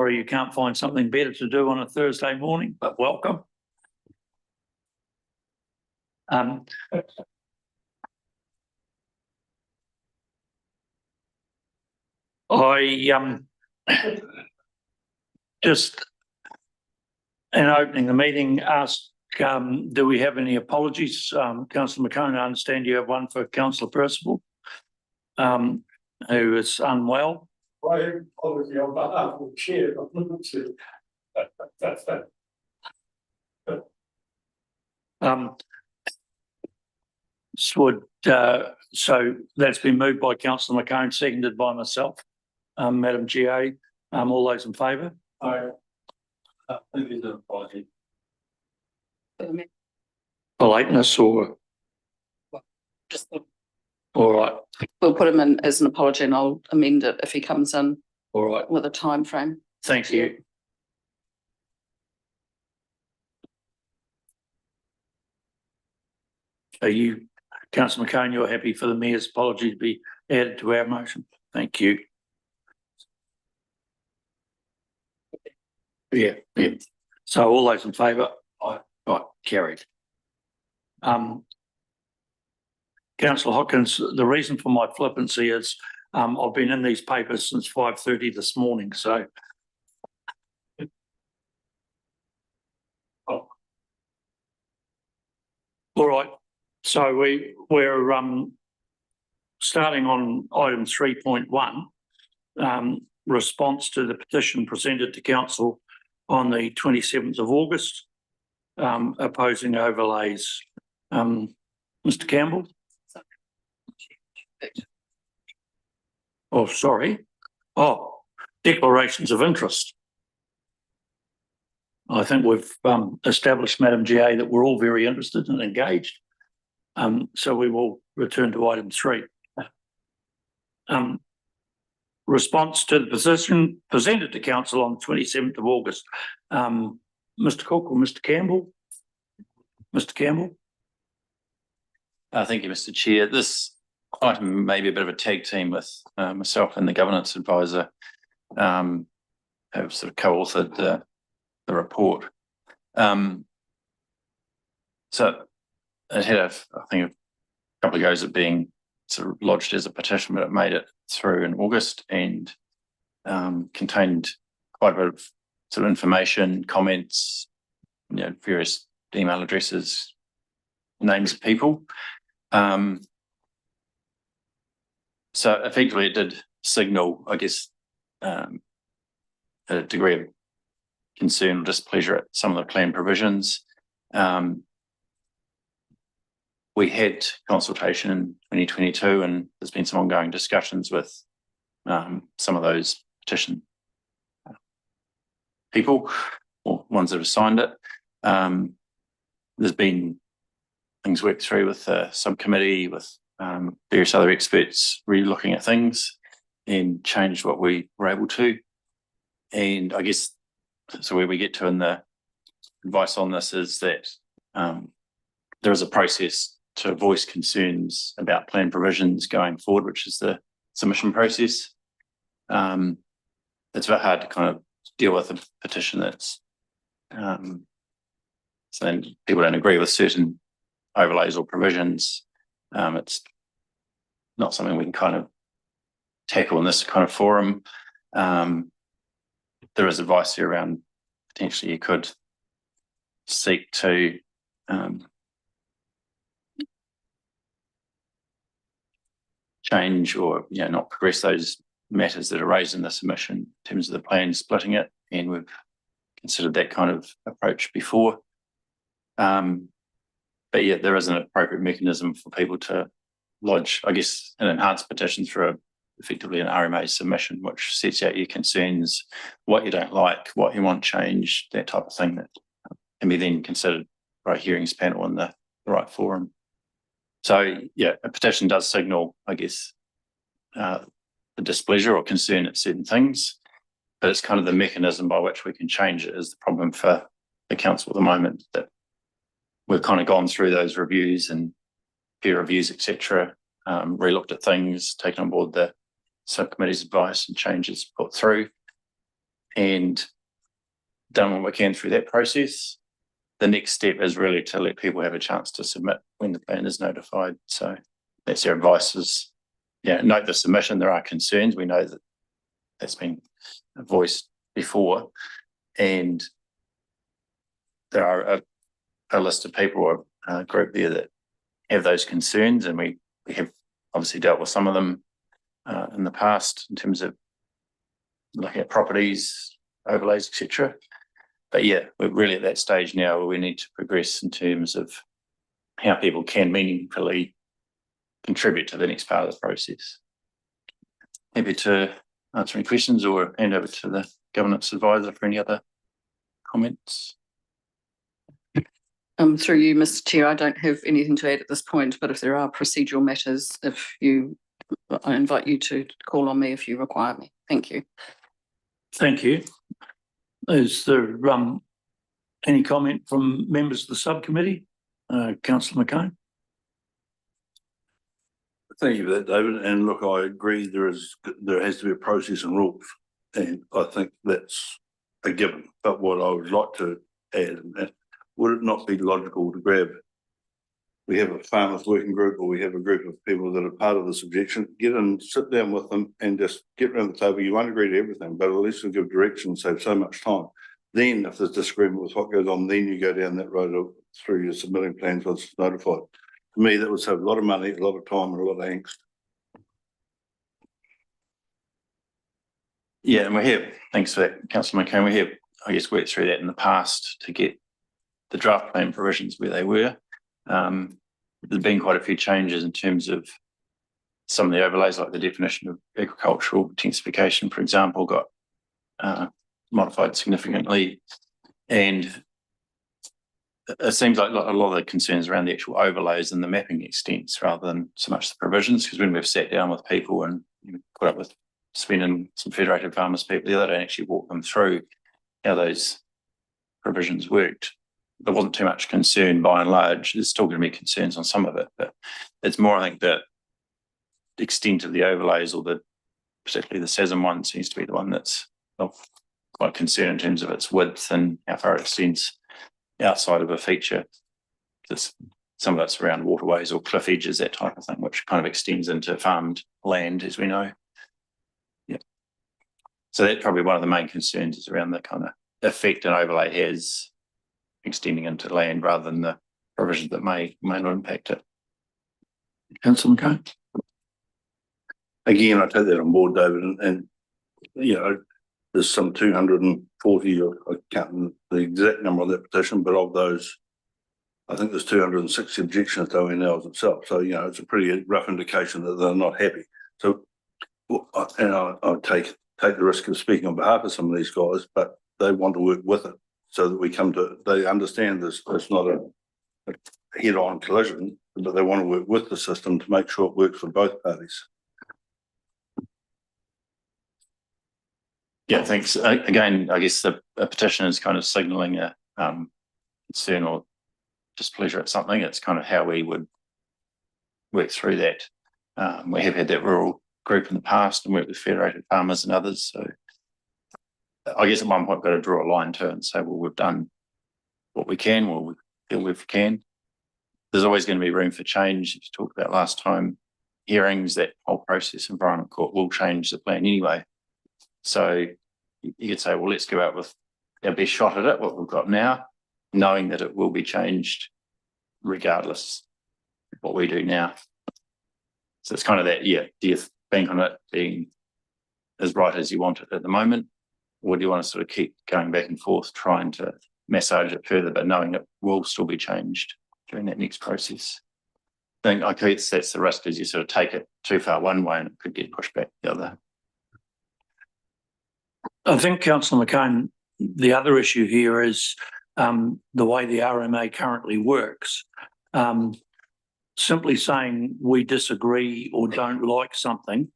Or you can't find something better to do on a Thursday morning, but welcome. I just, in opening the meeting, asked, do we have any apologies? Councillor McCone, I understand you have one for Councillor Percival, who is unwell. I apology on behalf of the chair. So that's been moved by Councillor McCone, seconded by myself. Madam GA, all those in favour? I think it's an apology. For lateness or? All right. We'll put him in as an apology and I'll amend it if he comes in All right. with a time frame. Thank you. Are you, Councillor McCone, you're happy for the Mayor's apology to be added to our motion? Thank you. Yeah. So all those in favour? Right, carried. Councillor Hopkins, the reason for my flippancy is I've been in these papers since 5:30 this morning, so. All right, so we're starting on item 3.1, response to the petition presented to council on the 27th of August, opposing overlays. Mr. Campbell? Oh, sorry. Oh, declarations of interest. I think we've established, Madam GA, that we're all very interested and engaged. So we will return to item 3. Response to the position presented to council on the 27th of August. Mr. Cook or Mr. Campbell? Mr. Campbell? Thank you, Mr. Chair. This item may be a bit of a tag team with myself and the governance advisor have sort of co-authored the report. So it had, I think, a couple of goes at being sort of lodged as a petition, but it made it through in August and contained quite a bit of sort of information, comments, various email addresses, names of people. So effectively it did signal, I guess, a degree of concern or displeasure at some of the plan provisions. We had consultation in 2022 and there's been some ongoing discussions with some of those petition people or ones that have signed it. There's been things worked through with the subcommittee, with various other experts really looking at things and changed what we were able to. And I guess, so where we get to in the advice on this is that there is a process to voice concerns about plan provisions going forward, which is the submission process. It's a bit hard to kind of deal with a petition that's saying people don't agree with certain overlays or provisions. It's not something we can kind of tackle in this kind of forum. There is advice here around potentially you could seek to change or not progress those matters that are raised in the submission in terms of the plan splitting it, and we've considered that kind of approach before. But yeah, there is an appropriate mechanism for people to lodge, I guess, an enhanced petition through effectively an RMA submission, which sets out your concerns, what you don't like, what you want changed, that type of thing that can be then considered by a hearings panel in the right forum. So yeah, a petition does signal, I guess, the displeasure or concern at certain things, but it's kind of the mechanism by which we can change it is the problem for the council at the moment, that we've kind of gone through those reviews and peer reviews, etc., re-looked at things, taken on board the subcommittee's advice and changes put through. and done what we can through that process. The next step is really to let people have a chance to submit when the plan is notified. So that's our advice is, note the submission. There are concerns. We know that that's been voiced before, and there are a list of people or a group there that have those concerns, and we have obviously dealt with some of them in the past in terms of looking at properties, overlays, etc. But we're really at that stage now where we need to progress in terms of how people can meaningfully contribute to the next part of the process. Happy to answer any questions or hand over to the governance advisor for any other comments. Through you, Mr. Chair, I don't have anything to add at this point, but if there are procedural matters, I invite you to call on me if you require me. Thank you. Thank you. Is there any comment from members of the subcommittee? Councillor McCain. Thank you for that, David. And look, I agree there has to be a process and rules, and I think that's a given. But what I would like to add, would it not be logical to grab, we have a farmers working group, or we have a group of people that are part of this objection, get in, sit down with them and just get around the table. You won't agree to everything, but at least we'll give direction, save so much time. Then if there's disagreement with what goes on, then you go down that road through your submitting plans once it's notified. To me, that would save a lot of money, a lot of time and a lot of angst. Yeah, and we have, thanks for that, Councillor McCain, we have, I guess, worked through that in the past to get the draft plan provisions where they were. There's been quite a few changes in terms of some of the overlays, like the definition of agricultural intensification, for example, got modified significantly. And it seems like a lot of the concerns around the actual overlays and the mapping extents rather than so much the provisions, because when we've sat down with people and put up with Sven and some Federated Farmers people the other day and actually walk them through how those provisions worked, there wasn't too much concern by and large. There's still going to be concerns on some of it, but it's more, I think, that the extent of the overlays, or particularly the SASM one, seems to be the one that's quite concerned in terms of its width and how far it extends outside of a feature. Just some of it's around waterways or cliff edges, that type of thing, which kind of extends into farmed land, as we know. Yeah. So that's probably one of the main concerns, is around the kind of effect an overlay has extending into land rather than the provisions that may not impact it. Councillor McCain. Again, I take that on board, David, and there's some 240, I can't remember the exact number of that petition, but of those, I think there's 260 objections to ONLs itself. So, it's a pretty rough indication that they're not happy. So, and I'll take the risk of speaking on behalf of some of these guys, but they want to work with it so that they understand this. It's not a head-on collision, but they want to work with the system to make sure it works for both parties. Yeah, thanks. Again, I guess a petition is kind of signalling a concern or displeasure at something. It's kind of how we would work through that. We have had that rural group in the past and worked with Federated Farmers and others. So I guess at one point we've got to draw a line to it and say, well, we've done what we can, or we feel we can. There's always going to be room for change. If you talked about last time, hearings, that whole process, Environment Court will change the plan anyway. So you could say, well, let's go out with our best shot at it, what we've got now, knowing that it will be changed regardless of what we do now. So it's kind of that, do you bank on it being as right as you want it at the moment, or do you want to sort of keep going back and forth, trying to massage it further, but knowing it will still be changed during that next process? I think that's the risk, is you sort of take it too far one way and it could get pushed back the other. I think, Councillor McCain, the other issue here is the way the RMA currently works. Simply saying we disagree or don't like something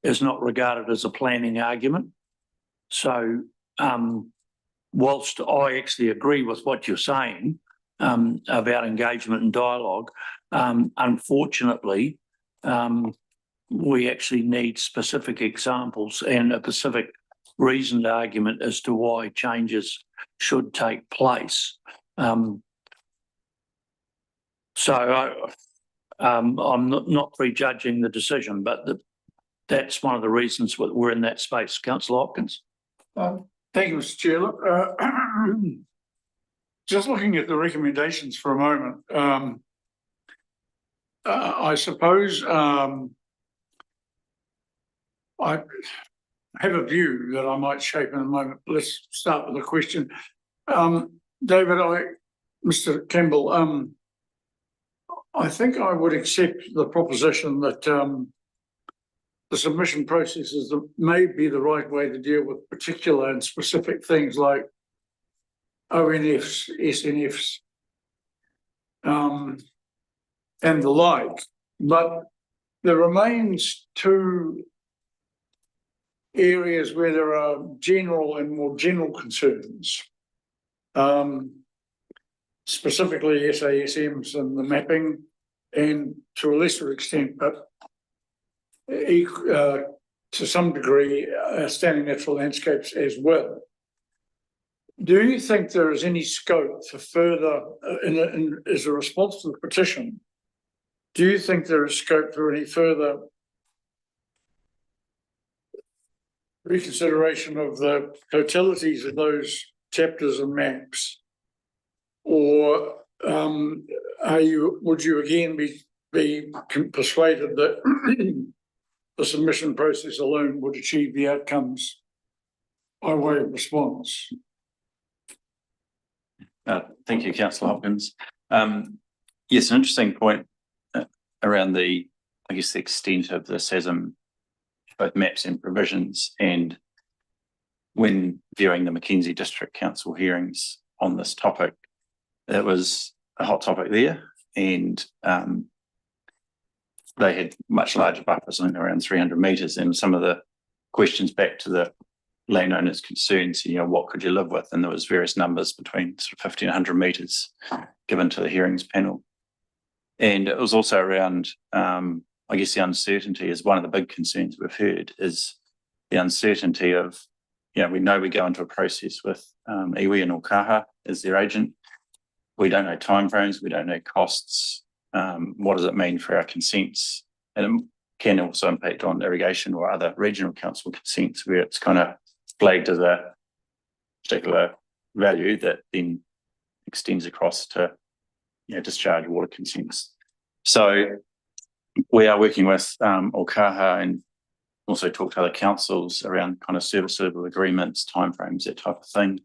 is not regarded as a planning argument. So whilst I actually agree with what you're saying about engagement and dialogue, unfortunately, we actually need specific examples and a specific reasoned argument as to why changes should take place. I'm not prejudging the decision, but that's one of the reasons we're in that space. Councillor Hopkins. Thank you, Mr. Chair. Look, just looking at the recommendations for a moment, I suppose I have a view that I might shape in a moment. Let's start with a question. David, Mr. Campbell, I think I would accept the proposition that the submission processes may be the right way to deal with particular and specific things like ONFs, SNFs, and the like. But there remains two areas where there are general and more general concerns, specifically SASMs and the mapping, and to a lesser extent, but to some degree, standing natural landscapes as well. Do you think there is any scope for further, as a response to the petition, do you think there is scope for any further reconsideration of the totalities of those chapters and maps? Or would you again be persuaded that the submission process alone would achieve the outcomes by way of response? Thank you, Councillor Hopkins. Yes, an interesting point around the extent of the SASM, both maps and provisions. And when viewing the Mackenzie District Council hearings on this topic, it was a hot topic there, and they had much larger buffers, I think around 300 metres, and some of the questions back to the landowners' concerns, what could you live with? And there was various numbers between sort of 50 and 100 metres given to the hearings panel. And it was also around, the uncertainty is one of the big concerns we've heard, is the uncertainty of, we know we go into a process with iwi and Ōkaha as their agent. We don't know timeframes, we don't know costs. What does it mean for our consents? And it can also impact on irrigation or other regional council consents where it's kind of flagged as a particular value that then extends across to discharge water consents. So we are working with Ōkaha and also talk to other councils around kind of serviceable agreements, timeframes, that type of thing,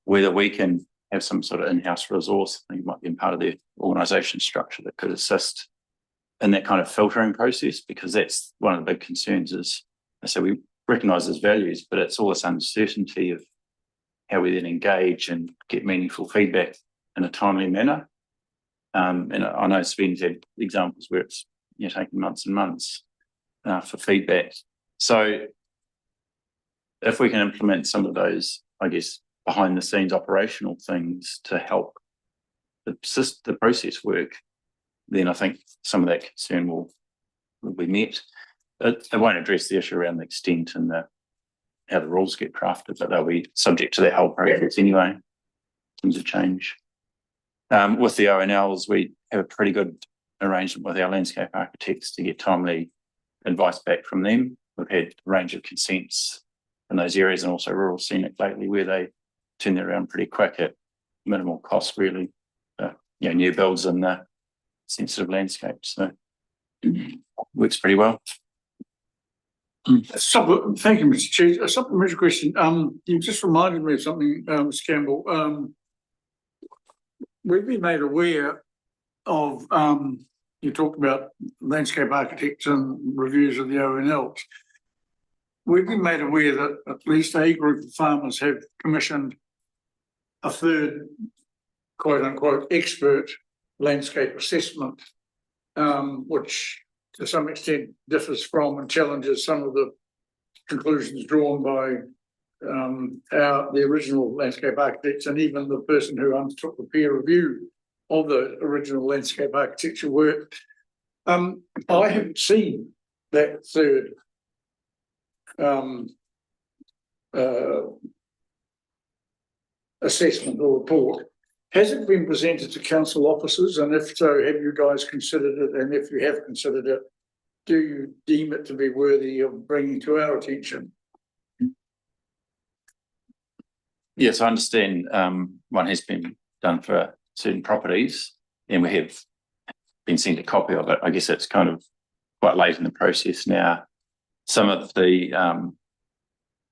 whether we can have some sort of in-house resource. I think it might be part of their organisation structure that could assist in that kind of filtering process, because that's one of the big concerns is, so we recognise there's values, but it's all this uncertainty of how we then engage and get meaningful feedback in a timely manner. And I know Sven's had examples where it's taking months and months for feedback. So if we can implement some of those, behind the scenes operational things to help the process work, then I think some of that concern will be met. It won't address the issue around the extent and how the rules get crafted, but they'll be subject to that whole process anyway in terms of change. With the ONLs, we have a pretty good arrangement with our landscape architects to get timely advice back from them. We've had a range of consents in those areas, and also rural scenic lately, where they turn that around pretty quick at minimal cost, really. New builds in the sensitive landscapes. So works pretty well. Thank you, Mr. Chair. A supplementary question. You just reminded me of something, Mr. Campbell. We've been made aware of, you talked about landscape architects and reviews of the ONLs. We've been made aware that at least a group of farmers have commissioned a third, quote unquote, expert landscape assessment, which to some extent differs from and challenges some of the conclusions drawn by the original landscape architects, and even the person who undertook the peer review of the original landscape architecture work. I haven't seen that third assessment or report. Has it been presented to council officers? And if so, have you guys considered it? And if you have considered it, do you deem it to be worthy of bringing to our attention? Yes, I understand one has been done for certain properties and we have been sent a copy of it. I guess it's kind of quite late in the process now. Some of the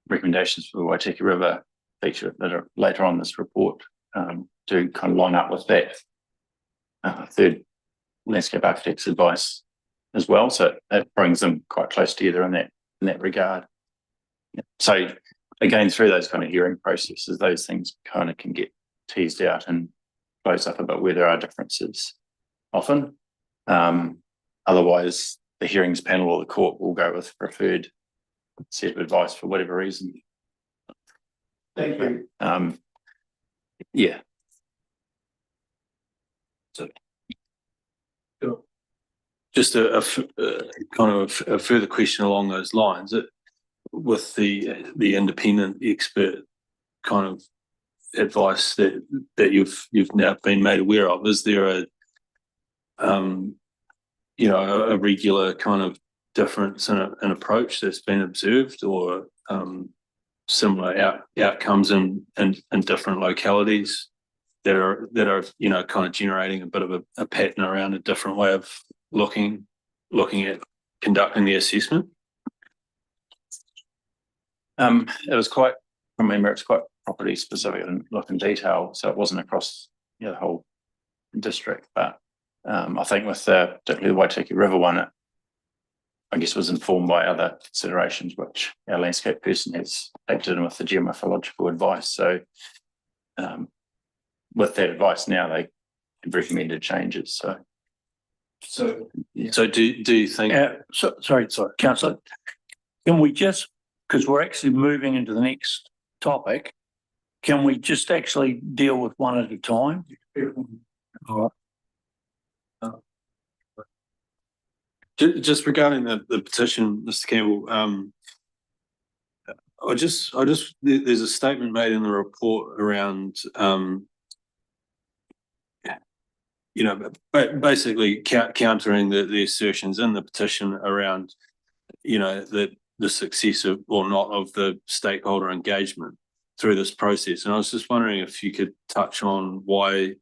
recommendations for the Waitaki River feature that are later on in this report do kind of line up with that third landscape architect's advice as well. So that brings them quite close together in that regard. So again, through those kind of hearing processes, those things kind of can get teased out and close up about where there are differences often. Otherwise, the hearings panel or the court will go with preferred set of advice for whatever reason. Thank you. Yeah. Just a kind of a further question along those lines. With the independent expert kind of advice that you've now been made aware of, is there a regular kind of difference in approach that's been observed, or similar outcomes in different localities that are kind of generating a bit of a pattern around a different way of looking at conducting the assessment? It was quite, from memory, it's quite property specific and look in detail, so it wasn't across the whole district. But I think with particularly the Waitaki River one, it, I guess, was informed by other considerations which our landscape person has taken in with the geomorphological advice. So with that advice now, they have recommended changes. So do you think? Sorry, councillor. Can we just, because we're actually moving into the next topic, can we just actually deal with one at a time? All right. Just regarding the petition, Mr. Campbell, there's a statement made in the report around, basically countering the assertions in the petition around, the success of or not of the stakeholder engagement through this process. And I was just wondering if you could touch on why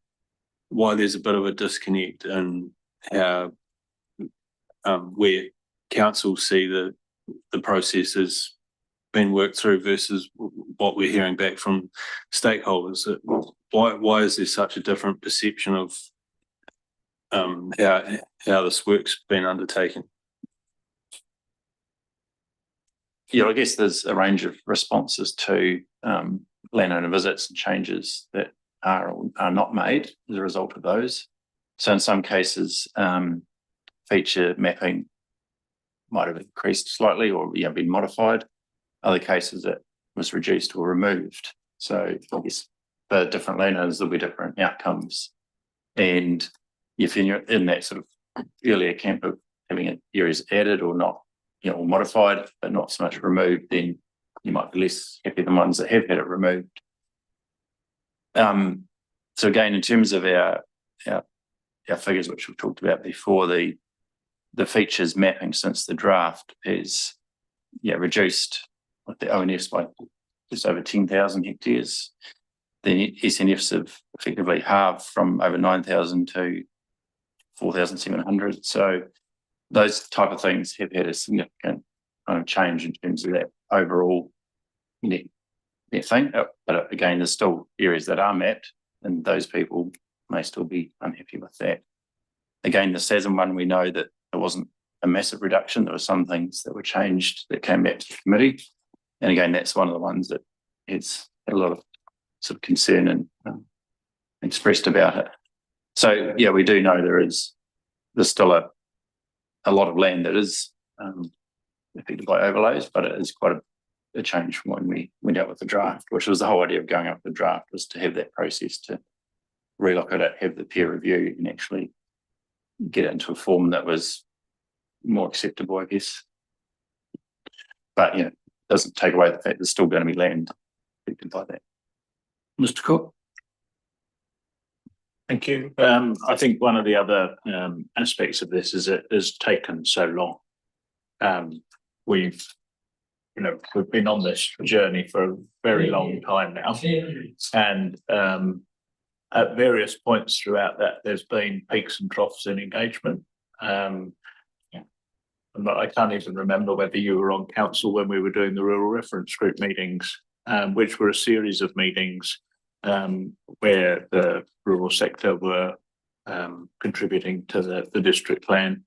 there's a bit of a disconnect in how where council see the process has been worked through versus what we're hearing back from stakeholders. Why is there such a different perception of how this work's been undertaken? yeah, I guess there's a range of responses to landowner visits and changes that are not made as a result of those. So in some cases, feature mapping might have increased slightly or been modified. Other cases it was reduced or removed. So I guess for different landowners there'll be different outcomes. And if you're in that sort of earlier camp of having areas added or not, or modified, but not so much removed, then you might be less happy than ones that have had it removed. So again, in terms of our figures, which we've talked about before, the features mapping since the draft is reduced with the ONFs by just over 10,000 hectares. The SNFs have effectively halved from over 9,000 to 4,700. So those type of things have had a significant kind of change in terms of that overall net thing. But again, there's still areas that are mapped, and those people may still be unhappy with that. Again, the SASM one, we know that there wasn't a massive reduction. There were some things that were changed that came back to the committee. And again, that's one of the ones that has had a lot of sort of concern and expressed about it. So yeah, we do know there's still a lot of land that is affected by overlays, but it is quite a change from when we went out with the draft, which was the whole idea of going up with the draft, was to have that process to relook at it, have the peer review, and actually get it into a form that was more acceptable, I guess. But doesn't take away the fact there's still going to be land affected by that. Mr Cook? Thank you. I think one of the other aspects of this is it has taken so long. We've been on this journey for a very long time now, and at various points throughout that, there's been peaks and troughs in engagement. I can't even remember whether you were on council when we were doing the rural reference group meetings, which were a series of meetings where the rural sector were contributing to the district plan.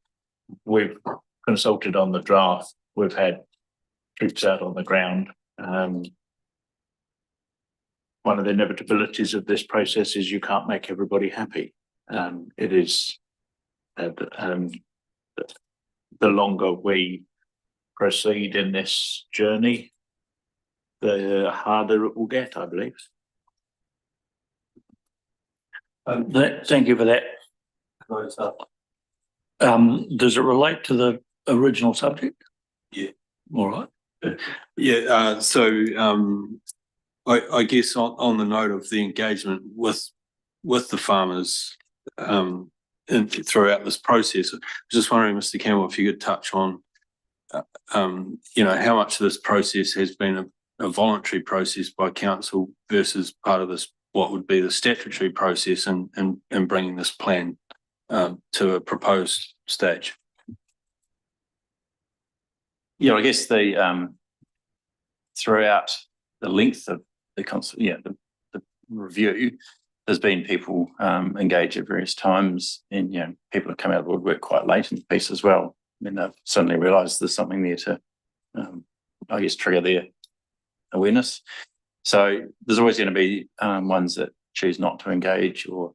We've consulted on the draft. We've had troops out on the ground. One of the inevitabilities of this process is you can't make everybody happy. It is the longer we proceed in this journey, the harder it will get, I believe. Thank you for that. Does it relate to the original subject? Yeah. All right. Yeah, I guess on the note of the engagement with the farmers throughout this process, I was just wondering, Mr. Campbell, if you could touch on how much of this process has been a voluntary process by council versus part of this, what would be the statutory process and bringing this plan to a proposed stage. Yeah, I guess the throughout the length of the review, there's been people engaged at various times, and people have come out of the woodwork quite late in the piece as well. And they've suddenly realised there's something there to, I guess, trigger their awareness. So there's always going to be ones that choose not to engage, or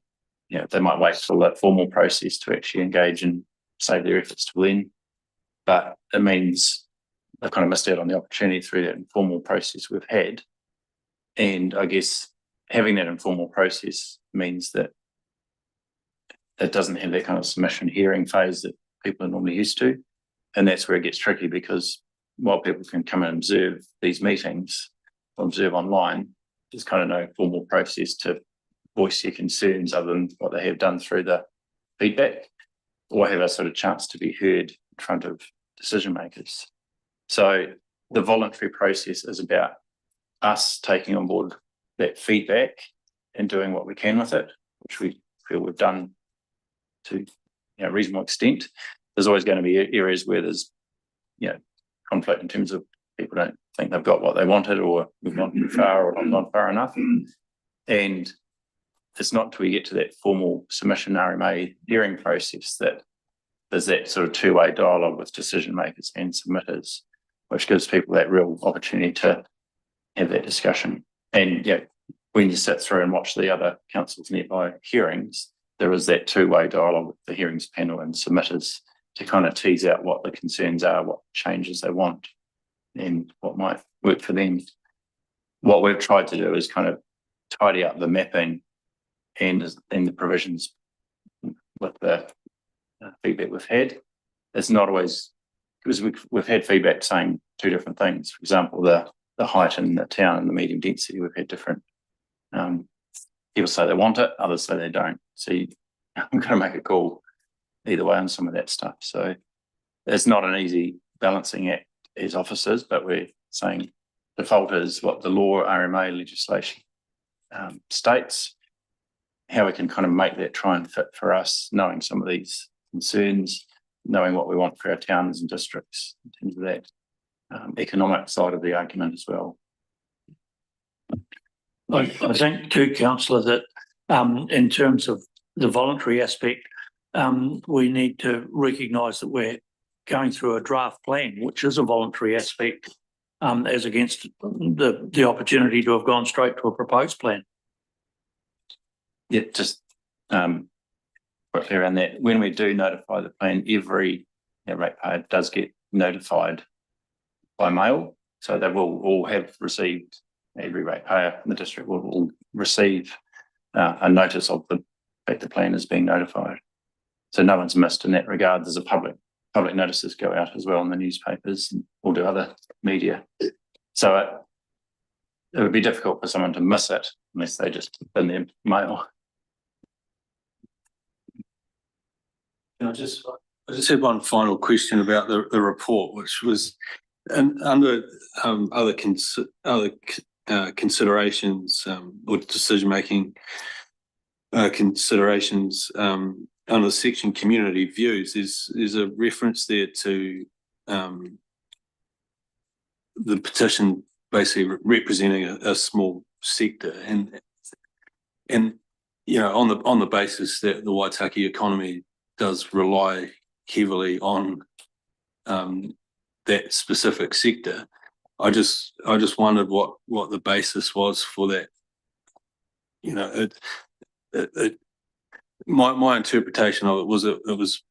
they might wait till that formal process to actually engage and save their efforts till then. But it means they've kind of missed out on the opportunity through that informal process we've had. And I guess having that informal process means that it doesn't have that kind of submission hearing phase that people are normally used to. And that's where it gets tricky, because while people can come and observe these meetings, observe online, there's kind of no formal process to voice your concerns other than what they have done through the feedback, or have a sort of chance to be heard in front of decision makers. So the voluntary process is about us taking on board that feedback and doing what we can with it, which we feel we've done to a reasonable extent. There's always going to be areas where there's conflict in terms of people don't think they've got what they wanted, or we've gone too far, or not gone far enough. And it's not till we get to that formal submission RMA hearing process that there's that sort of two-way dialogue with decision makers and submitters, which gives people that real opportunity to have that discussion. And when you sit through and watch the other councils nearby hearings, there is that two-way dialogue with the hearings panel and submitters to kind of tease out what the concerns are, what changes they want, and what might work for them. What we've tried to do is kind of tidy up the mapping and the provisions with the feedback we've had. It's not always, because we've had feedback saying two different things. For example, the height in the town and the medium density, we've had different people say they want it, others say they don't. So I'm going to make a call either way on some of that stuff. So it's not an easy balancing act as officers, but we're saying default is what the law RMA legislation states. How we can kind of make that try and fit for us, knowing some of these concerns, knowing what we want for our towns and districts in terms of that economic side of the argument as well. I think too, councillor, that in terms of the voluntary aspect, we need to recognise that we're going through a draft plan, which is a voluntary aspect, as against the opportunity to have gone straight to a proposed plan. Yeah, just quickly around that, when we do notify the plan, every ratepayer does get notified by mail. So they will all have received, every ratepayer in the district will all receive a notice of the fact the plan is being notified. So no one's missed in that regard. There's a public notices go out as well in the newspapers, and we'll do other media So it would be difficult for someone to miss it unless they just in their mail. I just had one final question about the report, which was, and under other considerations or decision-making considerations under the section community views, there's a reference there to the petition basically representing a small sector, and you know, on the basis that the Waitaki economy does rely heavily on that specific sector. I just wondered what the basis was for that. You know, my interpretation of it was it was,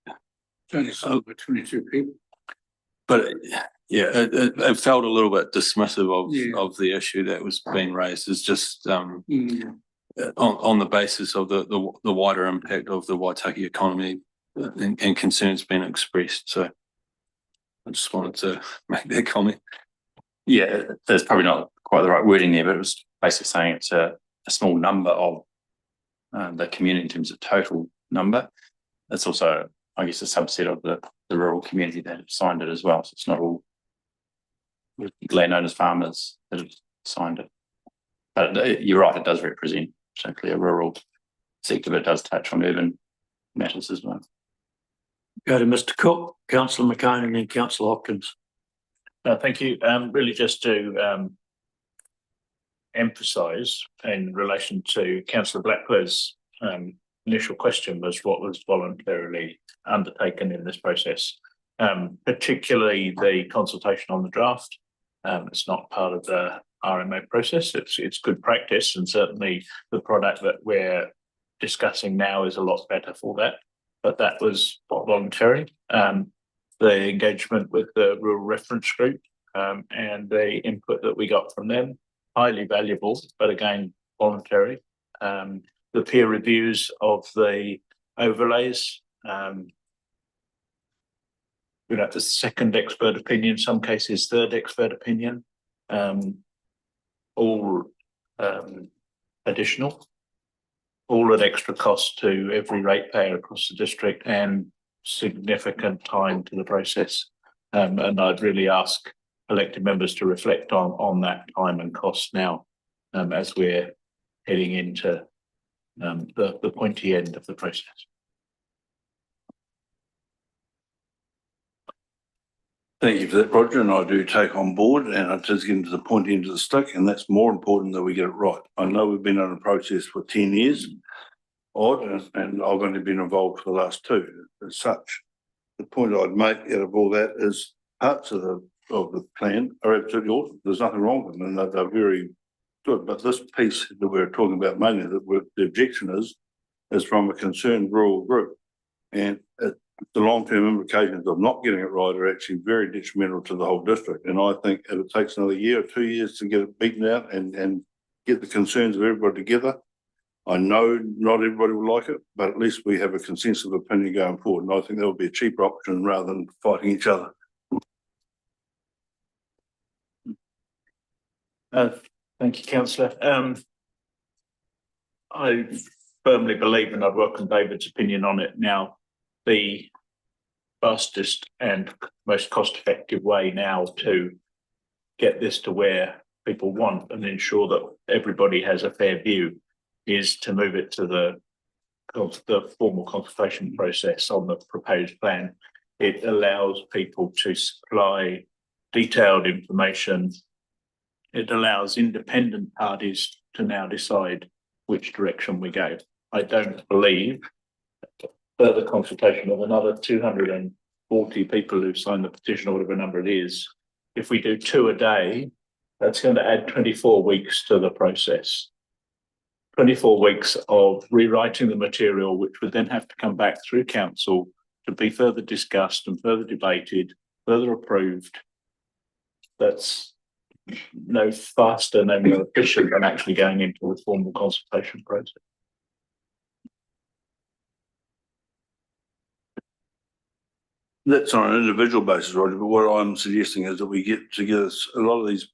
It's only sold by 22 people. but yeah, it felt a little bit dismissive Yeah. of the issue that was being raised. It's just Mm. on the basis of the wider impact of the Waitaki economy and concerns being expressed. So I just wanted to make that comment. Yeah, there's probably not quite the right wording there, but it was basically saying it's a small number of the community in terms of total number. It's also, I guess, a subset of the rural community that have signed it as well. So it's not all landowners, farmers that have signed it. But you're right, it does represent particularly a rural sector, but it does touch on urban matters as well. Go to Mr Cook, Councillor McCone, and then Councillor Hopkins. Thank you. Really just to emphasise in relation to Councillor Blackwood's initial question was what was voluntarily undertaken in this process, particularly the consultation on the draft. It's not part of the RMA process. It's good practice, and certainly the product that we're discussing now is a lot better for that. But that was voluntary. The engagement with the rural reference group and the input that we got from them, highly valuable, but again, voluntary. The peer reviews of the overlays, you know, the second expert opinion, some cases third expert opinion, all additional, all at extra cost to every ratepayer across the district and significant time to the process. And I'd really ask elected members to reflect on that time and cost now as we're heading into the pointy end of the process. Thank you for that, Roger, and I do take on board, and it is getting to the point end of the stick, and that's more important that we get it right. I know we've been on a process for 10 years, odd, and I've only been involved for the last 2. As such, the point I'd make out of all that is parts of the plan are absolutely awesome. There's nothing wrong with them, and they're very good. But this piece that we're talking about mainly, the objection is from a concerned rural group, and the long-term implications of not getting it right are actually very detrimental to the whole district. And I think if it takes another year or 2 years to get it beaten out and get the concerns of everybody together, I know not everybody will like it, but at least we have a consensus of opinion going forward. And I think that would be a cheaper option rather than fighting each other. Thank you, Councillor. I firmly believe, and I'd welcome David's opinion on it now, the fastest and most cost-effective way now to get this to where people want and ensure that everybody has a fair view is to move it to the formal consultation process on the proposed plan. It allows people to supply detailed information. It allows independent parties to now decide which direction we go. I don't believe further consultation of another 240 people who've signed the petition, or whatever number it is. If we do 2 a day, that's going to add 24 weeks to the process. 24 weeks of rewriting the material, which would then have to come back through council to be further discussed and further debated, further approved. That's no faster, no more efficient than actually going into the formal consultation process. That's on an individual basis, Roger, but what I'm suggesting is that we get together, a lot of these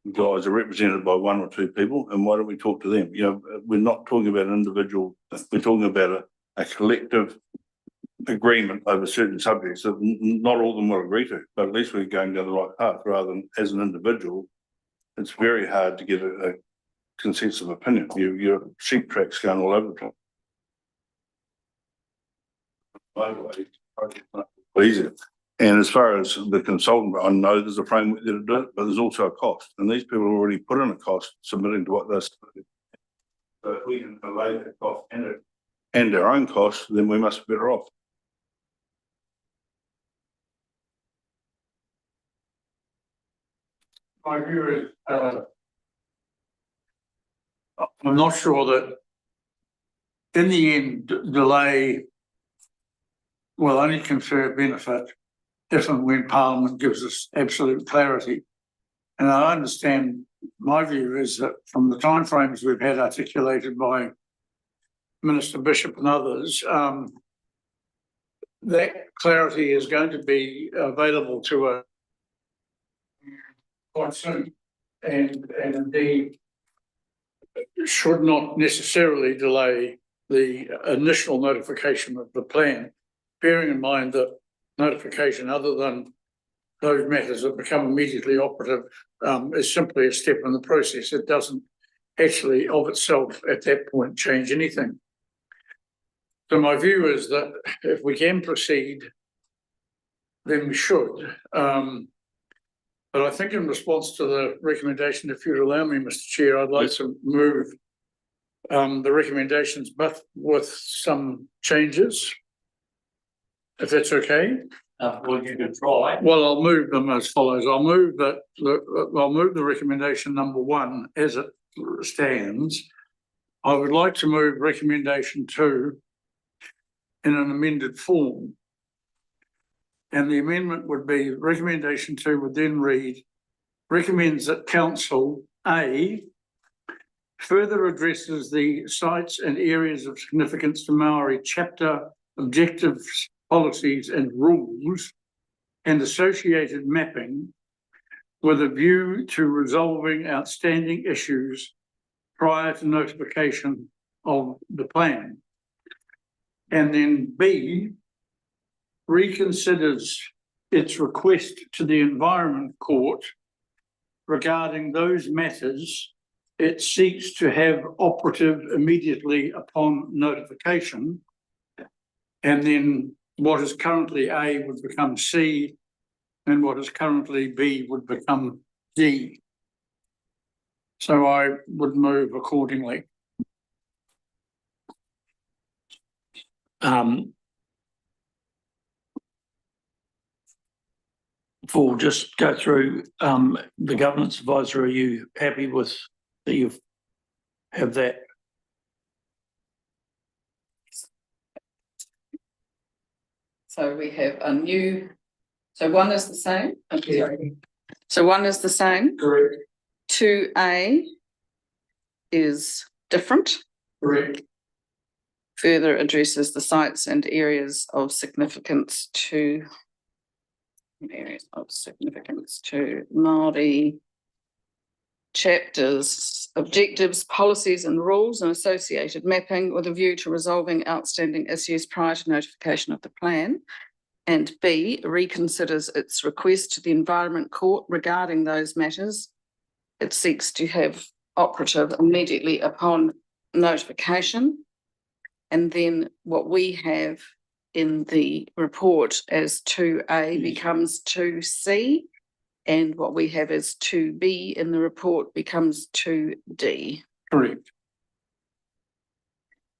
guys are represented by one or two people, and why don't we talk to them? You know, we're not talking about an individual, we're talking about a collective agreement over certain subjects that not all of them will agree to, but at least we're going down the right path rather than as an individual. It's very hard to get a consensus of opinion. Your sheep tracks going all over the place. By the way, easier. And as far as the consultant, I know there's a framework there to do it, but there's also a cost. And these people already put in a cost submitting to what they're submitting. So if we can delay that cost and our own costs, then we must be better off. My view is, I'm not sure that in the end, delay will only confer benefit if and when Parliament gives us absolute clarity. And I understand, my view is that from the timeframes we've had articulated by Minister Bishop and others, that clarity is going to be available to us quite soon, and indeed should not necessarily delay the initial notification of the plan, bearing in mind that notification other than those matters that become immediately operative is simply a step in the process. It doesn't actually of itself at that point change anything. So my view is that if we can proceed, then we should. But I think in response to the recommendation, if you'd allow me, Mr. Chair, I'd like to move the recommendations, but with some changes, if that's okay. Well, you can try. Well, I'll move them as follows. I'll move the recommendation number 1 as it stands. I would like to move recommendation 2 in an amended form. And the amendment would be recommendation 2 would then read, recommends that Council A further addresses the sites and areas of significance to Maori chapter objectives, policies and rules and associated mapping with a view to resolving outstanding issues prior to notification of the plan. And then B reconsiders its request to the Environment Court regarding those matters it seeks to have operative immediately upon notification. And then what is currently A would become C, and what is currently B would become D. So I would move accordingly. We'll just go through the governance advisor. Are you happy with that you have that? So we have a new, so 1 is the same. Yeah. So 1 is the same. Correct. 2A is different. Correct. Further addresses the sites and areas of significance to Māori chapters, objectives, policies and rules and associated mapping with a view to resolving outstanding issues prior to notification of the plan. And B reconsiders its request to the Environment Court regarding those matters. It seeks to have operative immediately upon notification. And then what we have in the report as 2A becomes 2C, and what we have as 2B in the report becomes 2D. Correct.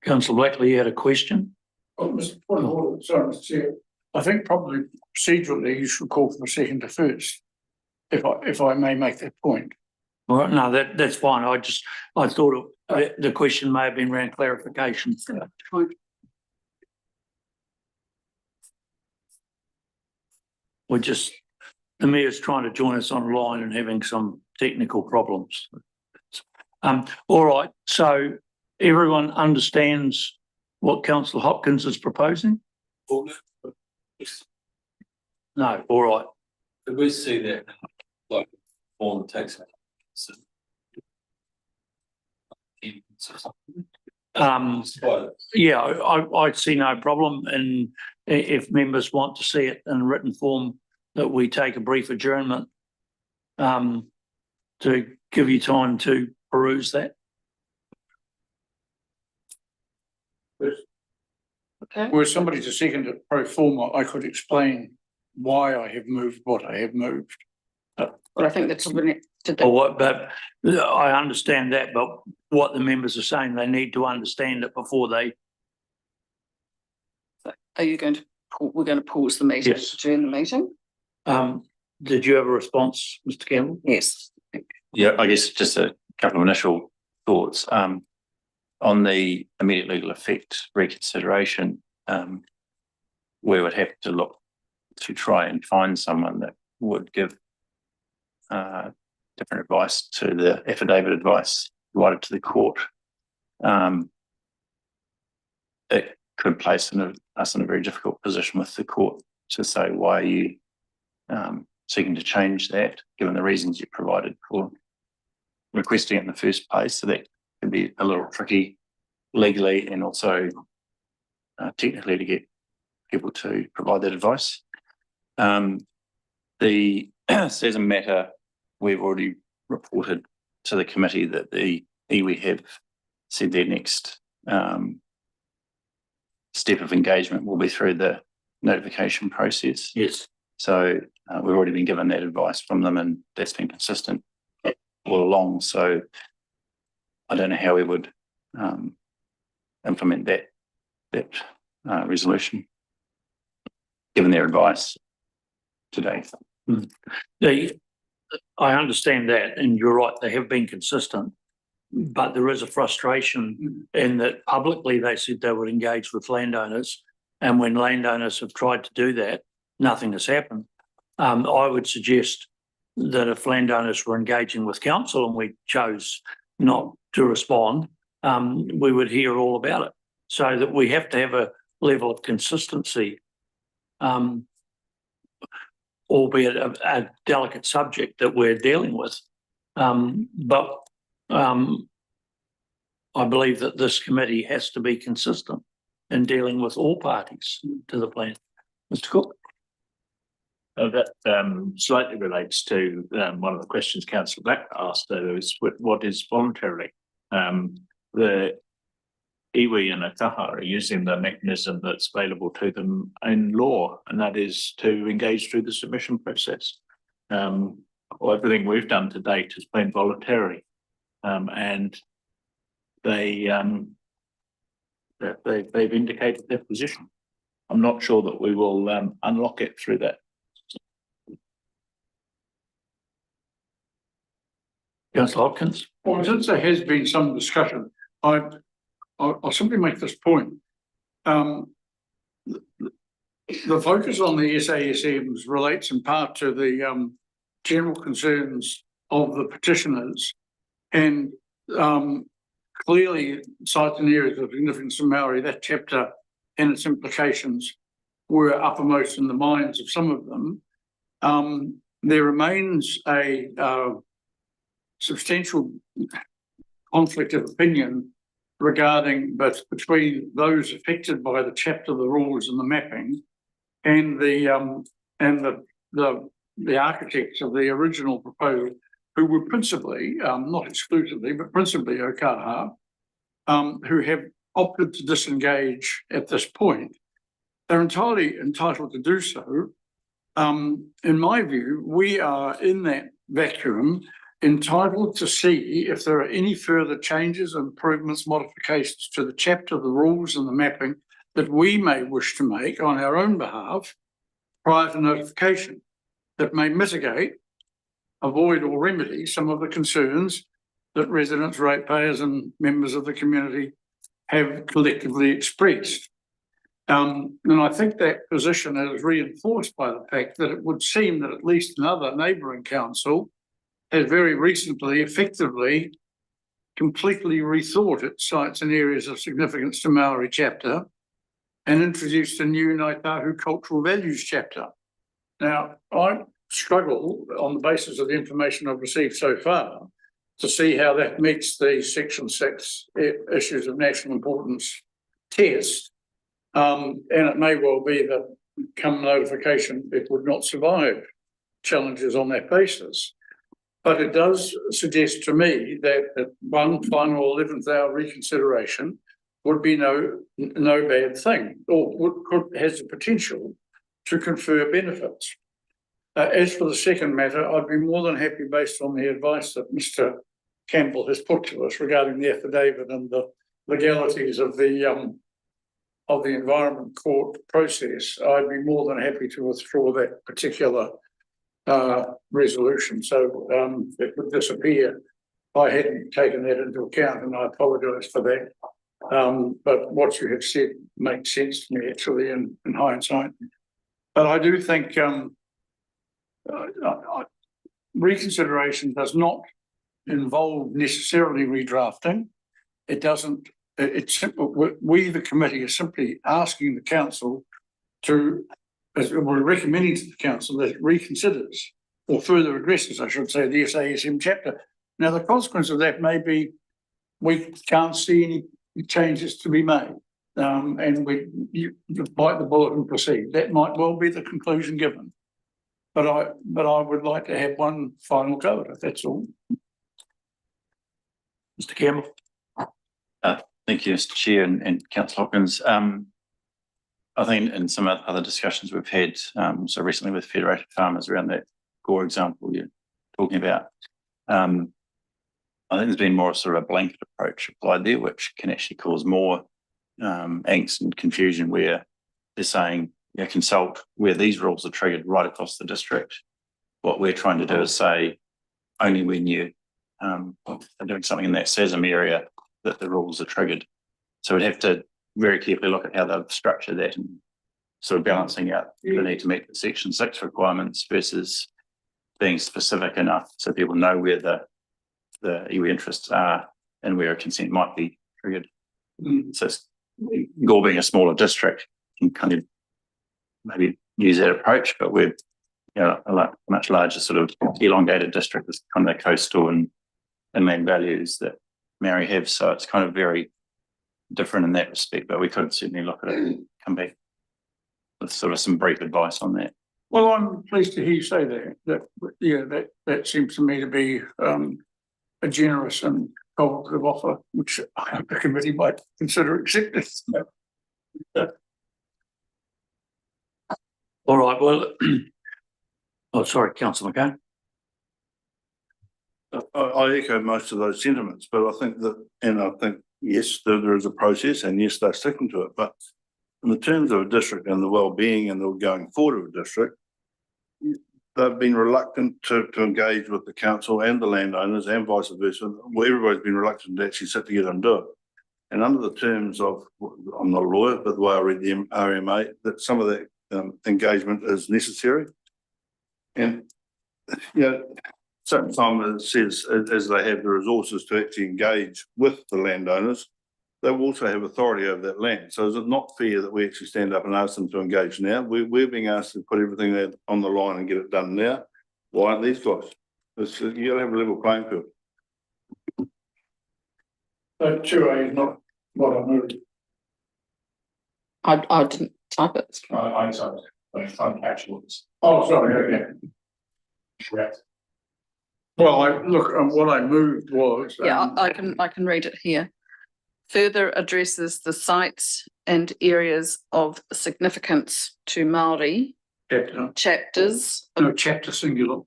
Councillor Blackley, you had a question? Oh, sorry, Mr. Chair. I think probably procedurally you should call for a second to first, if I may make that point. All right, no, that's fine. I thought the question may have been around clarification. We're just, the mayor's trying to join us online and having some technical problems. All right, so everyone understands what Councillor Hopkins is proposing? No, all right. Did we see that, like, on the tax Yeah, I'd see no problem, and if members want to see it in written form, that we take a brief adjournment to give you time to peruse that. Okay, Were somebody to second it pro forma, I could explain why I have moved what I have moved. but I think that's Or what, but I understand that, but what the members are saying, they need to understand it before they. are you going to, we're going to pause the meeting, Yes. adjourn the meeting? Did you have a response, Mr. Campbell? Yes. Yeah, I guess just a couple of initial thoughts. On the immediate legal effect reconsideration, we would have to look to try and find someone that would give different advice to the affidavit advice provided to the court. It could place us in a very difficult position with the court to say, why are you seeking to change that, given the reasons you provided for requesting it in the first place. So that can be a little tricky legally and also technically to get people to provide that advice. The CESM matter, we've already reported to the committee that the iwi have said their next step of engagement will be through the notification process. Yes. So we've already been given that advice from them, and that's been consistent all along. So I don't know how we would implement that resolution, given their advice today. I understand that, and you're right, they have been consistent, but there is a frustration in that publicly they said they would engage with landowners, and when landowners have tried to do that, nothing has happened. I would suggest that if landowners were engaging with council and we chose not to respond, we would hear all about it. So that we have to have a level of consistency, albeit a delicate subject that we're dealing with. But I believe that this committee has to be consistent in dealing with all parties to the plan. Mr. Cook? That slightly relates to one of the questions Councillor Black asked, though, is what is voluntarily? The iwi and Ataha are using the mechanism that's available to them in law, and that is to engage through the submission process. Everything we've done to date has been voluntary, and they've indicated their position. I'm not sure that we will unlock it through that. Councillor Hopkins? Well, since there has been some discussion, I'll simply make this point. The focus on the SASMs relates in part to the general concerns of the petitioners, and clearly sites and areas of significance in Maori, that chapter and its implications were uppermost in the minds of some of them. There remains a substantial conflict of opinion regarding both between those affected by the chapter, the rules and the mapping, and the architects of the original proposal, who were principally, not exclusively, but principally Ōkaha, who have opted to disengage at this point. They're entirely entitled to do so. In my view, we are in that vacuum entitled to see if there are any further changes, improvements, modifications to the chapter, the rules and the mapping that we may wish to make on our own behalf prior to notification that may mitigate, avoid or remedy some of the concerns that residents, ratepayers and members of the community have collectively expressed. And I think that position is reinforced by the fact that it would seem that at least another neighbouring council has very recently effectively completely rethought its sites and areas of significance to Maori chapter and introduced a new Ngāi Tahu cultural values chapter. Now, I struggle on the basis of the information I've received so far to see how that meets the section 6 issues of national importance test. And it may well be that come notification, it would not survive challenges on that basis. But it does suggest to me that one final 11th hour reconsideration would be no bad thing, or has the potential to confer benefits. As for the second matter, I'd be more than happy, based on the advice that Mr. Campbell has put to us regarding the affidavit and the legalities of the Environment Court process, I'd be more than happy to withdraw that particular resolution. So it would disappear. I hadn't taken that into account, and I apologise for that. But what you have said makes sense to me, actually, in hindsight. But I do think reconsideration does not involve necessarily redrafting. It doesn't. It's simple. We, the committee, are simply asking the council to, as we're recommending to the council, that it reconsiders or further addresses, I should say, the SASM chapter. Now, the consequence of that may be we can't see any changes to be made, and you bite the bullet and proceed. That might well be the conclusion given. But I would like to have one final go at it. That's all. Mr. Campbell. Thank you, Mr. Chair and Councillor Hopkins. I think in some other discussions we've had, so recently with Federated Farmers around that Gore example you're talking about, I think there's been more sort of a blanket approach applied there, which can actually cause more angst and confusion, where they're saying, consult where these rules are triggered right across the district. What we're trying to do is say only when you are doing something in that SASM area that the rules are triggered. So we'd have to very carefully look at how they've structured that and sort of balancing out the need to meet the Section 6 requirements versus being specific enough so people know where the iwi interests are and where a consent might be triggered. So Gore being a smaller district can kind of maybe use that approach, but we're a much larger sort of elongated district with kind of coastal and inland values that Maori have. So it's kind of very different in that respect, but we could certainly look at it and come back with sort of some brief advice on that. Well, I'm pleased to hear you say that seems to me to be a generous and cooperative offer, which I hope the committee might consider accepting. All right, well, oh, sorry, Councillor McCann. I echo most of those sentiments, but I think yes, there is a process, and yes, they're sticking to it. But in the terms of a district and the well-being and the going forward of a district, they've been reluctant to engage with the council and the landowners and vice versa. Well, everybody's been reluctant to actually sit together and do it. And under the terms of, I'm not a lawyer, but the way I read the RMA, that some of that engagement is necessary. And, sometimes it says, as they have the resources to actually engage with the landowners, they will also have authority over that land. So is it not fair that we actually stand up and ask them to engage now? We're being asked to put everything there on the line and get it done now. Why aren't these guys? You got to have a level playing field. So 2A is not what I moved. I didn't type it. I typed it, but actually. Oh, sorry, okay. Correct. Well, what I moved was. I can read it here. Further addresses the sites and areas of significance to Māori chapters. No, chapter singular.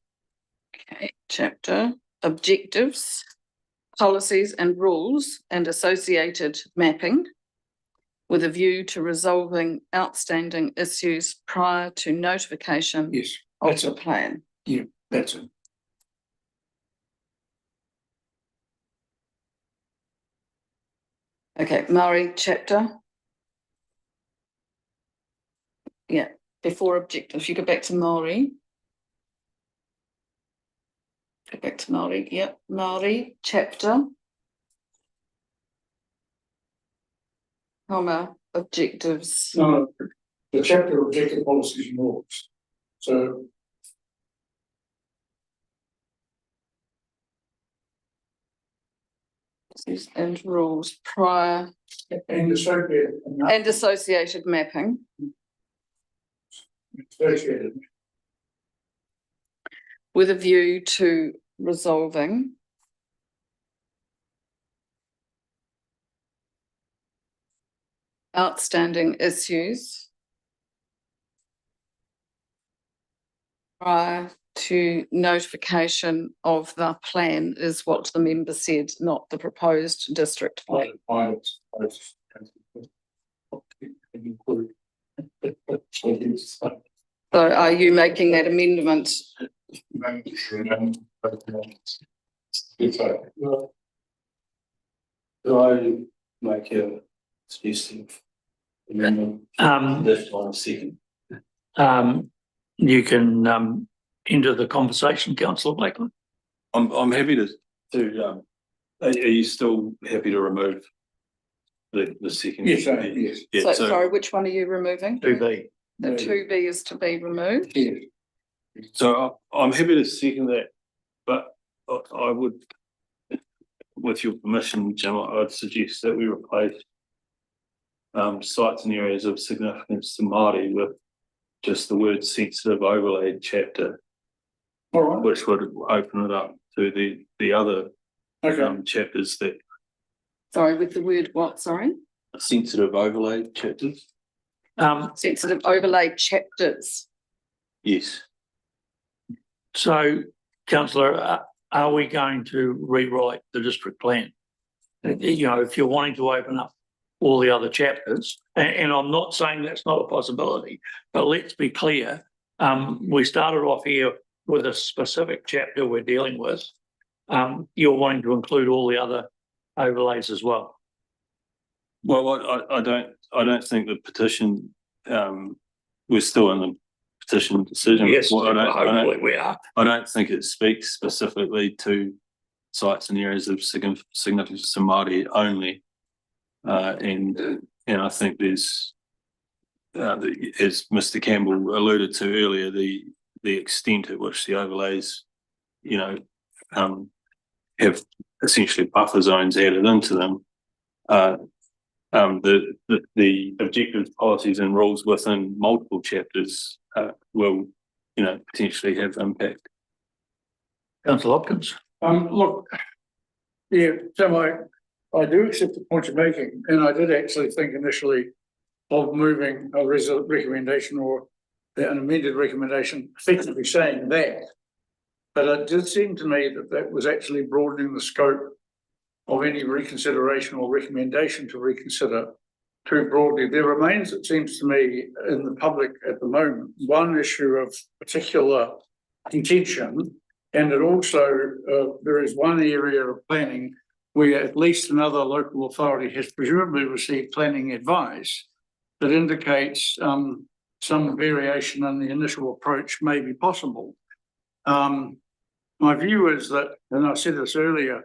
Okay, chapter objectives, policies and rules and associated mapping, with a view to resolving outstanding issues prior to notification Yes, of that's the it. plan. Yeah, that's it. Okay, Maori chapter. Yeah, before objectives, you go back to Maori. Go back to Maori, yep, Maori chapter. Comma, objectives. No, the chapter objective policies and rules. So policies and rules prior And associated. and associated mapping Associated. with a view to resolving outstanding issues prior to notification of the plan is what the member said, not the proposed district plan. So are you making that amendment? Do I make a suggestive amendment? This one second. You can enter the conversation, councillor Blackland. I'm happy to, are you still happy to remove the second? Yes, yes. Yeah, So, so, sorry, which one are you removing? 2B. The 2B is to be removed. Yes. so I'm happy to second that, but I would, with your permission, Jim, I'd suggest that we replace sites and areas of significance to Māori with just the word sensitive overlay chapter, All right, which would open it up to the other okay, chapters that Sorry, with the word what, sorry? sensitive overlay chapters. Sensitive overlay chapters. Yes. So, councillor, are we going to rewrite the district plan? You know, if you're wanting to open up all the other chapters, and I'm not saying that's not a possibility, but let's be clear. We started off here with a specific chapter we're dealing with. You're wanting to include all the other overlays as well. Well, I don't think the petition, we're still in the petition decision. Yes, Well, hopefully we are. I don't think it speaks specifically to sites and areas of significance to Māori only. And I think there's, as Mr. Campbell alluded to earlier, the extent at which the overlays, have essentially buffer zones added into them. The objectives, policies and rules within multiple chapters will, potentially have impact. Councillor Hopkins. look, yeah, so I do accept the point you're making, and I did actually think initially of moving a recommendation or an amended recommendation, effectively saying that. But it did seem to me that that was actually broadening the scope of any reconsideration or recommendation to reconsider too broadly. There remains, it seems to me, in the public at the moment, one issue of particular contention, and it also, there is one area of planning where at least another local authority has presumably received planning advice that indicates some variation in the initial approach may be possible. My view is that, and I said this earlier,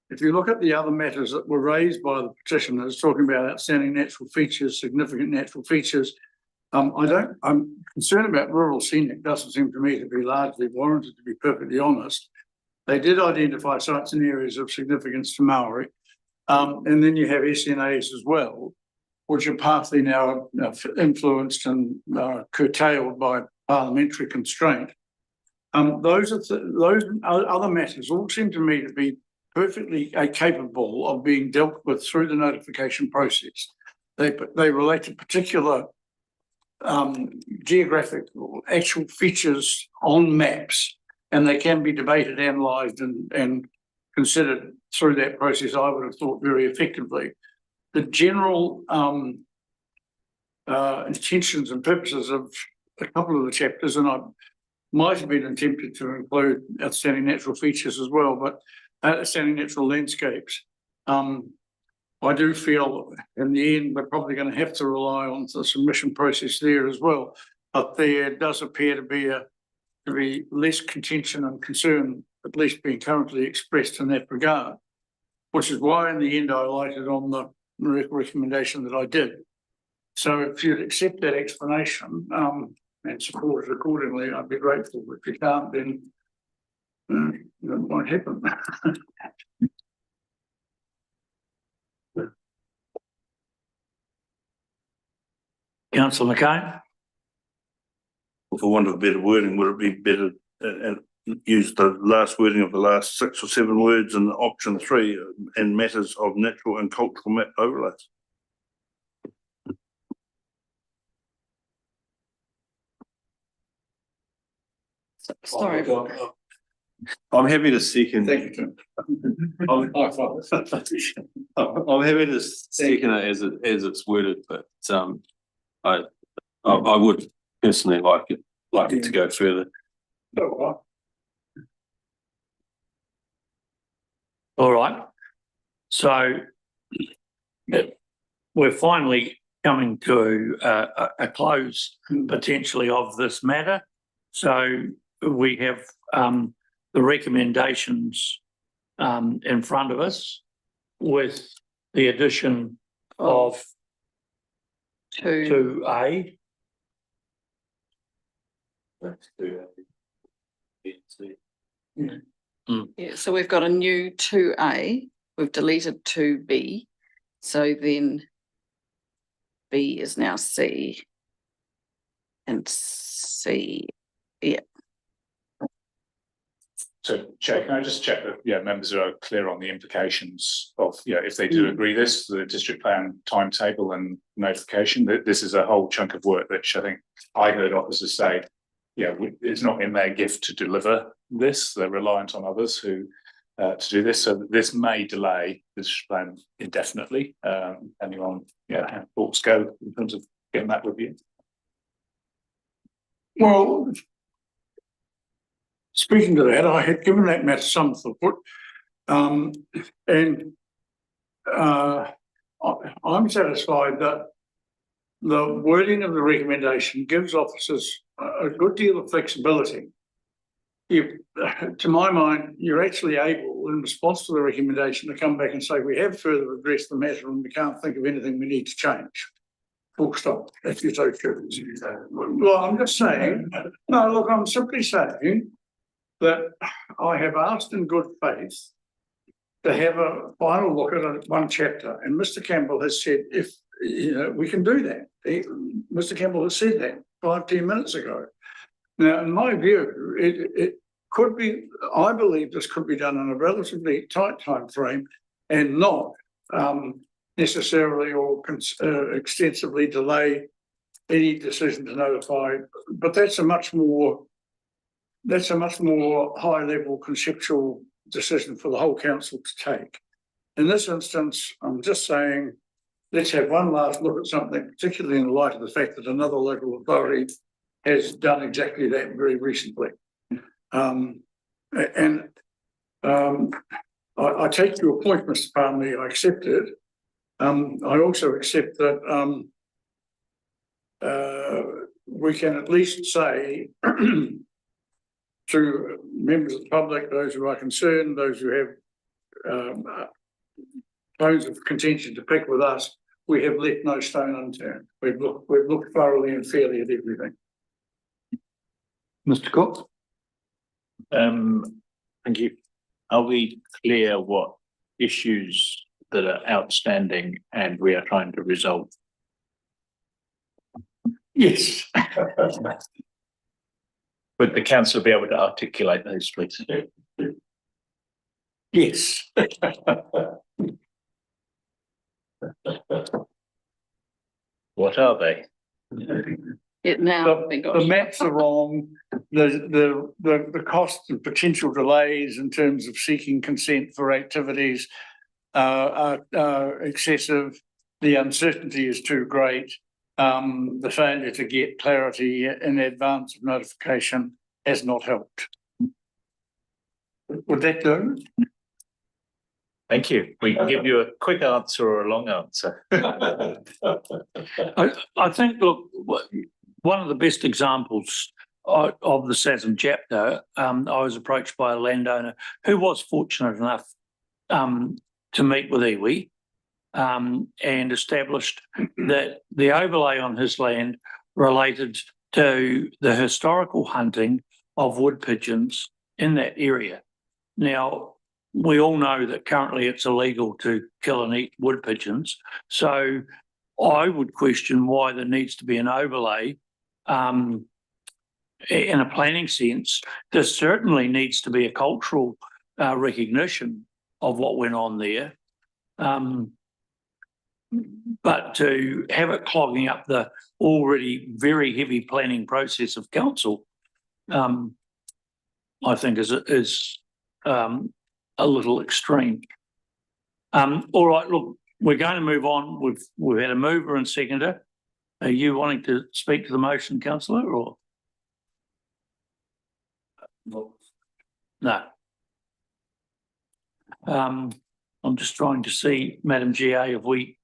if you look at the other matters that were raised by the petitioners, talking about outstanding natural features, significant natural features, I'm concerned about rural scenic. Doesn't seem to me to be largely warranted, to be perfectly honest. They did identify sites and areas of significance to Maori. And then you have SNAs as well, which are partly now influenced and curtailed by parliamentary constraint. Those other matters all seem to me to be perfectly capable of being dealt with through the notification process. They relate to particular geographic or actual features on maps, and they can be debated, analysed and considered through that process, I would have thought, very effectively. The general intentions and purposes of a couple of the chapters, and I might have been tempted to include outstanding natural features as well, but outstanding natural landscapes. I do feel in the end we're probably going to have to rely on the submission process there as well. But there does appear to be less contention and concern, at least being currently expressed in that regard, which is why in the end I lighted on the recommendation that I did. So if you'd accept that explanation and support it accordingly, I'd be grateful. If you can't, then it won't happen. Councillor McCain? For want of better wording, would it be better and use the last wording of the last 6 or 7 words in option 3 in matters of natural and cultural map overlays? Sorry. I'm happy to second. Thank you, Tim. I'm High five. I'm happy to second it as it's worded, but I would personally like it to go further. All right. So we're finally coming to a close potentially of this matter. So we have the recommendations in front of us with the addition of 2A. Yeah, so we've got a new 2A, we've deleted 2B, so then B is now C and C, yeah. So, Chair, can I just check that, members are clear on the implications of, if they do agree this, the district plan timetable and notification, that this is a whole chunk of work, which I think I heard officers say, it's not in their gift to deliver this, they're reliant on others who to do this, so this may delay the district plan indefinitely, depending on, how thoughts go in terms of getting that review. Well, speaking to that, I had given that matter some thought, and I'm satisfied that the wording of the recommendation gives officers a good deal of flexibility. To my mind, you're actually able, in response to the recommendation, to come back and say, we have further addressed the matter and we can't think of anything we need to change. Full stop, if you so choose. Well, I'm just saying, no, look, I'm simply saying that I have asked in good faith to have a final look at one chapter, and Mr. Campbell has said, if we can do that. Mr. Campbell has said that 5-10 minutes ago. Now, in my view, it could be, I believe this could be done in a relatively tight time frame and not necessarily or extensively delay any decision to notify. But that's a much more high level conceptual decision for the whole council to take. In this instance, I'm just saying, let's have one last look at something, particularly in light of the fact that another local authority has done exactly that very recently. I take your point, Mr. Palmer, I accept it. I also accept that we can at least say to members of the public, those who are concerned, those who have bones of contention to pick with us, we have left no stone unturned. We've looked thoroughly and fairly at everything. Mr. Cook? Thank you. Are we clear what issues that are outstanding and we are trying to resolve? Yes. Would the council be able to articulate those, please? Yes. What are they? The maps are wrong. The costs and potential delays in terms of seeking consent for activities are excessive. The uncertainty is too great. The failure to get clarity in advance of notification has not helped. Would that do? Thank you. We can give you a quick answer or a long answer. I think, look, one of the best examples of the SASM chapter, I was approached by a landowner who was fortunate enough to meet with iwi and established that the overlay on his land related to the historical hunting of wood pigeons in that area. Now, we all know that currently it's illegal to kill and eat wood pigeons. So I would question why there needs to be an overlay. In a planning sense, there certainly needs to be a cultural recognition of what went on there. But to have it clogging up the already very heavy planning process of council, I think is a little extreme. All right, look, we're going to move on. We've had a mover and seconder. Are you wanting to speak to the motion, councillor, or? No. I'm just trying to see, Madam GA, if we've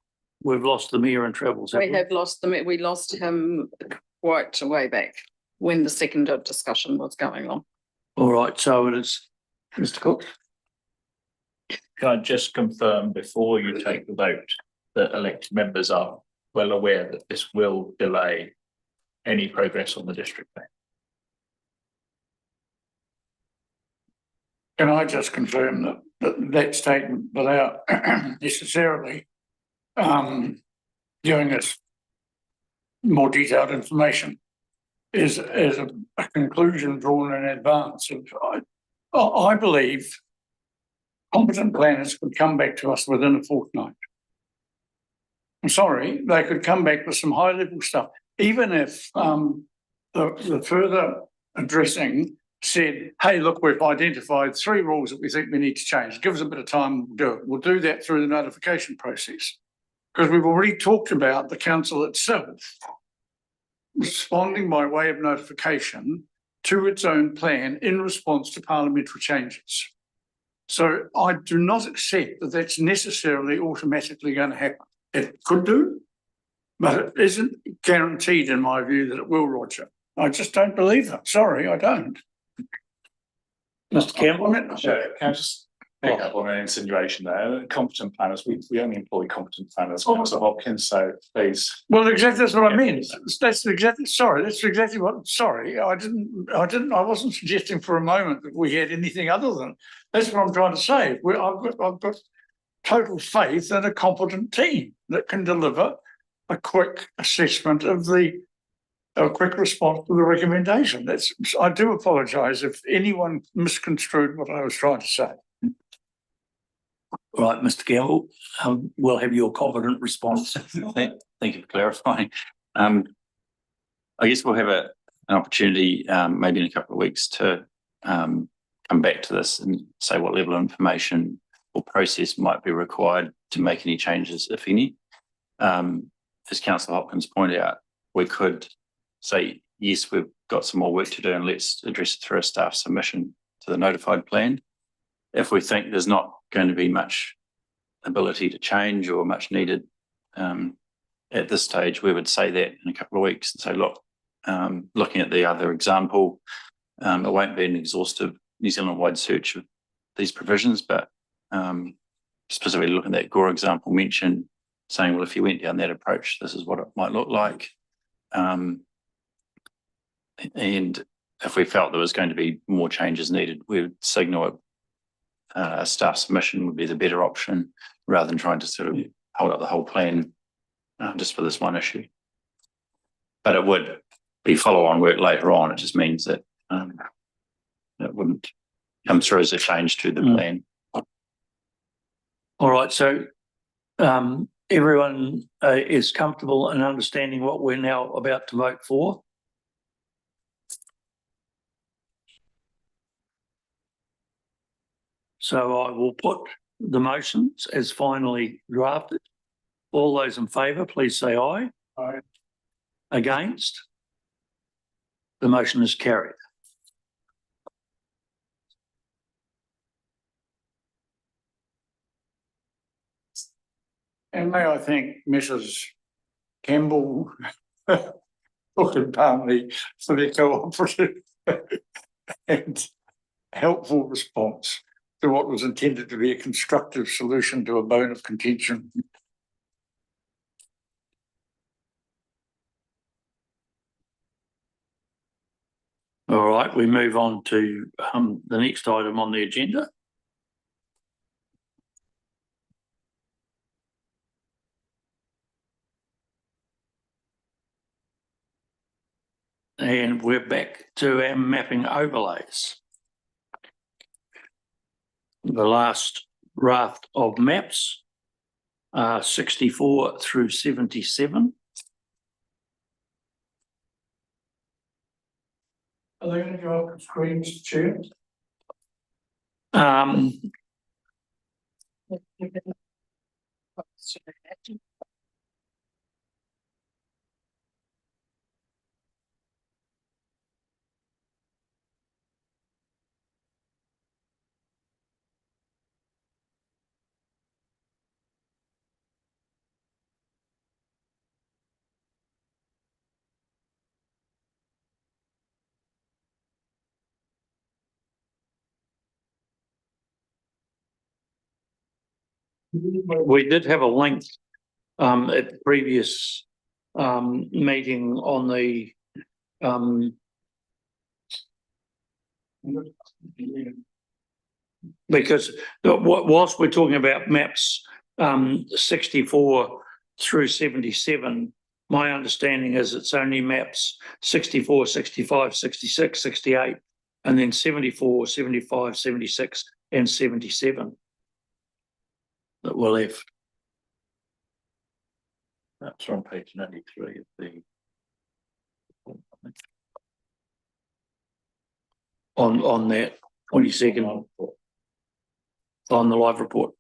lost the mayor in travels. We have lost them. We lost him quite a way back when the second discussion was going on. All right, so it is Mr. Cook. Can I just confirm before you take the vote that elected members are well aware that this will delay any progress on the district plan? Can I just confirm that statement without necessarily giving us more detailed information is a conclusion drawn in advance of, I believe competent planners could come back to us within a fortnight. I'm sorry, they could come back with some high level stuff, even if the further addressing said, hey, look, we've identified 3 rules that we think we need to change. Give us a bit of time, we'll do it. We'll do that through the notification process. Because we've already talked about the council itself responding by way of notification to its own plan in response to parliamentary changes. So I do not accept that that's necessarily automatically going to happen. It could do, but it isn't guaranteed in my view that it will, Roger. I just don't believe that. Sorry, I don't. Mr. Campbell? Can I just pick up on an insinuation there? Competent planners, we only employ competent planners, Councillor Hopkins, so please. Well, exactly, that's what I mean. That's exactly what, sorry, I wasn't suggesting for a moment that we had anything other than, that's what I'm trying to say. I've got total faith in a competent team that can deliver a quick assessment of a quick response to the recommendation. I do apologise if anyone misconstrued what I was trying to say. Right, Mr. Campbell, we'll have your confident response. Thank you for clarifying. I guess we'll have an opportunity, maybe in a couple of weeks, to come back to this and say what level of information or process might be required to make any changes, if any. As Councillor Hopkins pointed out, we could say, yes, we've got some more work to do and let's address it through a staff submission to the notified plan. If we think there's not going to be much ability to change or much needed at this stage, we would say that in a couple of weeks and say, look, looking at the other example, it won't be an exhaustive New Zealand-wide search of these provisions, but specifically looking at that Gore example mentioned, saying, well, if you went down that approach, this is what it might look like. And if we felt there was going to be more changes needed, we would signal a staff submission would be the better option rather than trying to sort of hold up the whole plan just for this one issue. But it would be follow-on work later on. It just means that it wouldn't come through as a change to the plan. All right, so everyone is comfortable in understanding what we're now about to vote for? So I will put the motions as finally drafted. All those in favour, please say aye. Aye. Against? The motion is carried. And may I thank Mrs. Campbell, and Palmley for their cooperative and helpful response to what was intended to be a constructive solution to a bone of contention. All right, we move on to the next item on the agenda. And we're back to our mapping overlays. The last raft of maps are 64 through 77. Are they gonna go up on screen, Mr. Chair? Um, we did have a link at the previous meeting on the because whilst we're talking about maps 64 through 77, my understanding is it's only maps 64, 65, 66, 68, and then 74, 75, 76, and 77 that were left. That's on page 93 of the. On that 22nd on the live report.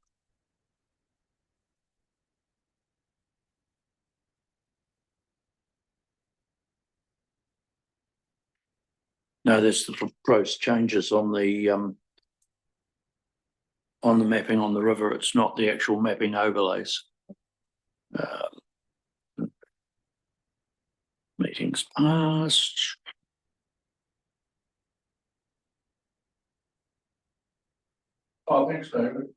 No, there's the proposed changes on the mapping on the river. It's not the actual mapping overlays. Meetings past. Oh, thanks, David.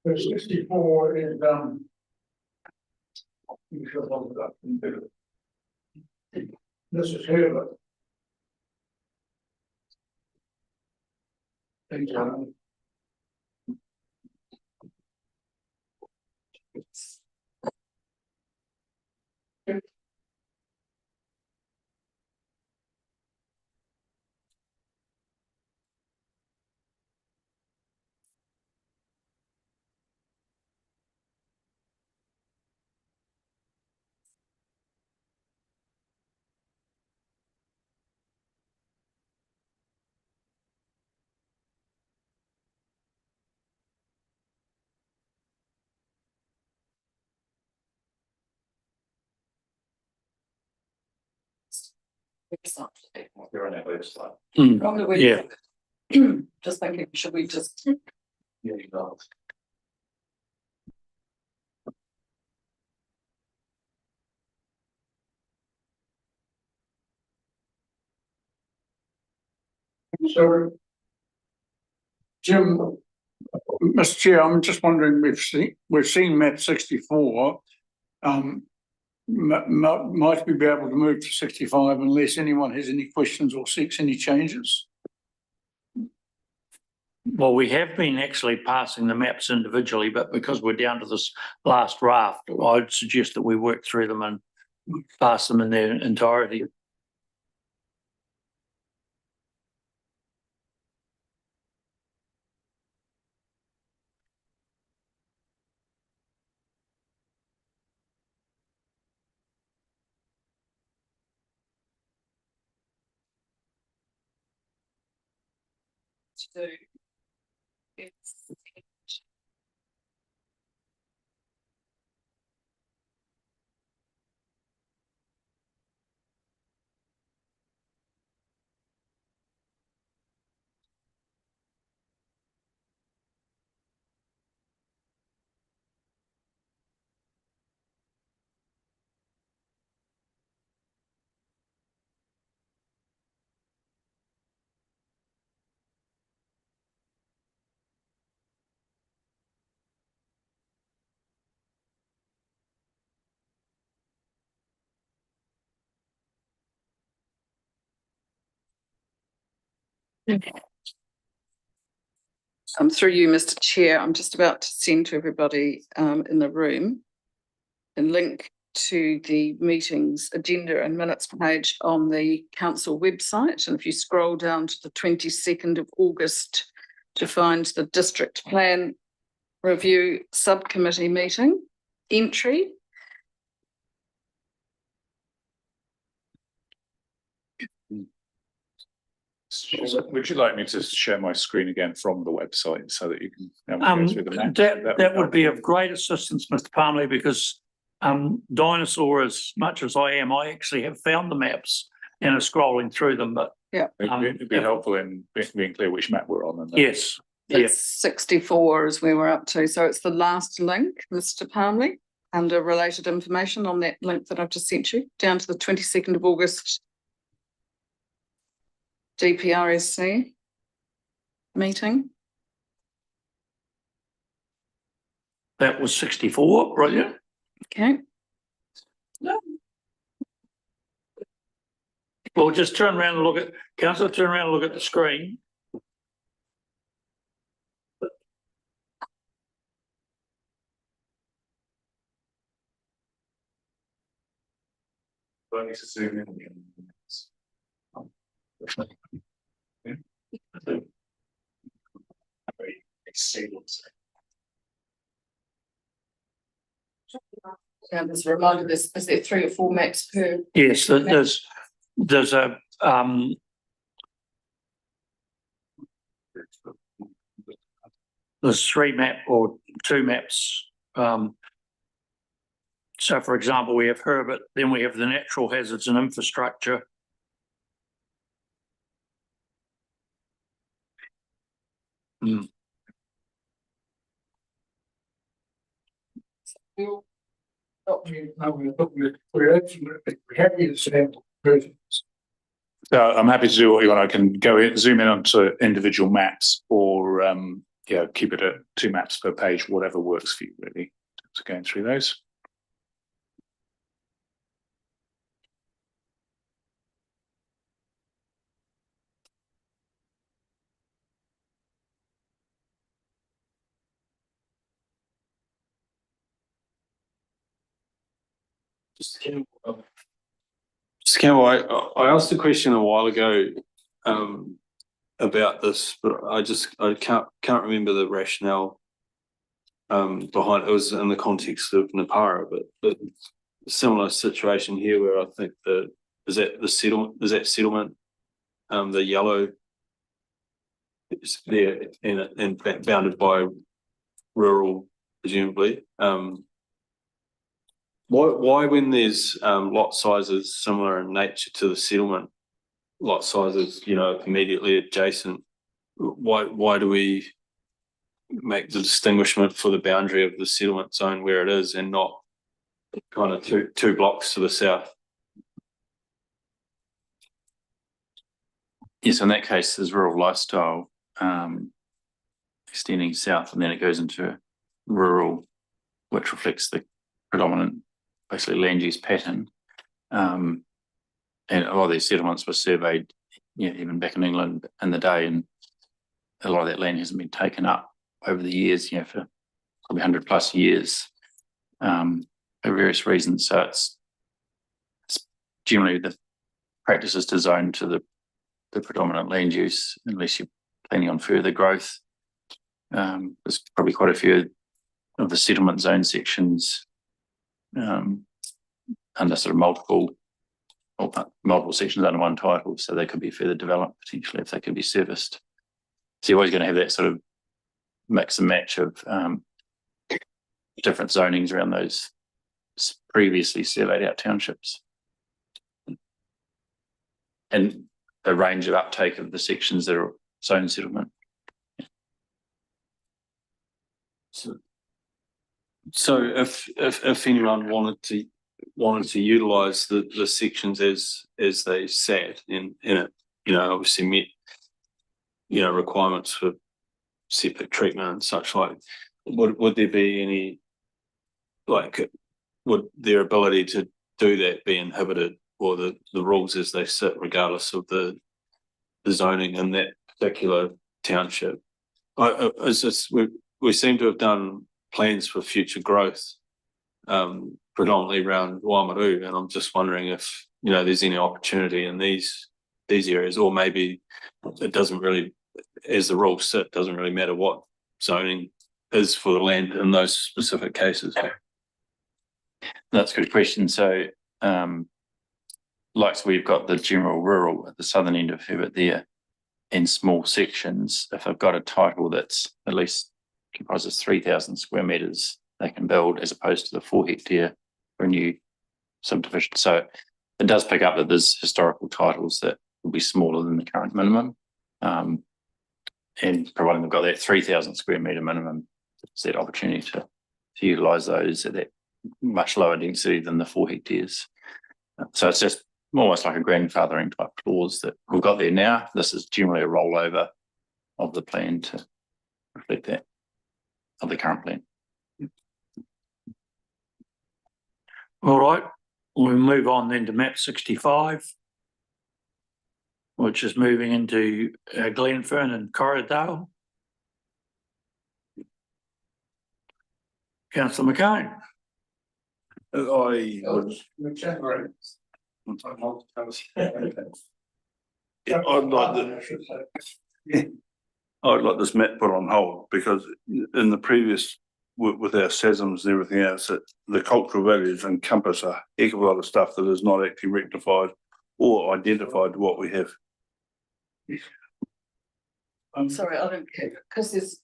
The 64 is, you should hold it up and do it. This is here. Thanks, Alan. You're on that website. Yeah. Just thinking, should we just? Yeah, you got. So, Jim, Mr. Chair, I'm just wondering, we've seen map 64. Might we be able to move to 65 unless anyone has any questions or seeks any changes? Well, we have been actually passing the maps individually, but because we're down to this last raft, I'd suggest that we work through them and pass them in their entirety. So it's. Through you, Mr. Chair, I'm just about to send to everybody in the room a link to the meeting's agenda and minutes page on the council website. And if you scroll down to the 22nd of August to find the district plan review subcommittee meeting entry. Would you like me to share my screen again from the website so that you can go through the map? That would be of great assistance, Mr. Palmley, because Dinosaur, as much as I am, I actually have found the maps and are scrolling through them, but It'd be helpful in being clear which map we're on. And then- yes, It's yes. 64 is where we're up to. So it's the last link, Mr. Palmley, under related information on that link that I've just sent you, down to the 22nd of August DPRSC meeting. That was 64, brilliant. Okay. Well, just turn around and look at, councillor, turn around and look at the screen. Do I need to zoom in again? And as a reminder, is there 3 or 4 maps per? Yes, there's a there's 3 map or 2 maps. So for example, we have Herbert, then we have the natural hazards and infrastructure. We're absolutely happy to sample versions. So I'm happy to do what you want. I can go in, zoom in onto individual maps, or keep it at 2 maps per page, whatever works for you, really. So going through those. Campbell, I asked a question a while ago about this, but I can't remember the rationale behind it. It was in the context of Napara, but similar situation here where I think is that settlement, the yellow is there and bounded by rural, presumably. Why when there's lot sizes similar in nature to the settlement lot sizes, immediately adjacent, why do we make the distinguishment for the boundary of the settlement zone where it is and not kind of two blocks to the south? Yes, in that case, there's rural lifestyle extending south, and then it goes into rural, which reflects the predominant, basically, land use pattern. And a lot of these settlements were surveyed, even back in England in the day, and a lot of that land hasn't been taken up over the years, for probably 100+ years, for various reasons. So it's generally the practice is to zone to the predominant land use, unless you're planning on further growth. There's probably quite a few of the settlement zone sections under sort of multiple sections under one title, so they could be further developed potentially if they could be serviced. So you're always going to have that sort of mix and match of different zonings around those previously surveyed out townships, and a range of uptake of the sections that are zone settlement. So if anyone wanted to utilise the sections as they sat in it, obviously met requirements for septic treatment and such like, would there be any, would their ability to do that be inhibited, or the rules as they sit regardless of the zoning in that particular township. It's just, we seem to have done plans for future growth, predominantly around Waimaru, and I'm just wondering if, you know, there's any opportunity in these areas, or maybe it doesn't really, as the rules sit, doesn't really matter what zoning is for the land in those specific cases. That's a good question. So, like, so we've got the general rural at the southern end of Herbert there in small sections. If I've got a title that's at least comprises 3,000 square metres, they can build, as opposed to the 4 hectare for a new subdivision. So it does pick up that there's historical titles that will be smaller than the current minimum. And providing they've got that 3,000 square metre minimum, it's that opportunity to utilise those at that much lower density than the 4 hectares. So it's just almost like a grandfathering type clause that we've got there now. This is generally a rollover of the plan to reflect that, of the current plan. All right, we'll move on then to map 65, which is moving into Glenfern and Corriedale. Councillor McCone. I would, I'd like this map put on hold, because in the previous, with our SESMs and everything else, that the cultural values encompass a heck of a lot of stuff that is not actually rectified or identified what we have. I'm sorry, I didn't catch, because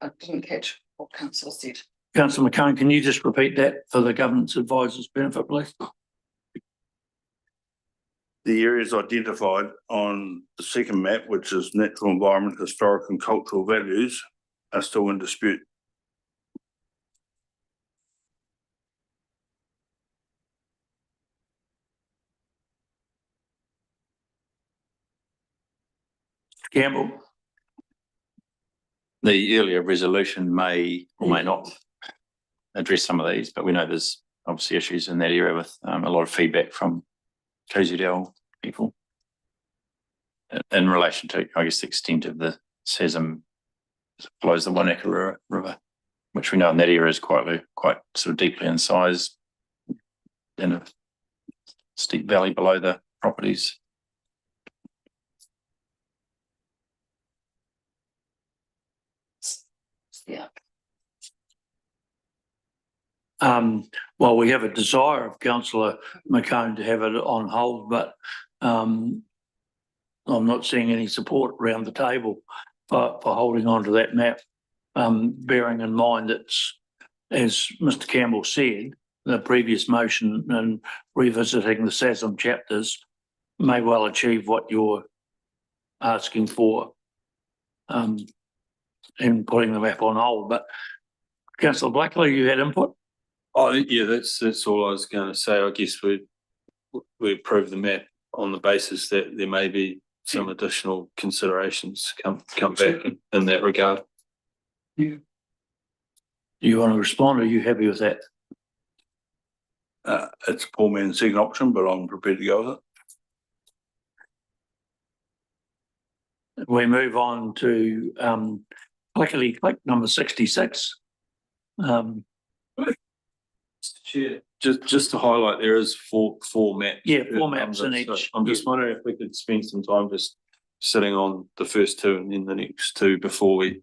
I didn't catch what councillor said. Councillor McCone, can you just repeat that for the governance advisors' benefit, please? The areas identified on the second map, which is natural environment, historic and cultural values, are still in dispute. Campbell. The earlier resolution may or may not address some of these, but we know there's obviously issues in that area with a lot of feedback from KZL people in relation to, I guess, the extent of the SESM flows the Wanaka River, which we know in that area is quite sort of deeply incised in a steep valley below the properties. Yeah. Well, we have a desire of Councillor McCone to have it on hold, but I'm not seeing any support around the table for holding on to that map. Bearing in mind that, as Mr. Campbell said, the previous motion and revisiting the SASM chapters may well achieve what you're asking for in putting the map on hold. But Councillor Blackley, you had input? Oh, yeah, that's all I was going to say. I guess we approve the map on the basis that there may be some additional considerations come back in that regard. Do you want to respond, or are you happy with that? It's a poor man's second option, but I'm prepared to go with it. We move on to click number 66. Chair, just to highlight, there is four maps. Yeah, 4 maps in So each. I'm just wondering if we could spend some time just sitting on the first two and then the next two before we.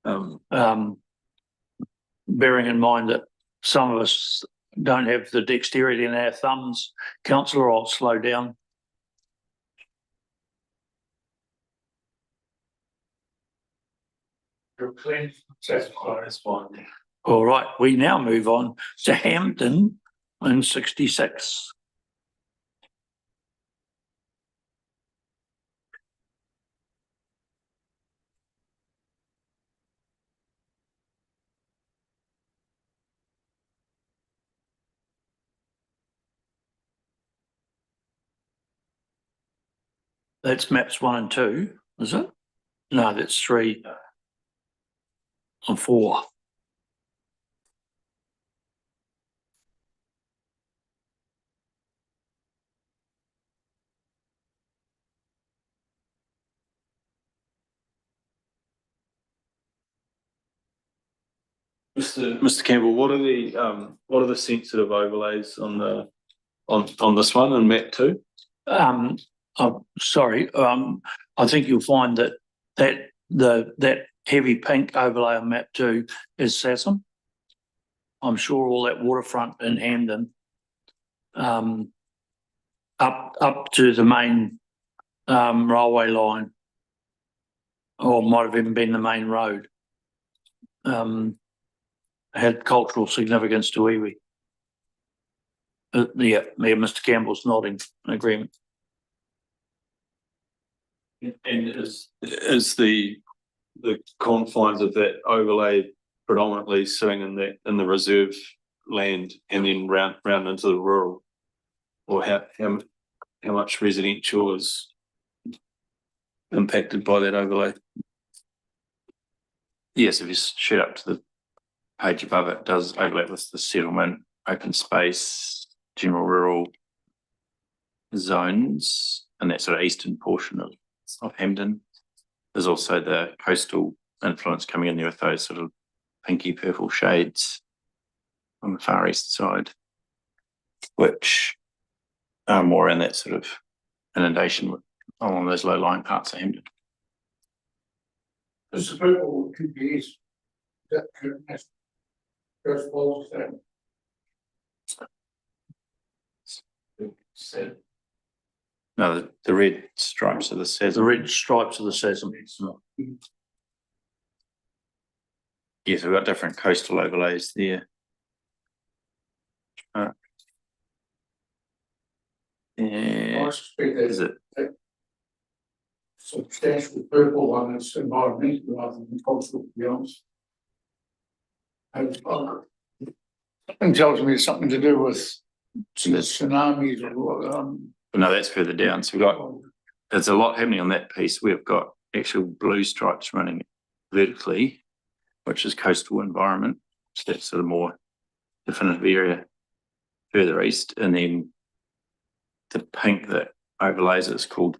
Bearing in mind that some of us don't have the dexterity in our thumbs, councillor, I'll slow down. That's fine. All right, we now move on to Hampton in 66. That's maps 1 and 2, is it? No, that's 3 and 4. Mr. Campbell, what are the sensitive overlays on this one and map 2? I'm sorry, I think you'll find that heavy pink overlay on map 2 is Sassam. I'm sure all that waterfront in Hamden, up to the main railway line, or might have even been the main road, had cultural significance to iwi. Yeah, Mr. Campbell's nodding in agreement. And is the confines of that overlay predominantly sitting in the reserve land and then round into the rural? Or how much residential is impacted by that overlay? Yes, if you shoot up to the page above, it does overlap with the settlement, open space, general rural zones, and that sort of eastern portion of Hamden. There's also the coastal influence coming in there with those sort of pinky purple shades on the far east side, which are more in that sort of inundation along those low-lying parts of Hamden. This is purple PPEs. That first falls then. No, the red stripes are the Sassam. The red stripes of the Sassam. Yes, we've got different coastal overlays there. I Yeah, suspect is that it? substantial purple one is environmental rather than cultural, to be honest. Something tells me it's something to do with tsunamis or But no, that's further down. So we've got, there's a lot happening on that piece. We've got actual blue stripes running vertically, which is coastal environment. So that's sort of more definitive area further east. And then the pink that overlays it is called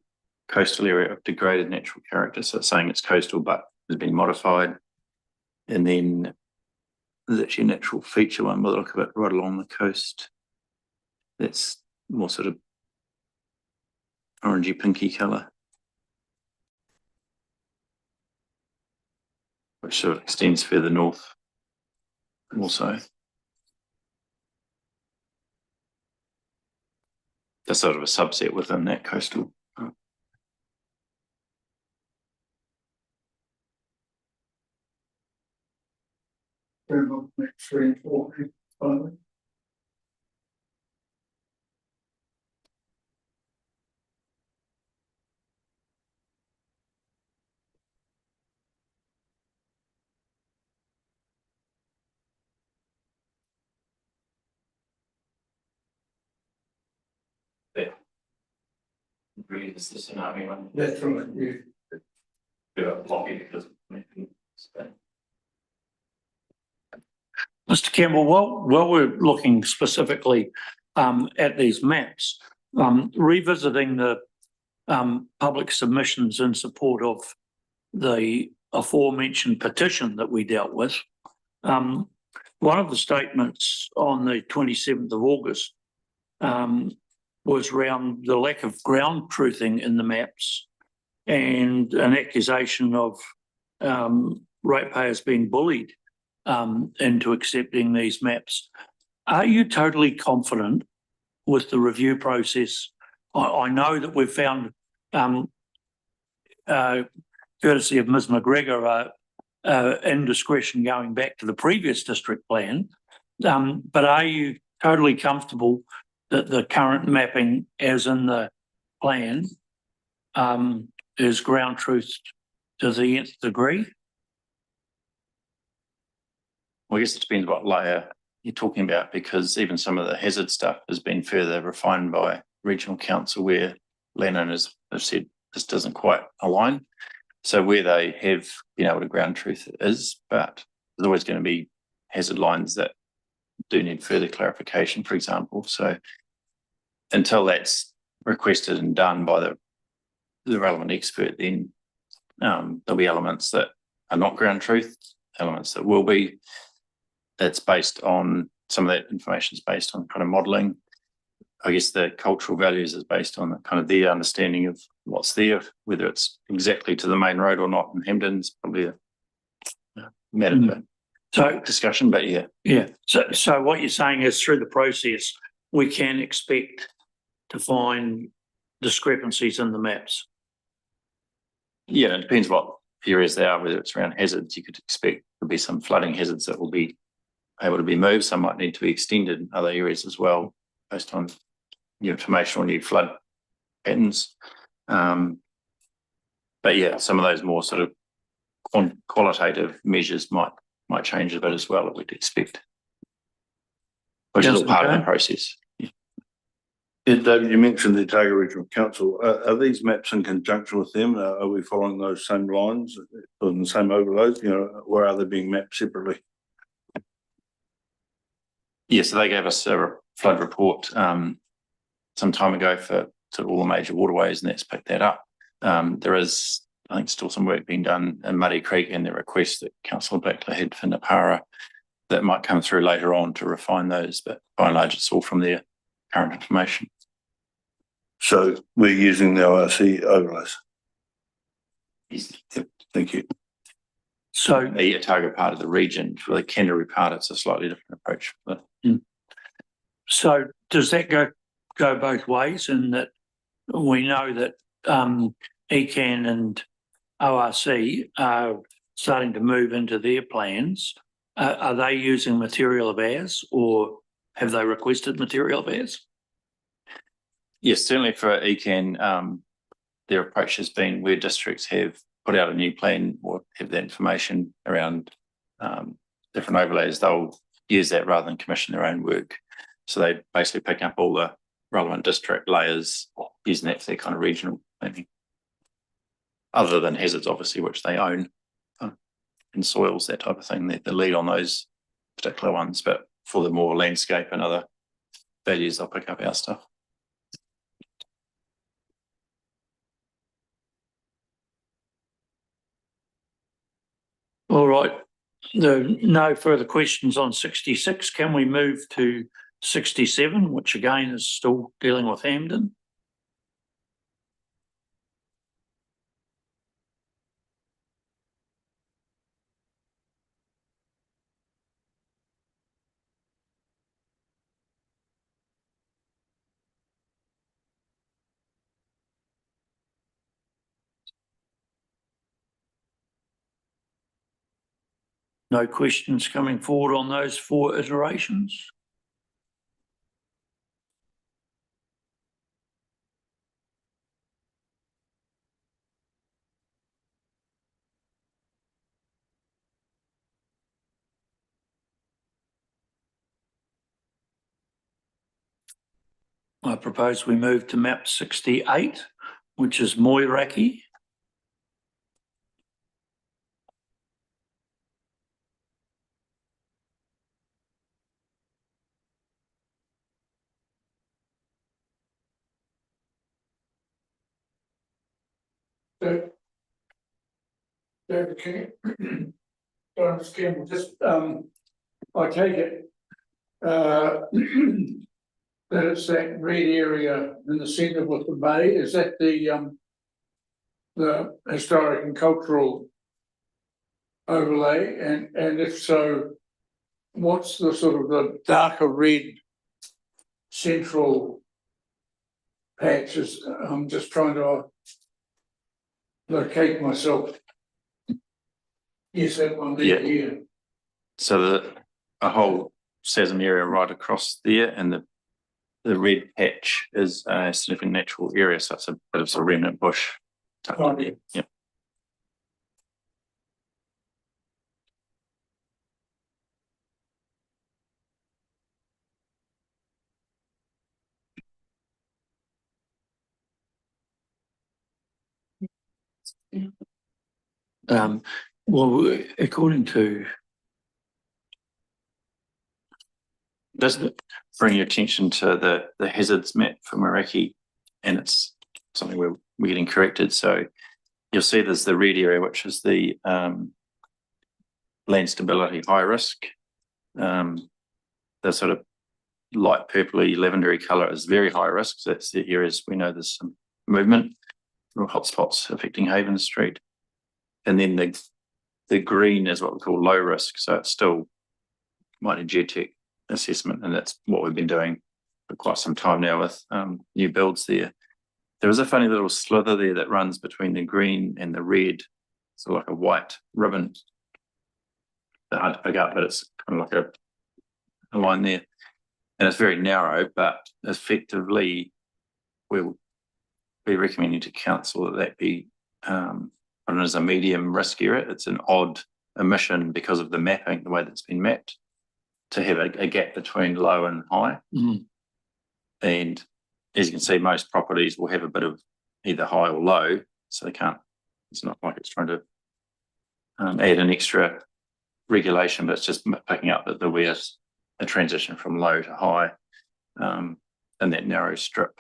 coastal area of degraded natural character. So it's saying it's coastal, but has been modified. And then there's actually a natural feature one by the look of it right along the coast. That's more sort of orangey pinky colour, which sort of extends further north also. That's sort of a subset within that coastal. next 3 and 4. Finally. Is the tsunami one? That's right, yeah. Mr. Campbell, while we're looking specifically at these maps, revisiting the public submissions in support of the aforementioned petition that we dealt with, one of the statements on the 27th of August was around the lack of ground truthing in the maps and an accusation of ratepayers being bullied into accepting these maps. Are you totally confident with the review process? I know that we've found, courtesy of Ms. McGregor, indiscretion going back to the previous district plan, but are you totally comfortable that the current mapping as in the plan is ground truthed to the nth degree? Well, I guess it depends what layer you're talking about, because even some of the hazard stuff has been further refined by regional council where landowners have said this doesn't quite align. So where they have been able to ground truth it is, but there's always going to be hazard lines that do need further clarification, for example. So until that's requested and done by the relevant expert, then there'll be elements that are not ground truth, elements that will be. it's based on, some of that information is based on kind of modelling. I guess the cultural values is based on kind of their understanding of what's there, whether it's exactly to the main road or not in Hampden's probably a matter for So, discussion, but yeah. yeah, so what you're saying is through the process, we can expect to find discrepancies in the maps. Yeah, it depends what areas they are, whether it's around hazards, you could expect there'll be some flooding hazards that will be able to be moved. Some might need to be extended in other areas as well, based on new information on new flood patterns. But yeah, some of those more sort of qualitative measures might change a bit as well, that we'd expect. Which is all part of the process. Yeah, David, you mentioned the Otago Regional Council. Are these maps in conjunction with them? Are we following those same lines and the same overloads? You know, or are they being mapped separately? Yeah, so they gave us a flood report some time ago for sort of all the major waterways, and that's picked that up. There is, I think, still some work being done in Muddy Creek and the request that Councillor Blackler had for Napara that might come through later on to refine those, but by and large it's all from their current information. So we're using the ORC overlays. Yes. Yep, thank you. So, The Otago part of the region, for the Kenneroo part, it's a slightly different approach. But so does that go both ways in that we know that ECAN and ORC are starting to move into their plans? Are they using material of ours, or have they requested material of ours? yes, certainly for ECAN, their approach has been where districts have put out a new plan or have that information around different overlays, they'll use that rather than commission their own work. So they basically pick up all the relevant district layers, using that for their kind of regional planning. Other than hazards, obviously, which they own, and soils, that type of thing, the lead on those particular ones, but for the more landscape and other values, they'll pick up our stuff. All right, no further questions on 66. Can we move to 67, which again is still dealing with Hampden? No questions coming forward on those 4 iterations? I propose we move to map 68, which is Moiraki. David, can you, Mr. Campbell, just, I take it, that it's that red area in the centre with the bay, is that the historic and cultural overlay, and if so, what's the sort of the darker red central patches? I'm just trying to locate myself. Yes, that one there, Yeah. here. So a whole SASM area right across there, and the red patch is a significant natural area, so it's a bit of a remnant bush. Right. Yeah. Well, according to, Doesn't it bring your attention to the hazards map for Moiraki, and it's something we're getting corrected. So you'll see there's the red area, which is the land stability high risk, The sort of light purpley lavendery colour is very high risk. So that's the areas we know there's some movement or hotspots affecting Haven Street. And then the green is what we call low risk. So it's still might need geotech assessment, and that's what we've been doing for quite some time now with new builds there. There is a funny little slither there that runs between the green and the red. So like a white ribbon. They're hard to pick up, but it's kind of like a line there. And it's very narrow, but effectively we'll be recommending to council that be put in as a medium risk area. It's an odd emission because of the mapping, the way that's been mapped, to have a gap between low and high. And as you can see, most properties will have a bit of either high or low, so they can't, it's not like it's trying to add an extra regulation, but it's just picking up that there was a transition from low to high in that narrow strip.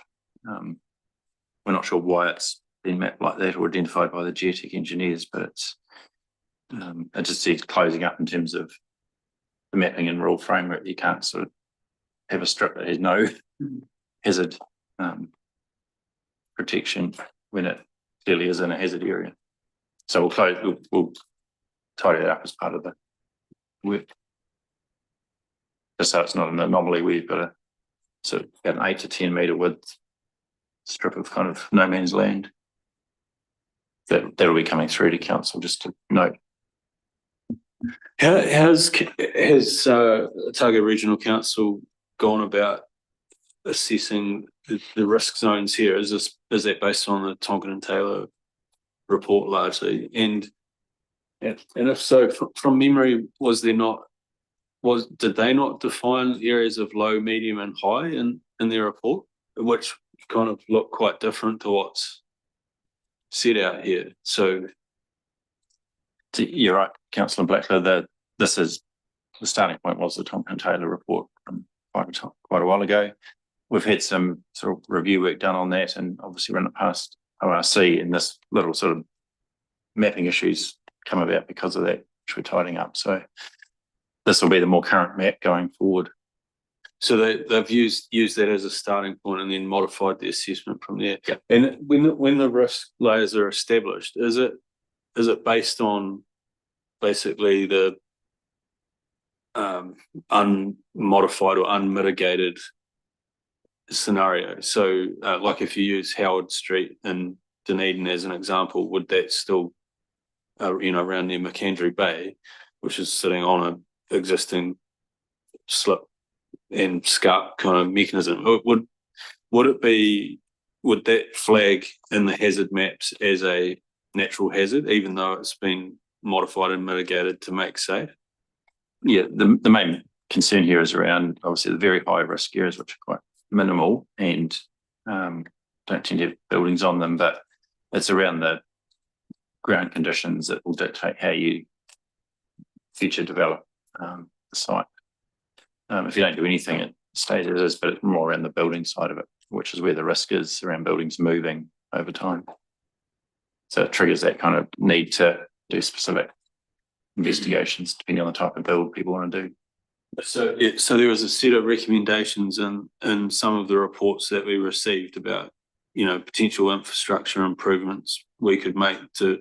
We're not sure why it's been mapped like that or identified by the geotech engineers, but it's it just sees closing up in terms of the mapping and rule framework. You can't sort of have a strip that has no hazard protection when it clearly is in a hazard area. So we'll tidy that up as part of the work. Just so it's not an anomaly, we've got a sort of about an 8 to 10 metre width strip of kind of no man's land that'll be coming through to council, just to note. Has Otago Regional Council gone about assessing the risk zones here? Is that based on the Tonkin and Taylor report largely? And if so, from memory, did they not define areas of low, medium, and high in their report, which kind of look quite different to what's set out here? So you're right, Councillor Blackler, this is the starting point was the Tonkin and Taylor report from quite a while ago. We've had some sort of review work done on that, and obviously run it past ORC, and this little sort of mapping issues come about because of that, which we're tidying up. So this will be the more current map going forward. So they've used that as a starting point and then modified the assessment from there. Yeah. And when the risk layers are established, is it based on basically the unmodified or unmitigated scenario? So like if you use Howard Street in Dunedin as an example, would that still around near McKendree Bay, which is sitting on an existing slip and scarp kind of mechanism, would that flag in the hazard maps as a natural hazard, even though it's been modified and mitigated to make safe? Yeah, the main concern here is around obviously the very high risk areas, which are quite minimal and don't tend to have buildings on them, but it's around the ground conditions that will dictate how you future develop the site. If you don't do anything, it stays as is, but it's more around the building side of it, which is where the risk is around buildings moving over time. So it triggers that kind of need to do specific investigations depending on the type of build people want to do. So there was a set of recommendations in some of the reports that we received about potential infrastructure improvements we could make to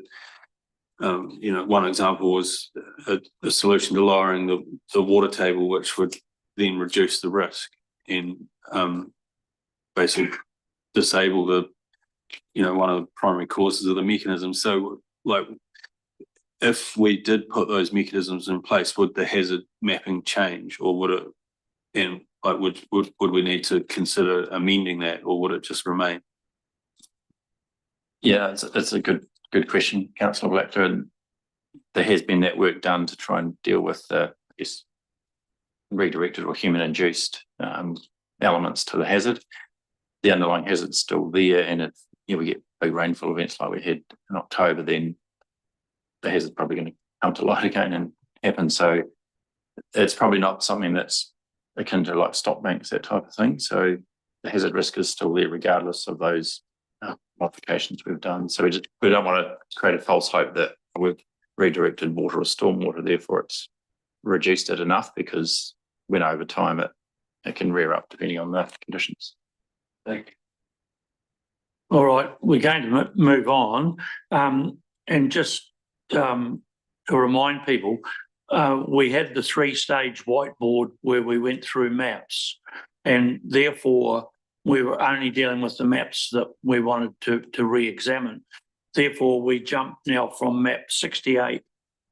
one example was a solution to lowering the water table, which would then reduce the risk and basically disable one of the primary causes of the mechanism. So like if we did put those mechanisms in place, would the hazard mapping change, or would it, and like would we need to consider amending that, or would it just remain? Yeah, it's a good question, Councillor Blackler. And there has been that work done to try and deal with the redirected or human induced elements to the hazard. The underlying hazard's still there, and if we get big rainfall events like we had in October, then the hazard's probably going to come to light again and happen. So it's probably not something that's akin to like stop banks, that type of thing. So the hazard risk is still there regardless of those modifications we've done. So we don't want to create a false hope that we've redirected water or stormwater, therefore it's reduced it enough, because when over time it can rear up depending on the conditions. Thank you. All right, we're going to move on. And just to remind people, we had the 3-stage whiteboard where we went through maps, and therefore we were only dealing with the maps that we wanted to re-examine. Therefore, we jumped now from map 68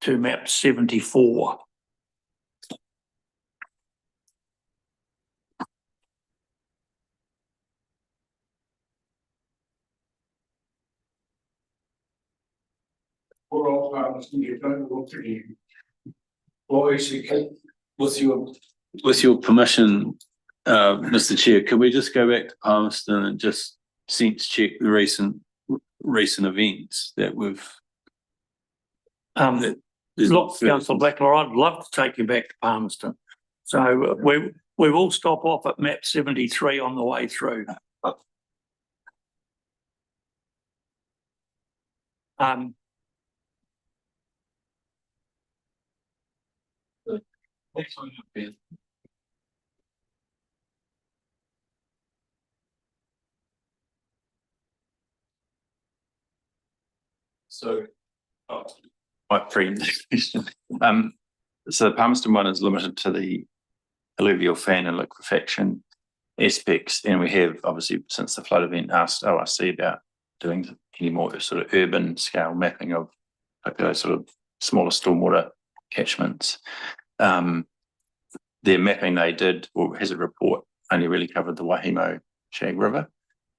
to map 74. Poor old Palmerston, you don't know what to do. Or ACK. With your permission, Mr. Chair, could we just go back to Palmerston and just sense check the recent events that we've. Look, Councillor Blackler, I'd love to take you back to Palmerston. So we will stop off at map 73 on the way through. So, my friend, so the Palmerston one is limited to the alluvial fan and liquefaction aspects, and we have obviously since the flood event asked ORC about doing any more sort of urban scale mapping of like those sort of smaller stormwater catchments. Their mapping they did, or hazard report, only really covered the Wahimo Shag River,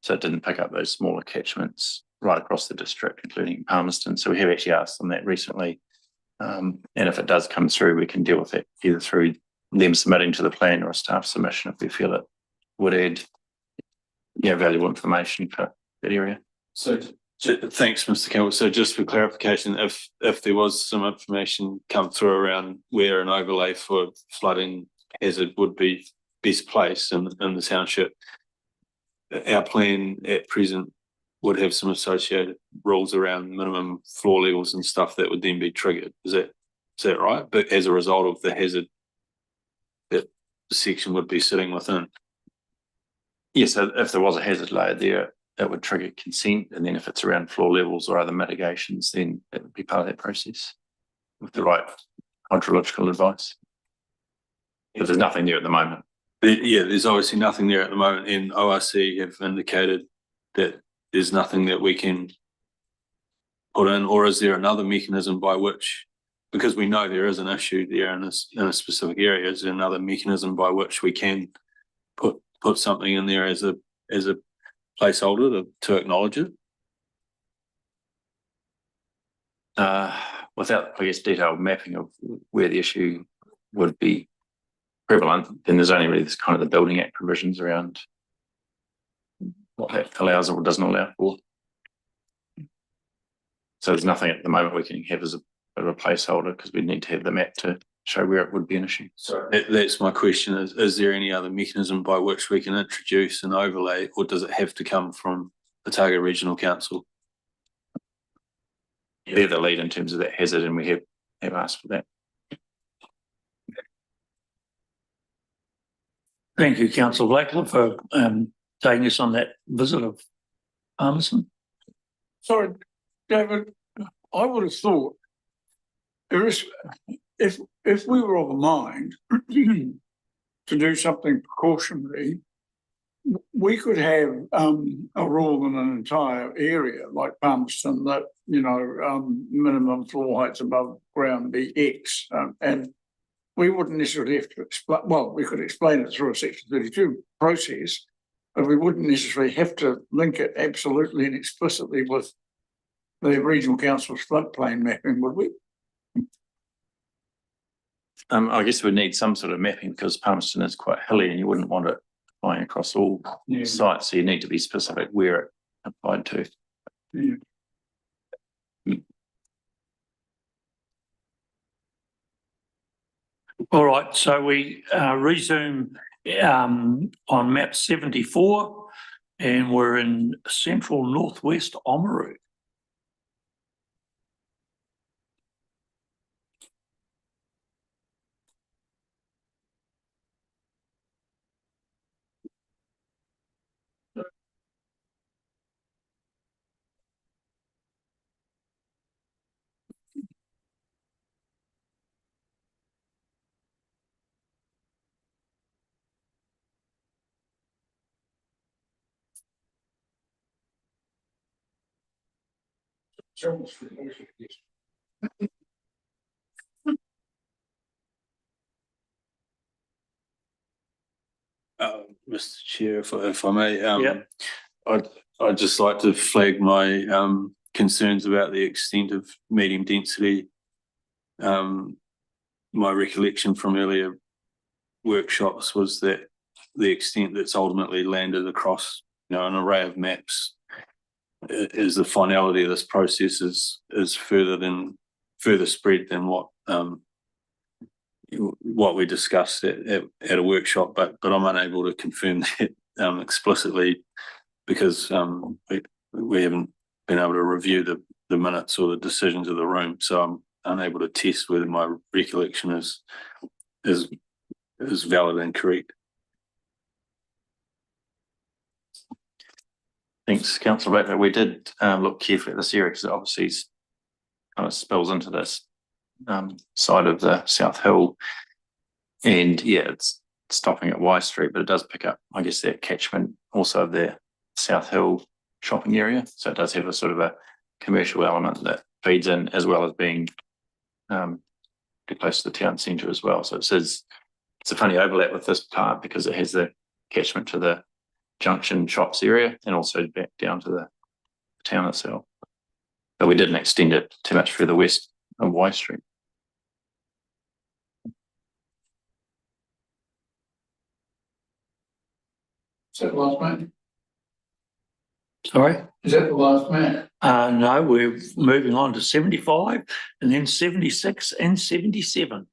so it didn't pick up those smaller catchments right across the district, including Palmerston. So we have actually asked them that recently, and if it does come through, we can deal with it either through them submitting to the plan or a staff submission if we feel it would add, valuable information for that area. So thanks, Mr. Campbell. So just for clarification, if there was some information come through around where an overlay for flooding hazard would be best placed in the township, our plan at present would have some associated rules around minimum floor levels and stuff that would then be triggered. Is that right? But as a result of the hazard that the section would be sitting within. Yes, so if there was a hazard layer there, it would trigger consent, and then if it's around floor levels or other mitigations, then it would be part of that process with the right hydrological advice. But there's nothing there at the moment. There's obviously nothing there at the moment, and ORC have indicated that there's nothing that we can put in, or is there another mechanism by which, because we know there is an issue there in a specific area, is there another mechanism by which we can put something in there as a placeholder to acknowledge it? Without, I guess, detailed mapping of where the issue would be prevalent, then there's only really this kind of the Building Act provisions around what that allows or doesn't allow for. So there's nothing at the moment we can have as a bit of a placeholder, because we need to have the map to show where it would be an issue. So that's my question, is there any other mechanism by which we can introduce an overlay, or does it have to come from Otago Regional Council? They're the lead in terms of that hazard, and we have asked for that. Thank you, Councillor Blackler, for taking us on that visit of Palmerston. Sorry, David, I would have thought if we were of a mind to do something precautionary, we could have a rule in an entire area like Palmerston that, minimum floor heights above ground be X, and we wouldn't necessarily have to explain, well, we could explain it through a Section 32 process, but we wouldn't necessarily have to link it absolutely and explicitly with the Regional Council's floodplain mapping, would we? I guess we need some sort of mapping, because Palmerston is quite hilly and you wouldn't want it flying across all sites, so you need to be specific where it applied to. Yeah. All right, so we resume on map 74, and we're in central northwest Oamaru. Mr. Chair, if I may, Yeah. I'd just like to flag my concerns about the extent of medium density. My recollection from earlier workshops was that the extent that's ultimately landed across, an array of maps is the finality of this process is further spread than what we discussed at a workshop, but I'm unable to confirm that explicitly because we haven't been able to review the minutes or the decisions of the room, so I'm unable to test whether my recollection is valid and correct. Thanks, Councillor Blackburn. We did look carefully at this area because it obviously kind of spills into this side of the South Hill. And yeah, it's stopping at Y Street, but it does pick up, I guess, that catchment also of the South Hill shopping area. So it does have a sort of a commercial element that feeds in as well as being too close to the town centre as well. So it's a funny overlap with this part because it has the catchment to the junction shops area and also back down to the town itself. But we didn't extend it too much further west of Y Street. Is that the last map? Sorry? Is that the last map? No, we're moving on to 75 and then 76 and 77.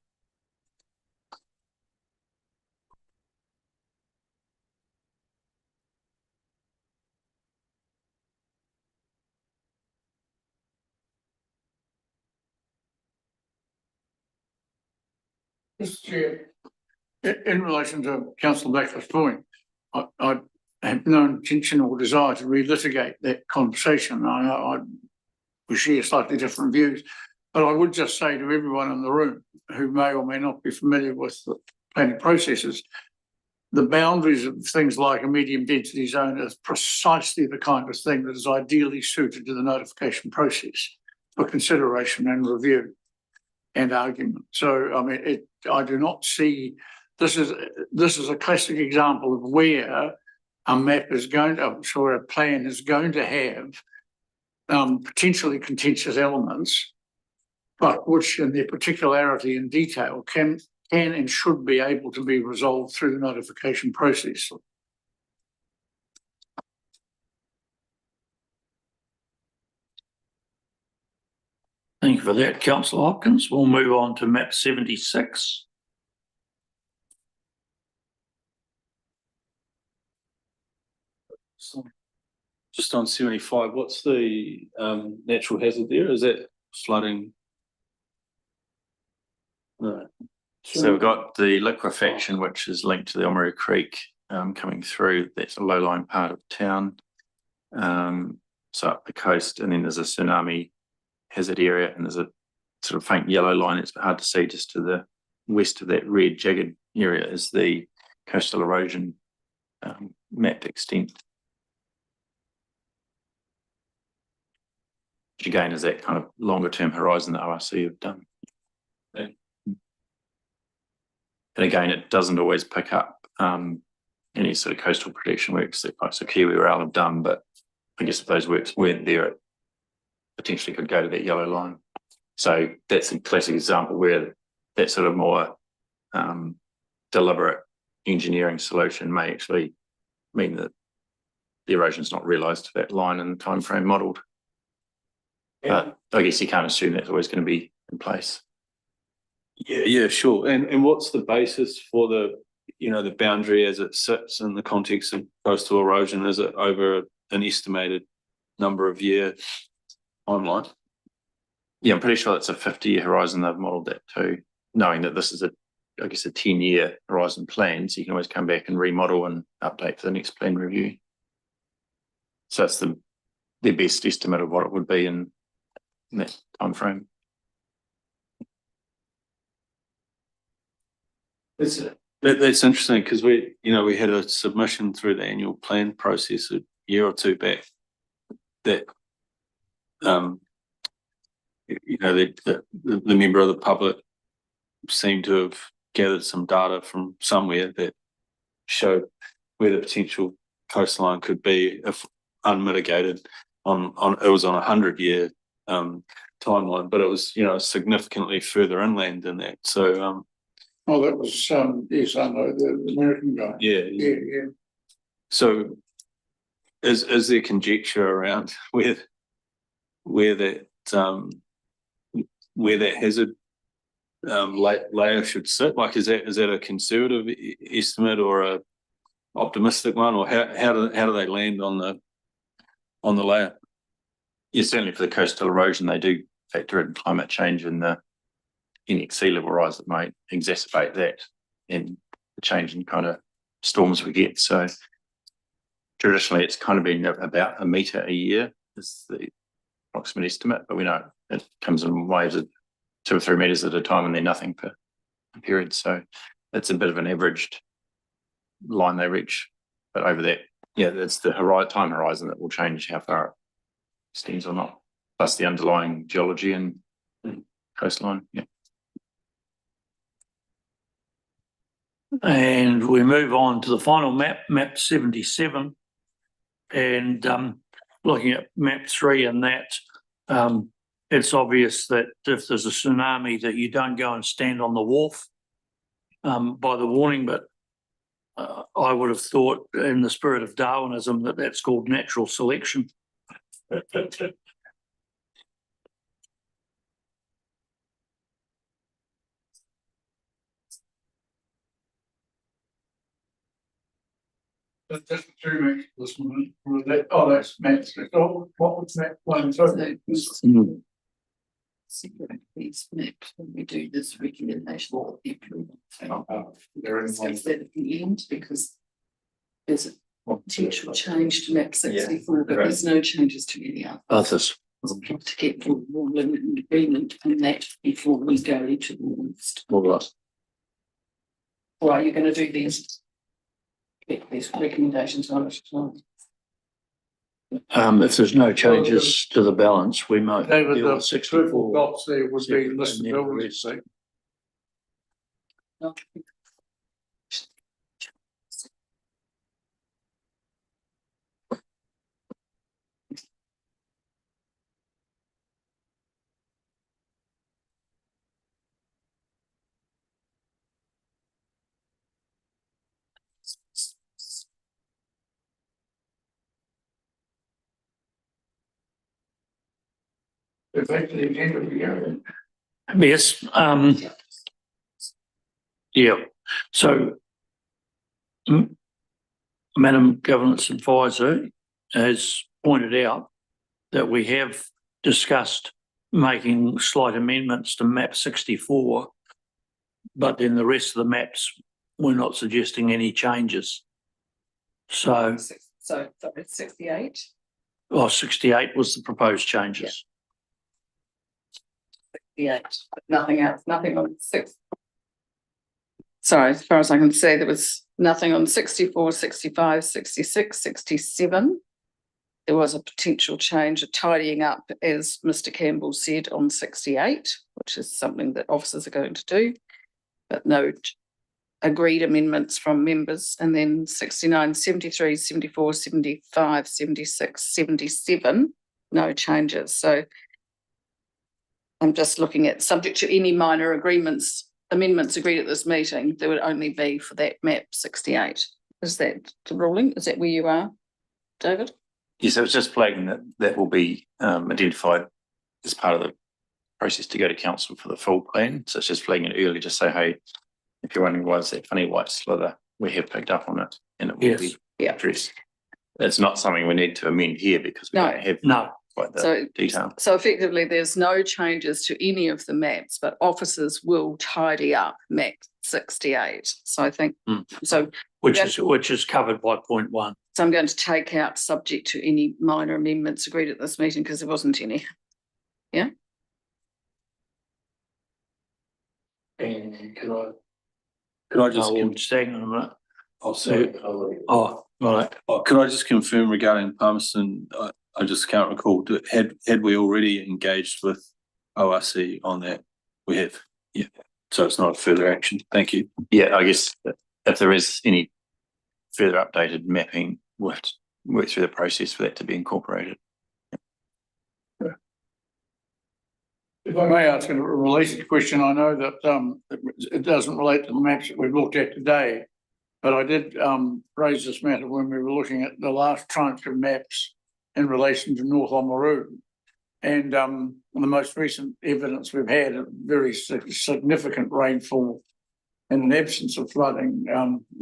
Mr. Chair, in relation to Councillor Blackford's point, I have no intention or desire to relitigate that conversation. We share slightly different views, but I would just say to everyone in the room who may or may not be familiar with the planning processes, the boundaries of things like a medium density zone is precisely the kind of thing that is ideally suited to the notification process for consideration and review and argument. So, I mean, I do not see, this is a classic example of where a map is going to, a plan is going to have potentially contentious elements, but which in their particularity and detail can and should be able to be resolved through the notification process. Thank you for that, Councillor Hopkins. We'll move on to map 76. Just on 75, what's the natural hazard there? Is that flooding? No. So we've got the liquefaction, which is linked to the Oamaru Creek coming through. That's a low-lying part of town. So up the coast, and then there's a tsunami hazard area, and there's a sort of faint yellow line. It's hard to see just to the west of that red jagged area is the coastal erosion mapped extent. Which again is that kind of longer term horizon that ORC have done. And again, it doesn't always pick up any sort of coastal protection works that folks like Kiwi Rail have done, but I guess if those works weren't there, it potentially could go to that yellow line. So that's a classic example where that sort of more deliberate engineering solution may actually mean that the erosion is not realised to that line and the timeframe modelled. But I guess you can't assume that's always going to be in place. Yeah, sure. And what's the basis for the boundary as it sits in the context of coastal erosion? Is it over an estimated number of year timeline? Yeah, I'm pretty sure it's a 50-year horizon. They've modelled that too, knowing that this is a 10-year horizon plan. So you can always come back and remodel and update for the next plan review. So it's their best estimate of what it would be in that timeframe. That's interesting because we had a submission through the annual plan process a year or two back that you know, the member of the public seemed to have gathered some data from somewhere that showed where the potential coastline could be if unmitigated it was on a 100-year timeline, but it was, you know, significantly further inland than that. So Oh, that was, yes, I know, the American guy. yeah. Yeah. So is there conjecture around where that hazard layer should sit? Like, is that a conservative estimate or a optimistic one, or how do they land on the layer? Yeah, certainly for the coastal erosion, they do factor in climate change and any sea level rise that might exacerbate that and the change in kind of storms we get. So traditionally, it's kind of been about a metre a year is the approximate estimate, but we know it comes in waves of 2 or 3 metres at a time and then nothing for a period. So it's a bit of an averaged line they reach, but over that, yeah, that's the time horizon that will change how far it extends or not, plus the underlying geology and coastline. Yeah. And we move on to the final map, map 77. And looking at map 3 and that, it's obvious that if there's a tsunami that you don't go and stand on the wharf by the warning, but I would have thought in the spirit of Darwinism that that's called natural selection. That's just two maps this one. Oh, that's maps. Oh, what was that one? Sorry. Separate these maps when we do this recommendation. They're in one. That at the end, because there's a potential change to map 64, but there's no changes to any other. Others. To get the ruling and agreement on that before we go into the next. All right. Or are you going to do these? Get these recommendations on it as well? If there's no changes to the balance, we might David, deal the with purple 64. dots there would be And listed then buildings. the Effectively, the end of the year. Yes, yeah, so Madam Governance Advisor has pointed out that we have discussed making slight amendments to map 64, but then the rest of the maps, we're not suggesting any changes. So, So it's 68. 68 was the proposed changes. Yeah, but nothing else, nothing on 6. Sorry, as far as I can see, there was nothing on 64, 65, 66, 67. There was a potential change, a tidying up, as Mr. Campbell said, on 68, which is something that officers are going to do, but no agreed amendments from members. And then 69, 73, 74, 75, 76, 77, no changes. So I'm just looking at subject to any minor amendments agreed at this meeting, there would only be for that map 68. Is that the ruling? Is that where you are, David? Yes, I was just flagging that will be identified as part of the process to go to council for the full plan. So it's just flagging it early to say, hey, if you're wondering why is that funny white slither, we have picked up on it and it will be addressed. It's not something we need to amend here because we don't have quite the detail. So effectively, there's no changes to any of the maps, but officers will tidy up map 68. So I think Which is covered by point 1. So I'm going to take out subject to any minor amendments agreed at this meeting because there wasn't any. Yeah. And could I just hang on a minute. I'll say. Oh, right. Could I just confirm regarding Palmerston? I just can't recall. Had we already engaged with ORC on that? We have, yeah. So it's not a further action. Thank you. Yeah, I guess if there is any further updated mapping, we'll have to work through the process for that to be incorporated. If I may ask a related question, I know that it doesn't relate to the maps that we've looked at today. But I did raise this matter when we were looking at the last tranche of maps in relation to North Oamaru. And the most recent evidence we've had of very significant rainfall and an absence of flooding.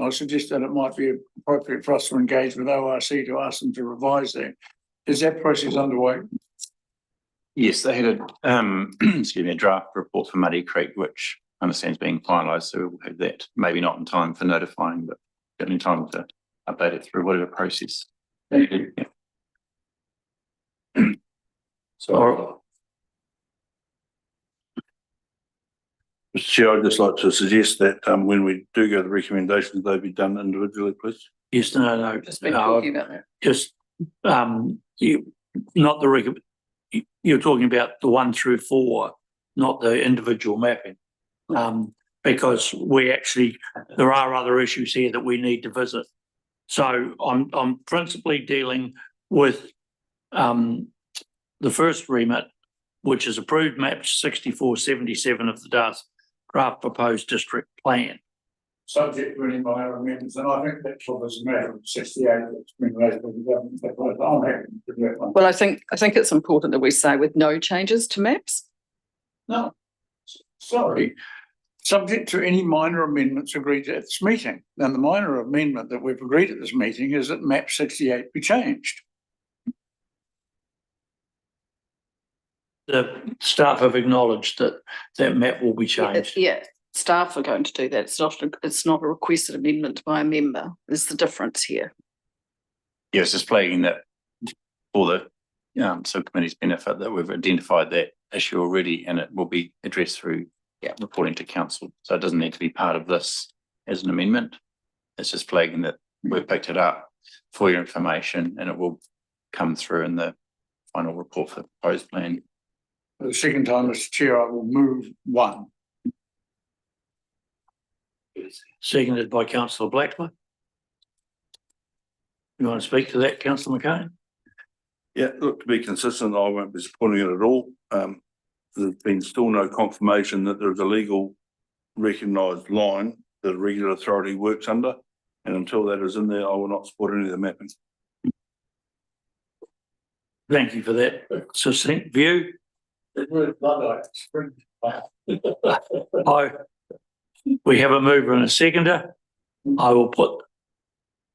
I suggest that it might be appropriate for us to engage with ORC to ask them to revise that. Is that process underway? Yes, they had a draft report for Muddy Creek, which I understand is being finalised, so we'll have that, maybe not in time for notifying, but certainly time to update it through whatever process. Thank you. Yeah. So, Mr. Chair, I'd just like to suggest that when we do go to the recommendations, they be done individually, please. Yes, no, Just been talking about that. just, you're talking about the 1 through 4, not the individual mapping. Because there are other issues here that we need to visit. So I'm principally dealing with the first remit, which is approved map 6477 of the draft proposed district plan. Subject to any minor amendments, and I think that covers the matter of 68 that's been raised by the government. I'm happy to do that one. Well, I think it's important that we say with no changes to maps. No, sorry. Subject to any minor amendments agreed at this meeting. And the minor amendment that we've agreed at this meeting is that map 68 be changed. The staff have acknowledged that map will be changed. Yeah, staff are going to do that. It's not a requested amendment by a member. There's the difference here. Yeah, it's just flagging that for the subcommittee's benefit that we've identified that issue already, and it will be addressed through reporting to council. So it doesn't need to be part of this as an amendment. It's just flagging that we've picked it up for your information, and it will come through in the final report for the proposed plan. For the second time, Mr. Chair, I will move 1. Seconded by Councillor Blackler. You want to speak to that, Councillor McCain? Yeah, look, to be consistent, I won't be supporting it at all. There's been still no confirmation that there's a legal recognised line that a regular authority works under. And until that is in there, I will not support any of the mapping. Thank you for that succinct view. We have a mover and a seconder. I will put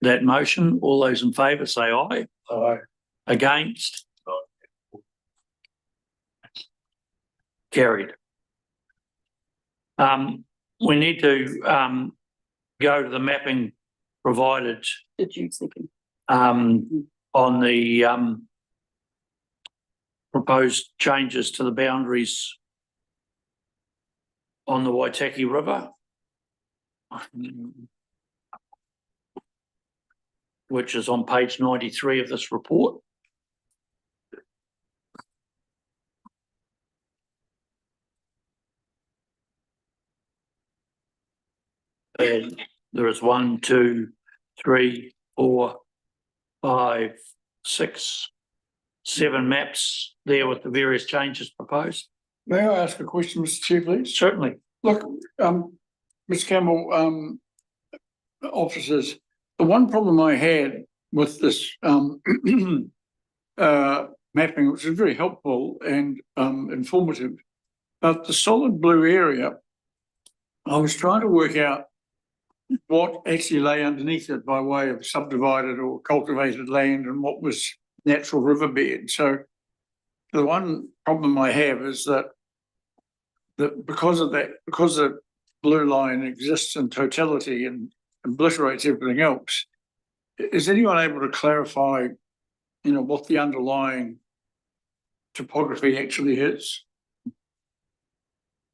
that motion. All those in favour say aye. Aye. Against? Carried. We need to go to the mapping provided Did you second? on the proposed changes to the boundaries on the Waitaki River, which is on page 93 of this report. And there is 1, 2, 3, 4, 5, 6, 7 maps there with the various changes proposed. May I ask a question, Mr. Chair, please? Certainly. Look, Ms. Campbell, officers, the one problem I had with this mapping, which is very helpful and informative, but the solid blue area, I was trying to work out what actually lay underneath it by way of subdivided or cultivated land and what was natural riverbed. So the one problem I have is that because the blue line exists in totality and obliterates everything else, is anyone able to clarify, what the underlying topography actually is?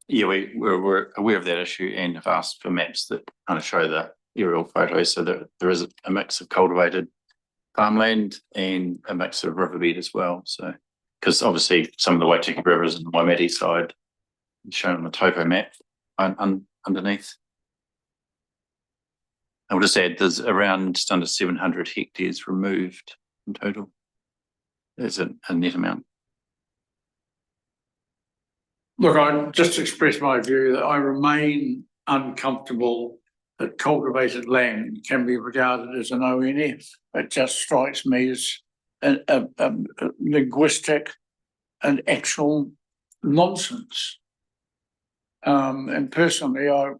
Yeah, we're aware of that issue and have asked for maps that kind of show the aerial photos, so that there is a mix of cultivated farmland and a mix of riverbed as well. So because obviously some of the Waitaki rivers and the Waimeti side is shown on the topo map underneath. I would just add there's around just under 700 hectares removed in total. There's a net amount. Look, I just express my view that I remain uncomfortable that cultivated land can be regarded as an ONF. It just strikes me as a linguistic and actual nonsense. And personally, I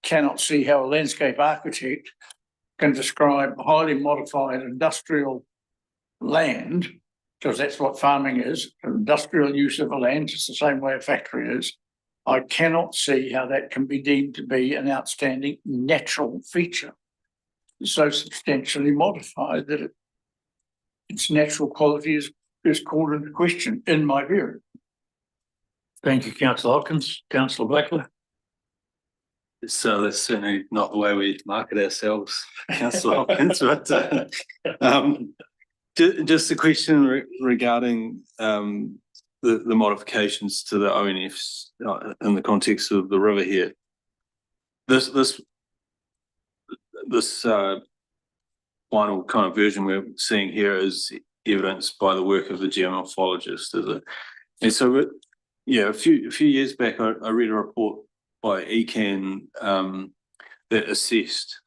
cannot see how a landscape architect can describe highly modified industrial land, because that's what farming is, industrial use of a land, just the same way a factory is. I cannot see how that can be deemed to be an outstanding natural feature, so substantially modified that its natural quality is called into question, in my view. Thank you, councillor Hopkins. Councillor Blackler. So that's certainly not the way we market ourselves, councillor Hopkins, but just a question regarding the modifications to the ONFs in the context of the river here. This final kind of version we're seeing here is evidenced by the work of the geomorphologist, is it? And so, yeah, a few years back, I read a report by ECAN that assessed,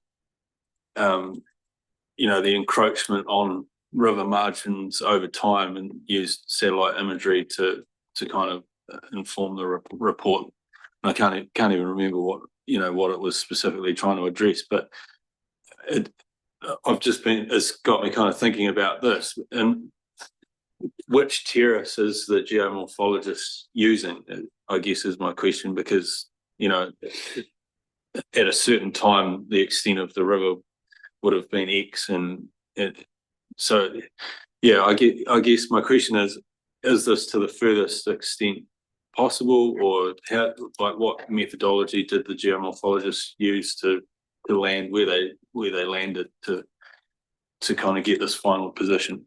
the encroachment on river margins over time and used satellite imagery to kind of inform the report. And I can't even remember what it was specifically trying to address, but it's got me kind of thinking about this. And which terrace is the geomorphologist using, I guess, is my question, because at a certain time the extent of the river would have been X, and so yeah, I guess my question is this to the furthest extent possible, or what methodology did the geomorphologist use to land where they landed to kind of get this final position?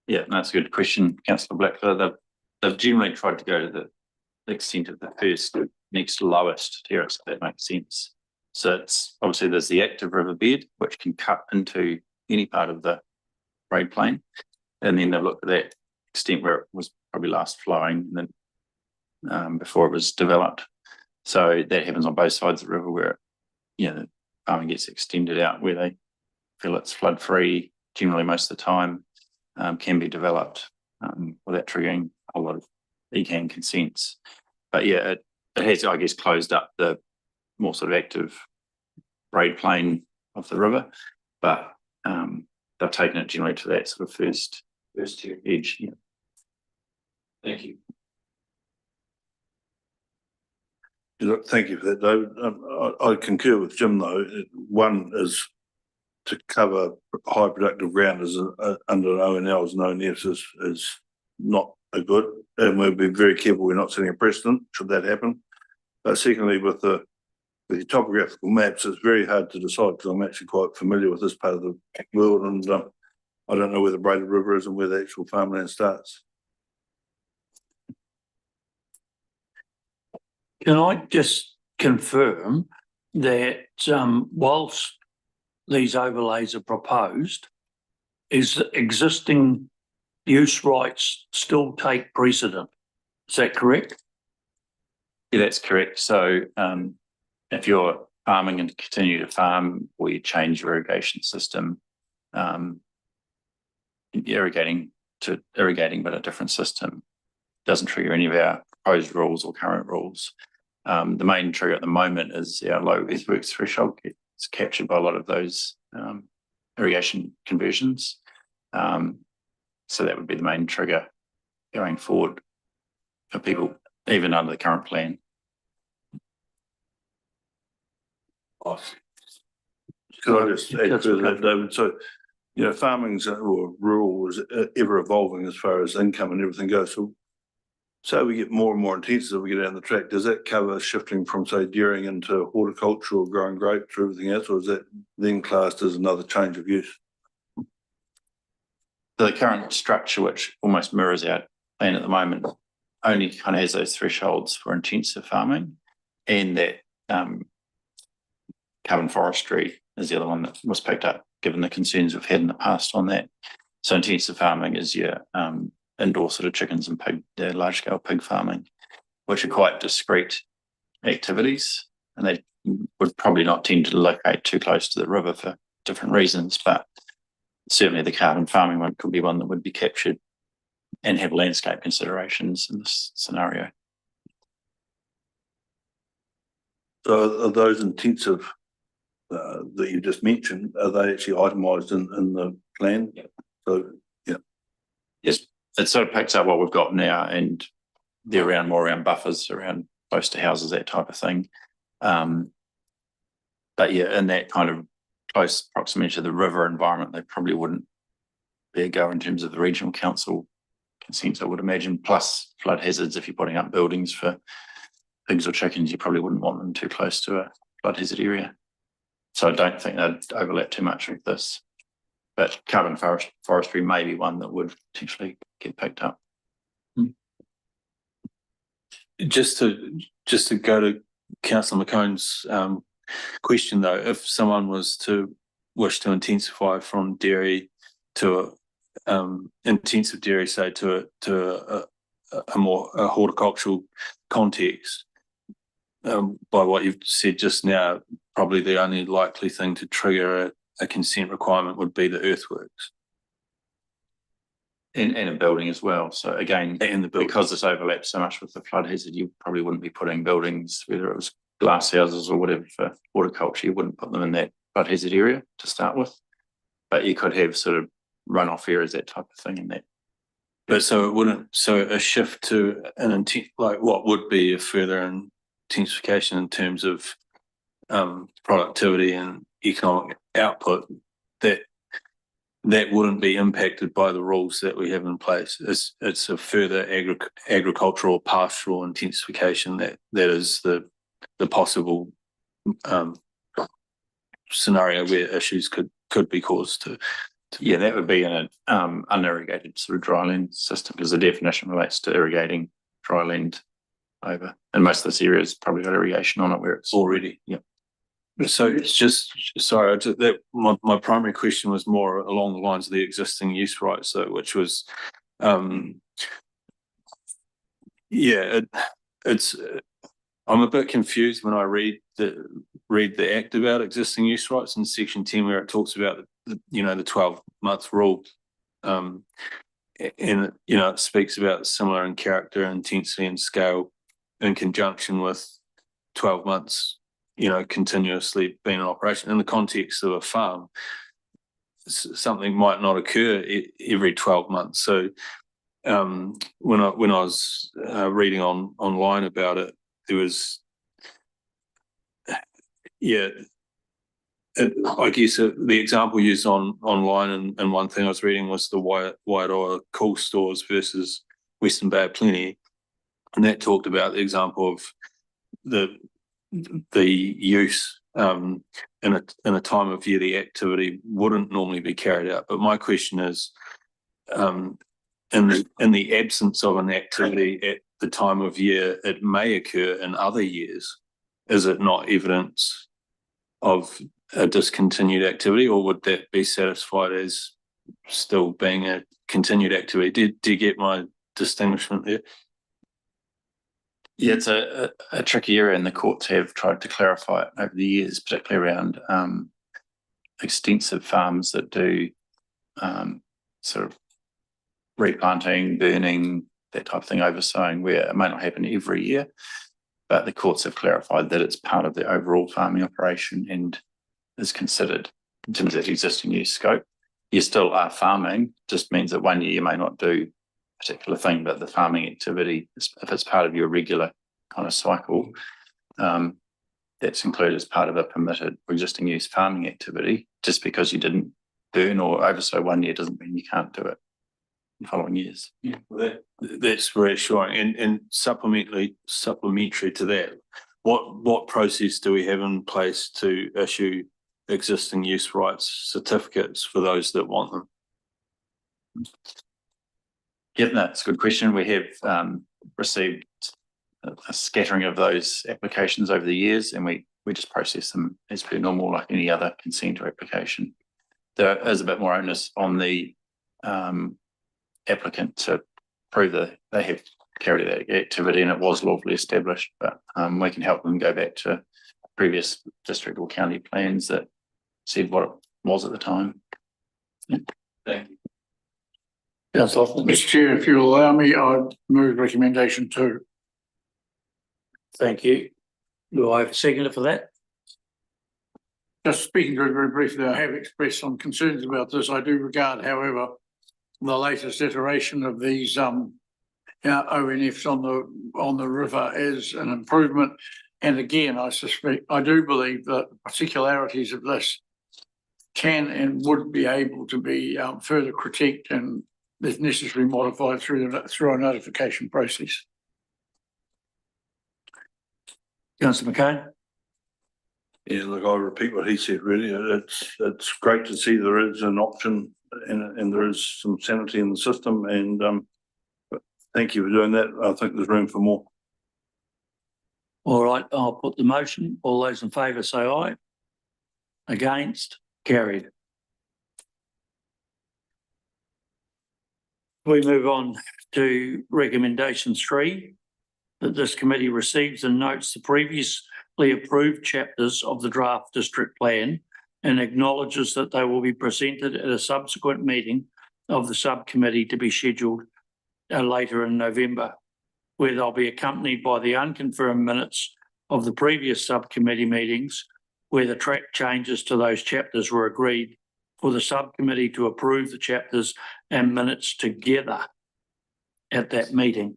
Yeah, that's a good question, Councillor Blackler. They've generally tried to go to the extent of the first next lowest terrace, if that makes sense. So it's obviously there's the active riverbed, which can cut into any part of the grade plane, and then they've looked at that extent where it was probably last flowing, and then before it was developed. So that happens on both sides of the river, where the farming gets extended out where they feel it's flood free generally most of the time, can be developed without triggering a lot of ECAN consents. But yeah, it has, I guess, closed up the more sort of active grade plane of the river, but they've taken it generally to that sort of first tier edge. Yeah. Thank you. Thank you for that, David. I concur with Jim, though. One is to cover high productive ground under an ONLs and ONFs is not a good, and we'll be very careful we're not setting a precedent should that happen. But secondly, with the topographical maps, it's very hard to decide, because I'm actually quite familiar with this part of the world, and I don't know where the Braided River is and where the actual farmland starts. Can I just confirm that whilst these overlays are proposed, is existing use rights still take precedent? Is that correct? Yeah, that's correct. So if you're farming and continue to farm, or you change your irrigation system, irrigating but a different system, doesn't trigger any of our proposed rules or current rules. The main trigger at the moment is our low earthworks threshold. It's captured by a lot of those irrigation conversions. So that would be the main trigger going forward for people, even under the current plan. Could I just add to that, David? So, farming's or rural is ever evolving as far as income and everything goes. So we get more and more intensive as we get down the track. Does that cover shifting from, say, dairying into horticulture or growing grapes or everything else, or is that then classed as another change of use? the current structure, which almost mirrors our plan at the moment, only kind of has those thresholds for intensive farming, and that carbon forestry is the other one that was picked up, given the concerns we've had in the past on that. So intensive farming is your indoor sort of chickens and pig, large scale pig farming, which are quite discrete activities, and they would probably not tend to locate too close to the river for different reasons, but certainly the carbon farming one could be one that would be captured and have landscape considerations in this scenario. So are those intensive that you just mentioned, are they actually itemised in the plan? Yep. So, yeah. Yes, it sort of picks up what we've got now, and they're around more around buffers, around close to houses, that type of thing. But yeah, in that kind of close proximity to the river environment, they probably wouldn't be a go in terms of the regional council consent, I would imagine. Plus flood hazards, if you're putting up buildings for pigs or chickens, you probably wouldn't want them too close to a flood hazard area. So I don't think they'd overlap too much with this. But carbon forestry may be one that would potentially get picked up. Just to go to Councillor McCone's question though, if someone was to wish to intensify from dairy to intensive dairy, say to a more horticultural context, by what you've said just now, probably the only likely thing to trigger a consent requirement would be the earthworks. And a building as well. So again, And the building. because this overlaps so much with the flood hazard, you probably wouldn't be putting buildings, whether it was glass houses or whatever for horticulture, you wouldn't put them in that flood hazard area to start with. But you could have sort of runoff areas, that type of thing in that. But so it wouldn't, so a shift to an intent, like what would be a further intensification in terms of productivity and economic output, that wouldn't be impacted by the rules that we have in place. It's a further agricultural pastoral intensification that is the possible scenario where issues could be caused to. Yeah, that would be in an unirrigated sort of dryland system, because the definition relates to irrigating dryland over. And most of this area has probably got irrigation on it where it's Already. Yeah. So it's just, sorry, my primary question was more along the lines of the existing use rights, though, which was, it's I'm a bit confused when I read the act about existing use rights in section 10, where it talks about the 12-month rule, and it speaks about similar in character, intensity, and scale in conjunction with 12 months. Continuously being in operation in the context of a farm. Something might not occur every 12 months. So when I was reading online about it, there was, I guess the example used online and one thing I was reading was the Wairoa cool stores versus Western Bay of Plenty, and that talked about the example of the use in a time of year the activity wouldn't normally be carried out. But my question is, in the absence of an activity at the time of year it may occur in other years, is it not evidence of a discontinued activity, or would that be satisfied as still being a continued activity? Do you get my distinguishment there? Yeah, it's a tricky area, and the courts have tried to clarify it over the years, particularly around extensive farms that do sort of replanting, burning, that type of thing, oversowing, where it may not happen every year, but the courts have clarified that it's part of the overall farming operation and is considered in terms of existing use scope. You still are farming, just means that one year you may not do particular thing, but the farming activity, if it's part of your regular kind of cycle, that's included as part of a permitted or existing use farming activity. Just because you didn't burn or oversow one year doesn't mean you can't do it in following years. Yeah, well, that's reassuring. And supplementary to that, what process do we have in place to issue existing use rights certificates for those that want them? Yep, that's a good question. We have received a scattering of those applications over the years, and we just process them as per normal, like any other consent or application. There is a bit more onus on the applicant to prove that they have carried out that activity and it was lawfully established, but we can help them go back to previous district or county plans that said what it was at the time. Thank you. Councillor, Mr Chair, if you allow me, I'd move recommendation 2. thank you. Do I have a seconder for that? Just speaking very, very briefly, I have expressed some concerns about this. I do regard, however, the latest iteration of these ONFs on the river as an improvement. And again, I do believe that particularities of this can and would be able to be further critiqued and if necessary modified through our notification process. Councillor McCain? Yeah, look, I'll repeat what he said, really. It's great to see there is an option and there is some sanity in the system, and but thank you for doing that. I think there's room for more. All right, I'll put the motion. All those in favour say aye. Against? Carried. We move on to recommendation 3, that this committee receives and notes the previously approved chapters of the draft district plan and acknowledges that they will be presented at a subsequent meeting of the subcommittee to be scheduled later in November, where they'll be accompanied by the unconfirmed minutes of the previous subcommittee meetings where the track changes to those chapters were agreed for the subcommittee to approve the chapters and minutes together at that meeting.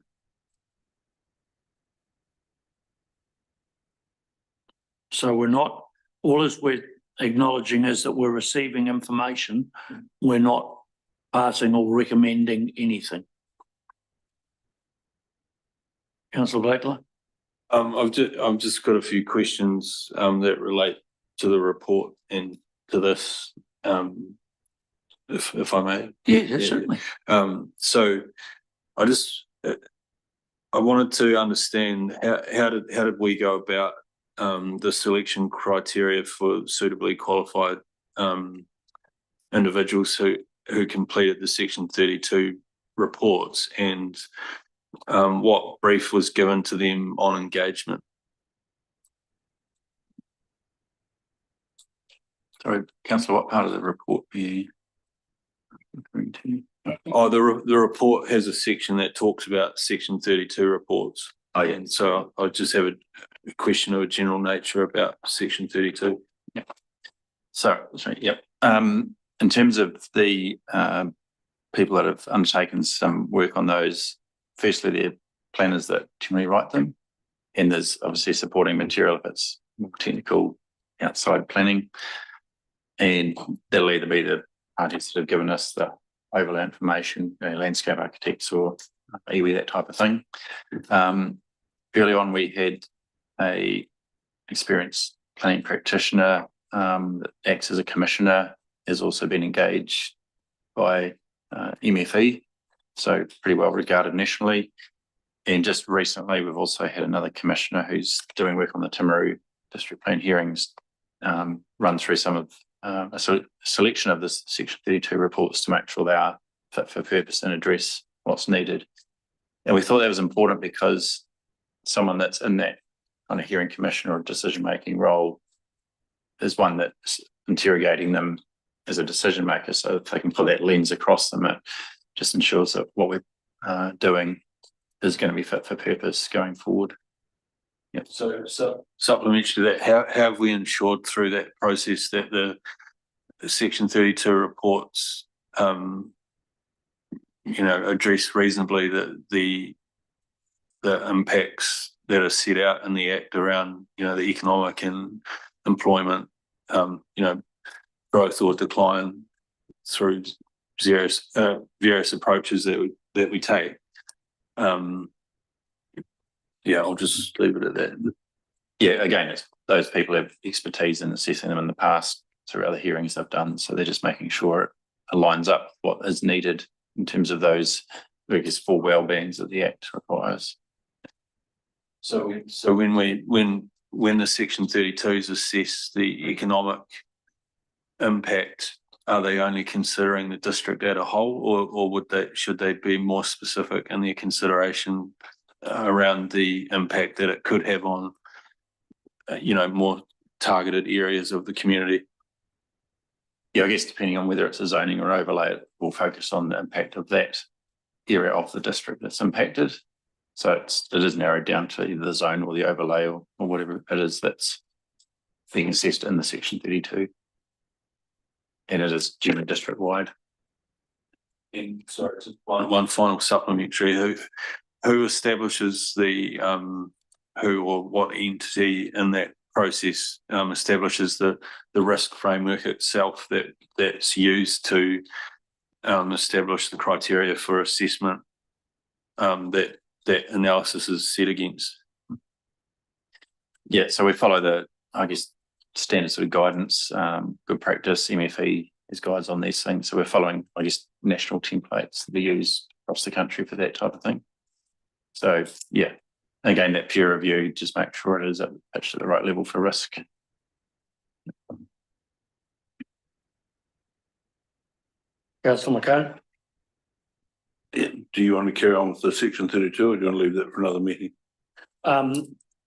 So all we're acknowledging is that we're receiving information. We're not passing or recommending anything. Councillor Blackler? I've just got a few questions that relate to the report and to this, if I may. Yeah, certainly. So I wanted to understand how did we go about the selection criteria for suitably qualified individuals who completed the Section 32 reports, and what brief was given to them on engagement? Sorry, councillor, what part of the report were you referring to? Oh, the report has a section that talks about Section 32 reports. Oh, yeah. And so I just have a question of a general nature about Section 32. Yep. Sorry, yep. In terms of the people that have undertaken some work on those, firstly, they're planners that generally write them, and there's obviously supporting material if it's more technical outside planning, and that'll either be the parties that have given us the overlay information, landscape architects or iwi, that type of thing. Early on, we had a experienced planning practitioner that acts as a commissioner, has also been engaged by MFE, so pretty well regarded nationally. And just recently, we've also had another commissioner who's doing work on the Timaru district plan hearings, run through some of a selection of the Section 32 reports to make sure they are fit for purpose and address what's needed. And we thought that was important because someone that's in that kind of hearing commission or decision-making role is one that's interrogating them as a decision maker. So if they can put that lens across them, it just ensures that what we're doing is going to be fit for purpose going forward. Yeah. So supplementary to that, how have we ensured through that process that the Section 32 reports, address reasonably the impacts that are set out in the Act around, the economic and employment, growth or decline through various approaches that we take. I'll just leave it at that. Yeah, again, those people have expertise in assessing them in the past through other hearings they've done, so they're just making sure it aligns up with what is needed in terms of those, I guess, full well-beings that the Act requires. So when the Section 32s assess the economic impact, are they only considering the district as a whole, or should they be more specific in their consideration around the impact that it could have on, more targeted areas of the community? Yeah, I guess depending on whether it's a zoning or overlay, it will focus on the impact of that area of the district that's impacted. So it is narrowed down to either the zone or the overlay or whatever it is that's being assessed in the Section 32. And it is generally district wide. And sorry, one final supplementary. Who establishes the who or what entity in that process establishes the risk framework itself that's used to establish the criteria for assessment that analysis is set against? Yeah, so we follow the, I guess, standard sort of guidance, good practice. MFE has guides on these things. So we're following, I guess, national templates that are used across the country for that type of thing. So yeah, again, that peer review, just make sure it is pitched at the right level for risk. Councillor Mackay? Yeah, do you want to carry on with the Section 32 or do you want to leave that for another meeting?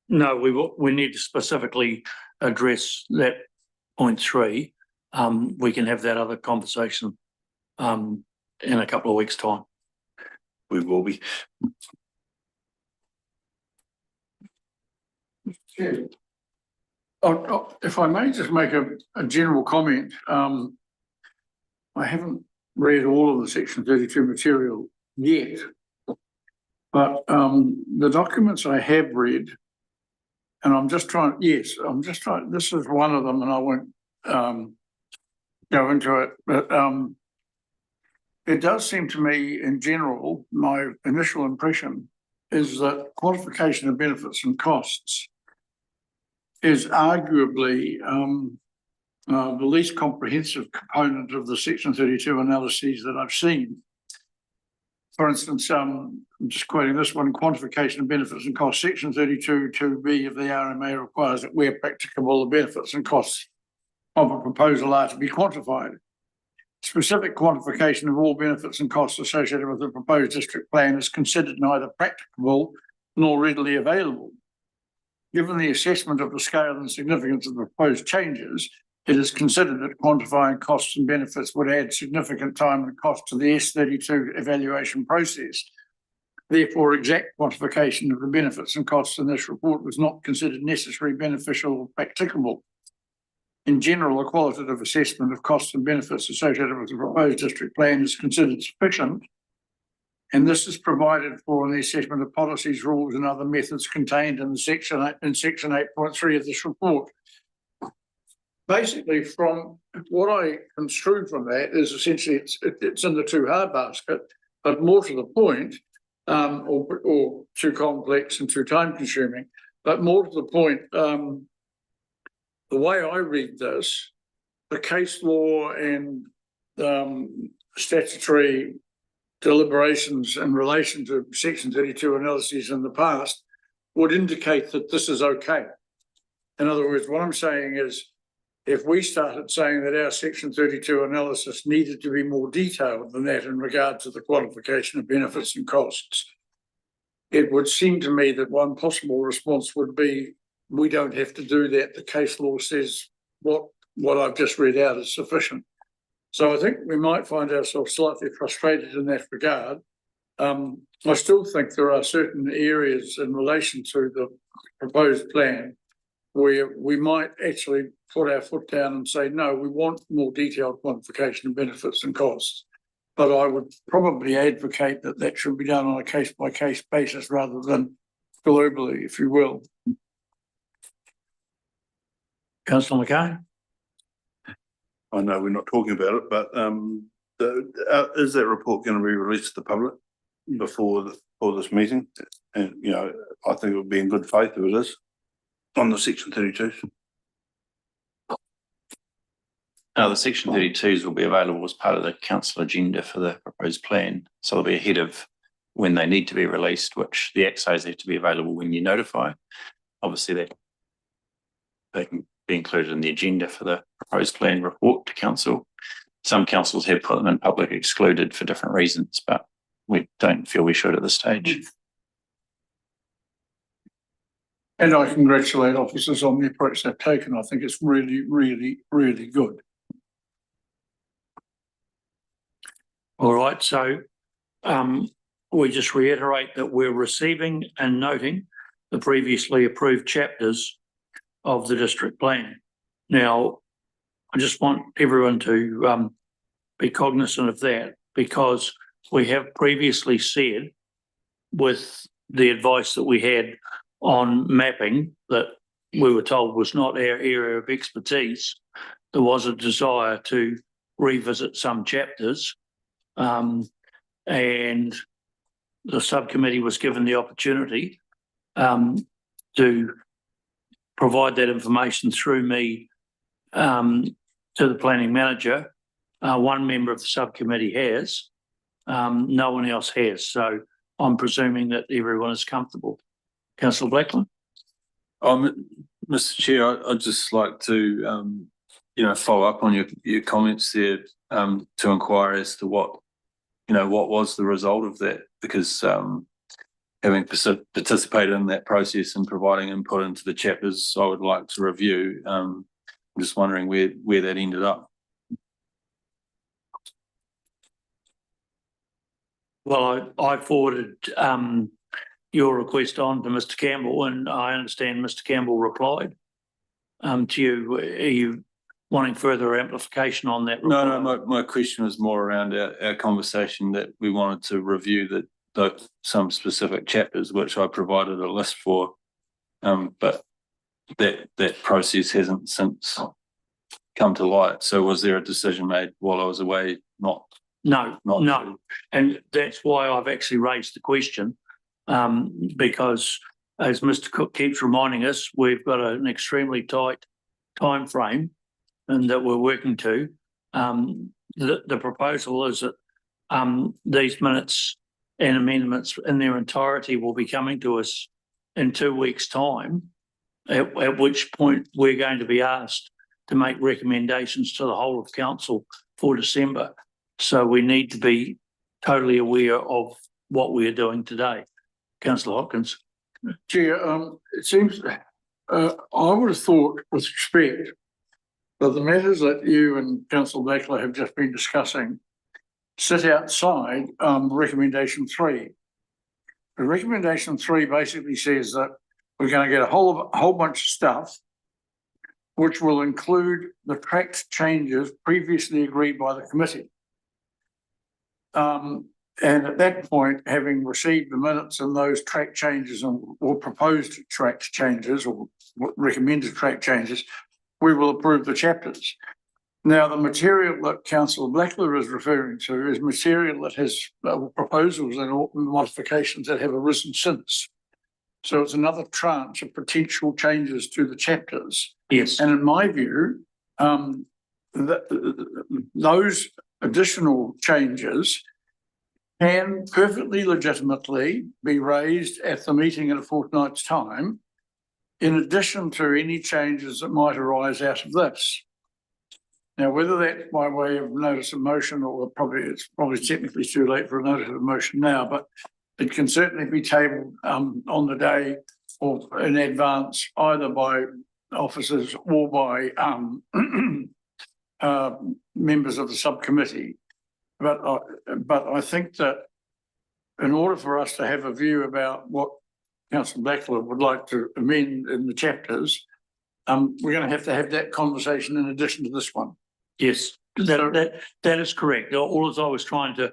No, we need to specifically address that point 3. We can have that other conversation in a couple of weeks' time. We will be. If I may just make a general comment, I haven't read all of the Section 32 material yet, but the documents I have read, and this is one of them, and I won't go into it, but it does seem to me, in general, my initial impression is that quantification of benefits and costs is arguably the least comprehensive component of the Section 32 analyses that I've seen. For instance, I'm just quoting this one: quantification of benefits and costs. Section 32 2B of the RMA requires that where practicable, the benefits and costs of a proposal are to be quantified. Specific quantification of all benefits and costs associated with the proposed district plan is considered neither practicable nor readily available. Given the assessment of the scale and significance of the proposed changes, it is considered that quantifying costs and benefits would add significant time and cost to the S32 evaluation process. Therefore, exact quantification of the benefits and costs in this report was not considered necessary, beneficial, or practicable. In general, a qualitative assessment of costs and benefits associated with the proposed district plan is considered sufficient, and this is provided for in the assessment of policies, rules, and other methods contained in Section 8.3 of this report. Basically, from what I construed from that is essentially it's in the too hard basket, but more to the point, or too complex and too time consuming, but more to the point, the way I read this, the case law and statutory deliberations in relation to Section 32 analyses in the past would indicate that this is okay. In other words, what I'm saying is, if we started saying that our Section 32 analysis needed to be more detailed than that in regard to the quantification of benefits and costs, it would seem to me that one possible response would be, we don't have to do that. The case law says what I've just read out is sufficient. So I think we might find ourselves slightly frustrated in that regard. I still think there are certain areas in relation to the proposed plan where we might actually put our foot down and say, no, we want more detailed quantification of benefits and costs. But I would probably advocate that that should be done on a case-by-case basis rather than globally, if you will. Councillor Mackay? I know we're not talking about it, but is that report going to be released to the public before this meeting? And, I think it would be in good faith if it is on the Section 32. The section 32s will be available as part of the council agenda for the proposed plan. So they'll be ahead of when they need to be released, which the AXOs have to be available when you notify. Obviously that they can be included in the agenda for the proposed plan report to council. Some councils have put them in public excluded for different reasons, but we don't feel we should at this stage. And I congratulate officers on the approach they've taken. I think it's really, really, really good. All right, so we just reiterate that we're receiving and noting the previously approved chapters of the district plan. Now, I just want everyone to be cognizant of that, because we have previously said, with the advice that we had on mapping that we were told was not our area of expertise, there was a desire to revisit some chapters. And the subcommittee was given the opportunity to provide that information through me to the planning manager. One member of the subcommittee has, no one else has. So I'm presuming that everyone is comfortable. Councillor Blackland. Mr. Chair, I'd just like to, follow up on your comments there to inquire as to what was the result of that, because having participated in that process and providing input into the chapters, I would like to review. I'm just wondering where that ended up. Well, I forwarded your request on to Mr. Campbell, and I understand Mr. Campbell replied to you. Are you wanting further amplification on that? No, my question was more around our conversation that we wanted to review some specific chapters, which I provided a list for, but that process hasn't since come to light. So was there a decision made while I was away? No. And that's why I've actually raised the question, because as Mr. Cook keeps reminding us, we've got an extremely tight time frame and that we're working to. The proposal is that these minutes and amendments in their entirety will be coming to us in 2 weeks' time, at which point we're going to be asked to make recommendations to the whole of council for December. So we need to be totally aware of what we are doing today. Councillor Hopkins. Chair, it seems I would have thought, with respect, that the matters that you and Councillor Backler have just been discussing sit outside recommendation 3. The recommendation 3 basically says that we're going to get a whole bunch of stuff, which will include the tracked changes previously agreed by the committee. And at that point, having received the minutes and those track changes or proposed track changes or recommended track changes, we will approve the chapters. Now, the material that Councillor Blackler is referring to is material that has proposals and modifications that have arisen since. So it's another tranche of potential changes to the chapters. Yes. And in my view, those additional changes can perfectly legitimately be raised at the meeting in a fortnight's time, in addition to any changes that might arise out of this. Now, whether that's by way of notice of motion or it's probably technically too late for a notice of motion now, but it can certainly be tabled on the day or in advance, either by officers or by members of the subcommittee. But I think that in order for us to have a view about what Councillor Blackler would like to amend in the chapters, we're going to have that conversation in addition to this one. Yes, that is correct. All as I was trying to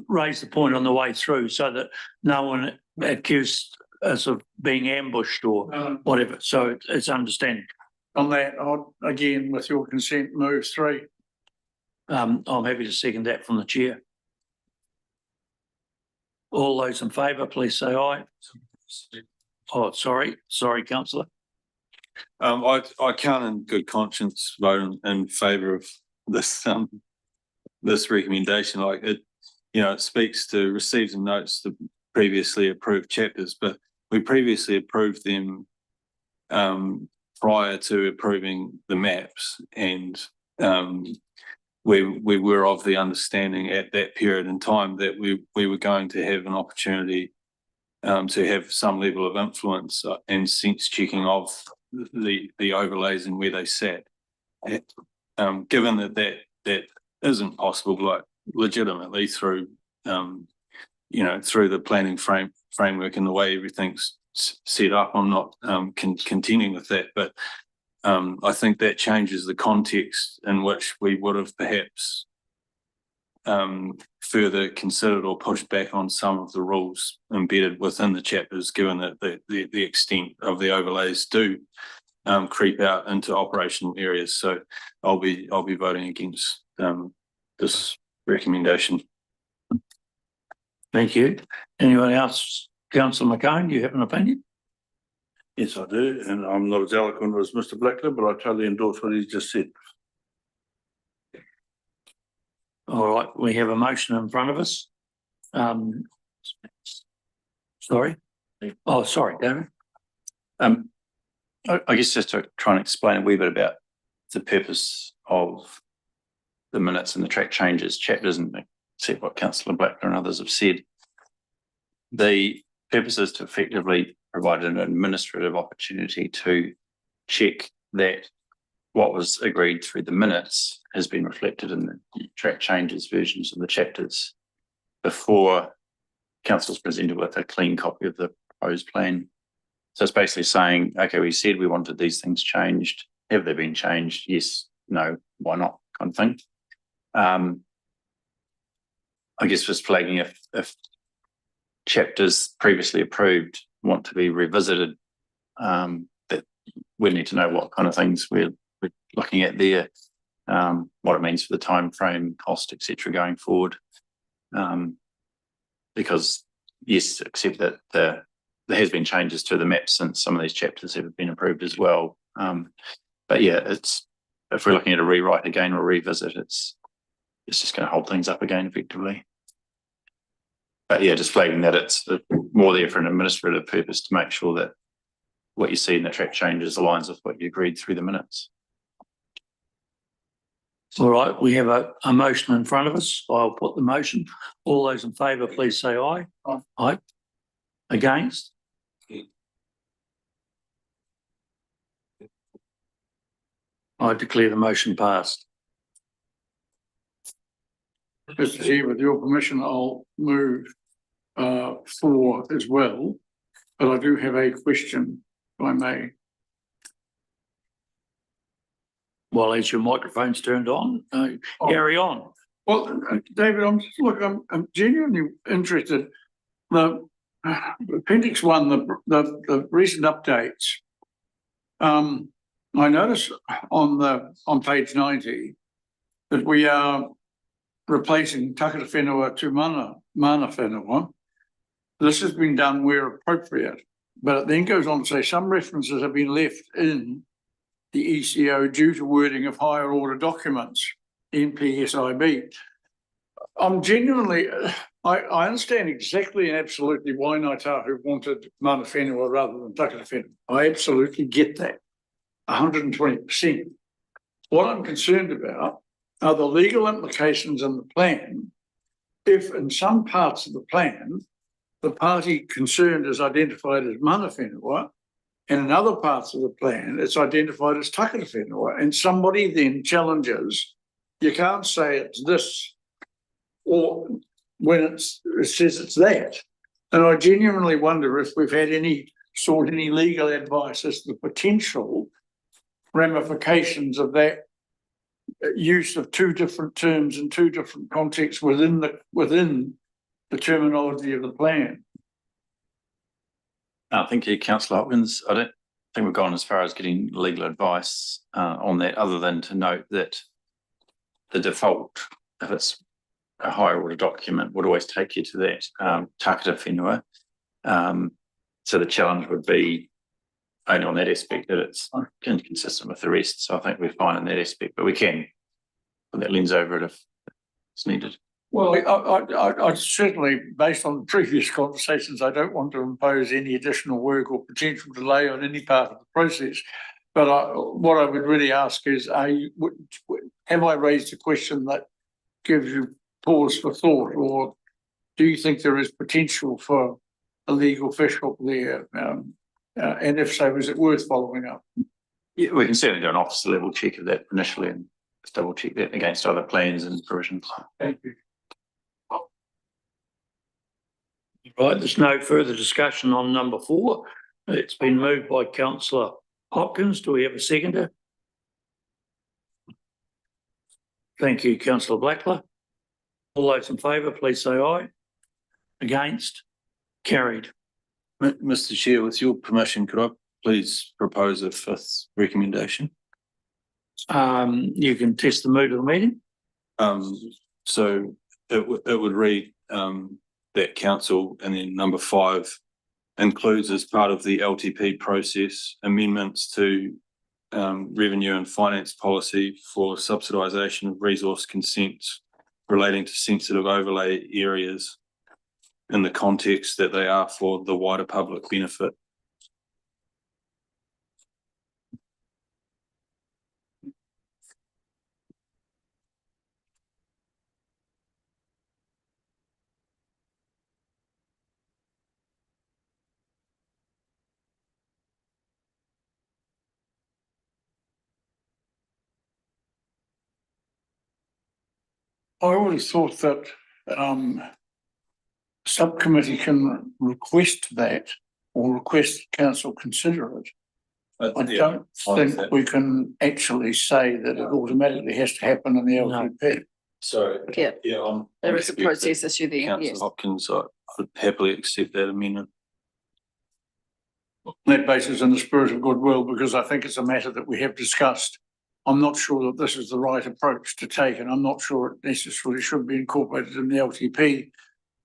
raise the point on the way through, so that no one accused us of being ambushed or whatever. So it's understanding. On that, I'll, again, with your consent, move 3. I'm happy to second that from the chair. All those in favour, please say aye. Oh, sorry, councillor. I can't in good conscience vote in favour of this, this recommendation. Like it, it speaks to receives and notes the previously approved chapters, but we previously approved them prior to approving the maps, and we were of the understanding at that period in time that we were going to have an opportunity to have some level of influence and sense checking of the overlays and where they sat. Given that isn't possible, like legitimately through through the planning framework and the way everything's set up, I'm not continuing with that, but I think that changes the context in which we would have perhaps further considered or pushed back on some of the rules embedded within the chapters, given that the extent of the overlays do creep out into operational areas. So I'll be voting against this recommendation. Thank you. Anyone else? Councillor McCone, do you have an opinion? Yes, I do, and I'm not as eloquent as Mr. Blackler, but I totally endorse what he's just said. All right, we have a motion in front of us. Sorry. Oh, sorry, David. I guess just to try and explain a wee bit about the purpose of the minutes and the track changes chapters, and see what Councillor Blackler and others have said. The purpose is to effectively provide an administrative opportunity to check that what was agreed through the minutes has been reflected in the track changes versions of the chapters before council's presented with a clean copy of the proposed plan. So it's basically saying, okay, we said we wanted these things changed. Have they been changed? Yes, no, why not, kind of thing. I guess just flagging if chapters previously approved want to be revisited, that we need to know what kind of things we're looking at there, what it means for the time frame, cost, etc. going forward. Because yes, except that there has been changes to the map since some of these chapters have been approved as well. But yeah, it's if we're looking at a rewrite again or revisit, it's just going to hold things up again effectively. But yeah, just flagging that it's more there for an administrative purpose to make sure that what you see in the track changes aligns with what you agreed through the minutes. All right, we have a motion in front of us. I'll put the motion. All those in favour, please say aye. Aye. Aye. Against? I declare the motion passed. Mr. Chair, with your permission, I'll move for as well, but I do have a question, if I may. Well, as your microphone's turned on, carry on. Well, David, I'm genuinely interested. The Appendix 1, the recent updates. I notice on page 90 that we are replacing Takata Whenua to Mana Whenua. This has been done where appropriate, but it then goes on to say some references have been left in the ECO due to wording of higher order documents, NPSIB. I'm genuinely, I understand exactly and absolutely why Ngāi Tahu wanted Mana Whenua rather than Takata Whenua. I absolutely get that, 120%. What I'm concerned about are the legal implications in the plan if in some parts of the plan the party concerned is identified as Mana Whenua, and in other parts of the plan it's identified as Takata Whenua, and somebody then challenges, you can't say it's this, or when it says it's that. And I genuinely wonder if we've had any legal advice as to the potential ramifications of that use of two different terms in two different contexts within the terminology of the plan. Thank you, Councillor Hopkins. I don't think we've gone as far as getting legal advice on that, other than to note that the default, if it's a higher order document, would always take you to that Takata Whenua. So the challenge would be only on that aspect that it's inconsistent with the rest. So I think we're fine in that aspect, but we can put that lens over it if it's needed. Well, I certainly, based on previous conversations, I don't want to impose any additional work or potential delay on any part of the process. But what I would really ask is, have I raised a question that gives you pause for thought, or do you think there is potential for a legal fishhook there? And if so, is it worth following up? Yeah, we can certainly do an officer level check of that initially and just double check that against other plans and provisions. Thank you. Right, there's no further discussion on number 4. It's been moved by councillor Hopkins. Do we have a seconder? Thank you, councillor Blackler. All those in favour, please say aye. Against? Carried. Mr. Chair, with your permission, could I please propose a 5th recommendation? You can test the mood of the meeting. So it would read, that council, and then number 5 includes as part of the LTP process amendments to revenue and finance policy for subsidisation of resource consents relating to sensitive overlay areas in the context that they are for the wider public benefit. I always thought that subcommittee can request that or request council consider it. I don't think we can actually say that it automatically has to happen in the LTP. So, Yeah. I'm There is a happy with process issue there, Councillor yes. Hopkins, I would happily accept that amendment. On that basis, in the spirit of goodwill, because I think it's a matter that we have discussed. I'm not sure that this is the right approach to take, and I'm not sure it necessarily should be incorporated in the LTP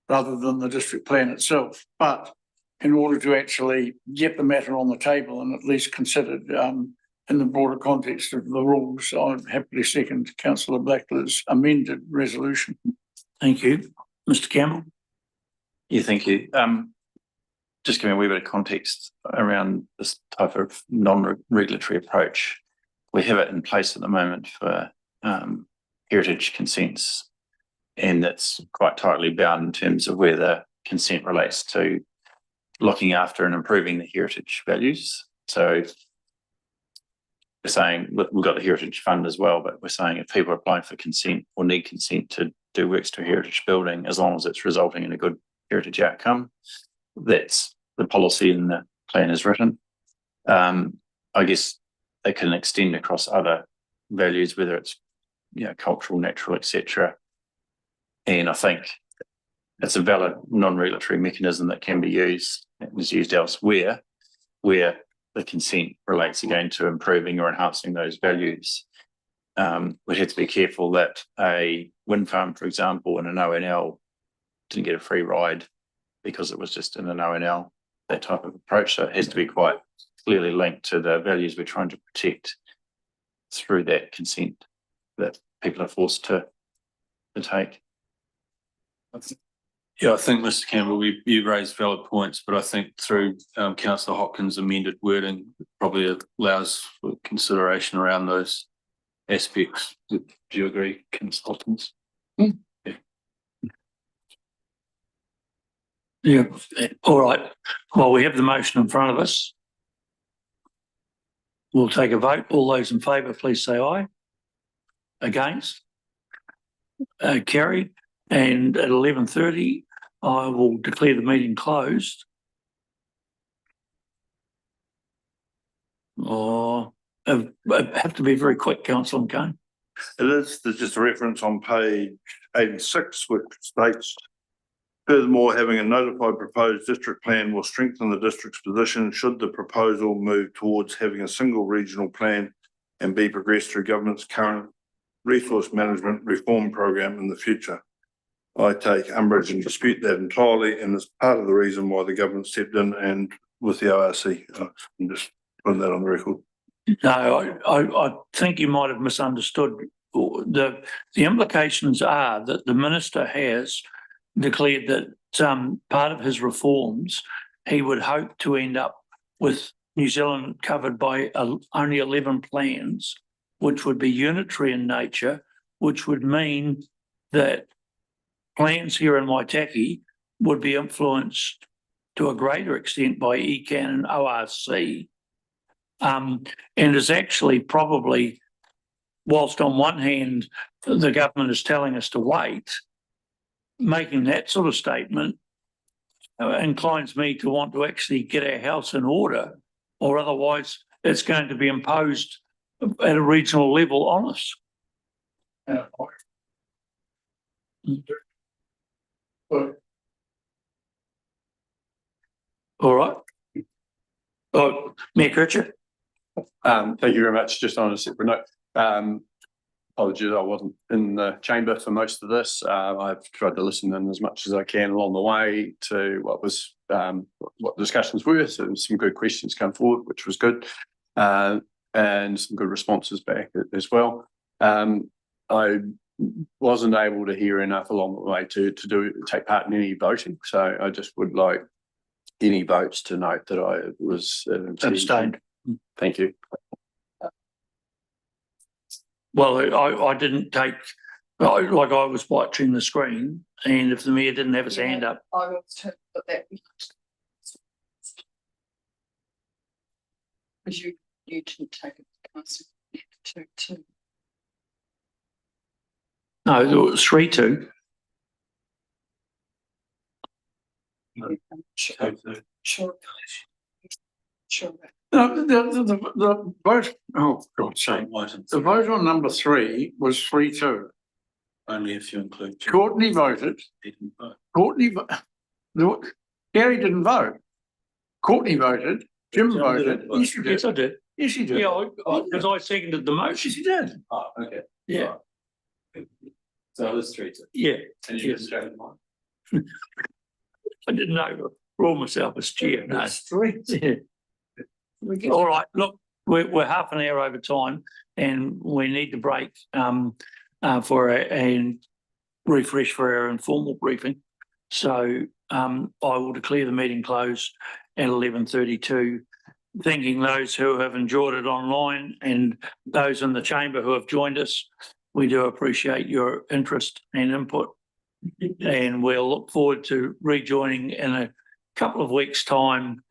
rather than the district plan itself. But in order to actually get the matter on the table and at least considered in the broader context of the rules, I'd happily second councillor Blackler's amended resolution. Thank you. Mr. Campbell? Yeah, thank you. Just giving a wee bit of context around this type of non-regulatory approach. We have it in place at the moment for heritage consents, and that's quite tightly bound in terms of where the consent relates to looking after and improving the heritage values. So we're saying we've got the heritage fund as well, but we're saying if people are applying for consent or need consent to do works to a heritage building, as long as it's resulting in a good heritage outcome, that's the policy in the plan is written. I guess they can extend across other values, whether it's cultural, natural, etc. And I think it's a valid non-regulatory mechanism that can be used. It was used elsewhere, where the consent relates again to improving or enhancing those values. We have to be careful that a wind farm, for example, in an ONL didn't get a free ride because it was just in an ONL, that type of approach. So it has to be quite clearly linked to the values we're trying to protect through that consent that people are forced to take. Yeah, I think, Mr. Campbell, you raised valid points, but I think through councillor Hopkins' amended wording probably allows for consideration around those aspects. Do you agree, councillor Hopkins? Yeah, all right. Well, we have the motion in front of us. We'll take a vote. All those in favour, please say aye. Against? Carried. And at 11:30, I will declare the meeting closed. Oh, I have to be very quick, Councillor McCain. It is, there's just a reference on page 86, which states, furthermore, having a notified proposed district plan will strengthen the district's position should the proposal move towards having a single regional plan and be progressed through government's current resource management reform program in the future. I take umbrage and dispute that entirely, and it's part of the reason why the government stepped in and with the ORC. I'm just Put that on the record. No, I think you might have misunderstood. The implications are that the minister has declared that part of his reforms, he would hope to end up with New Zealand covered by only 11 plans, which would be unitary in nature, which would mean that plans here in Waitaki would be influenced to a greater extent by ECAN and ORC. And is actually probably, whilst on one hand, the government is telling us to wait, making that sort of statement inclines me to want to actually get our house in order, or otherwise it's going to be imposed at a regional level on us. All right. Oh, Mayor Critchett. Thank you very much. Just on a separate note, apologies, I wasn't in the chamber for most of this. I've tried to listen in as much as I can along the way to what discussions were. So some good questions come forward, which was good, and some good responses back as well. I wasn't able to hear enough along the way to take part in any voting, so I just would like any votes to note that I was Abstained. Thank you. Well, I didn't take, like I was watching the screen, and if the mayor didn't have his hand up. I was to put that. Because you didn't take it, councillor, two. No, there was 3-2. Sure. No, the vote, oh, God's sake, the vote on number 3 was 3-2. Only if you include. Courtney voted. Gary didn't vote. Courtney voted. Jim voted. Yes, you did. Yes, I did. Yes, you did. Yeah, because I seconded the motion. Yes, you did. Oh, okay. Yeah, So it was 3-2. yeah. And you Yes. abstained mine. I didn't know. Rule myself as chair. No. It's 3. Yeah. All right, look, we're half an hour over time and we need to break for a refresh for our informal briefing. So I will declare the meeting closed at 11:32. Thanking those who have enjoyed it online and those in the chamber who have joined us. We do appreciate your interest and input. And we'll look forward to rejoining in a couple of weeks' time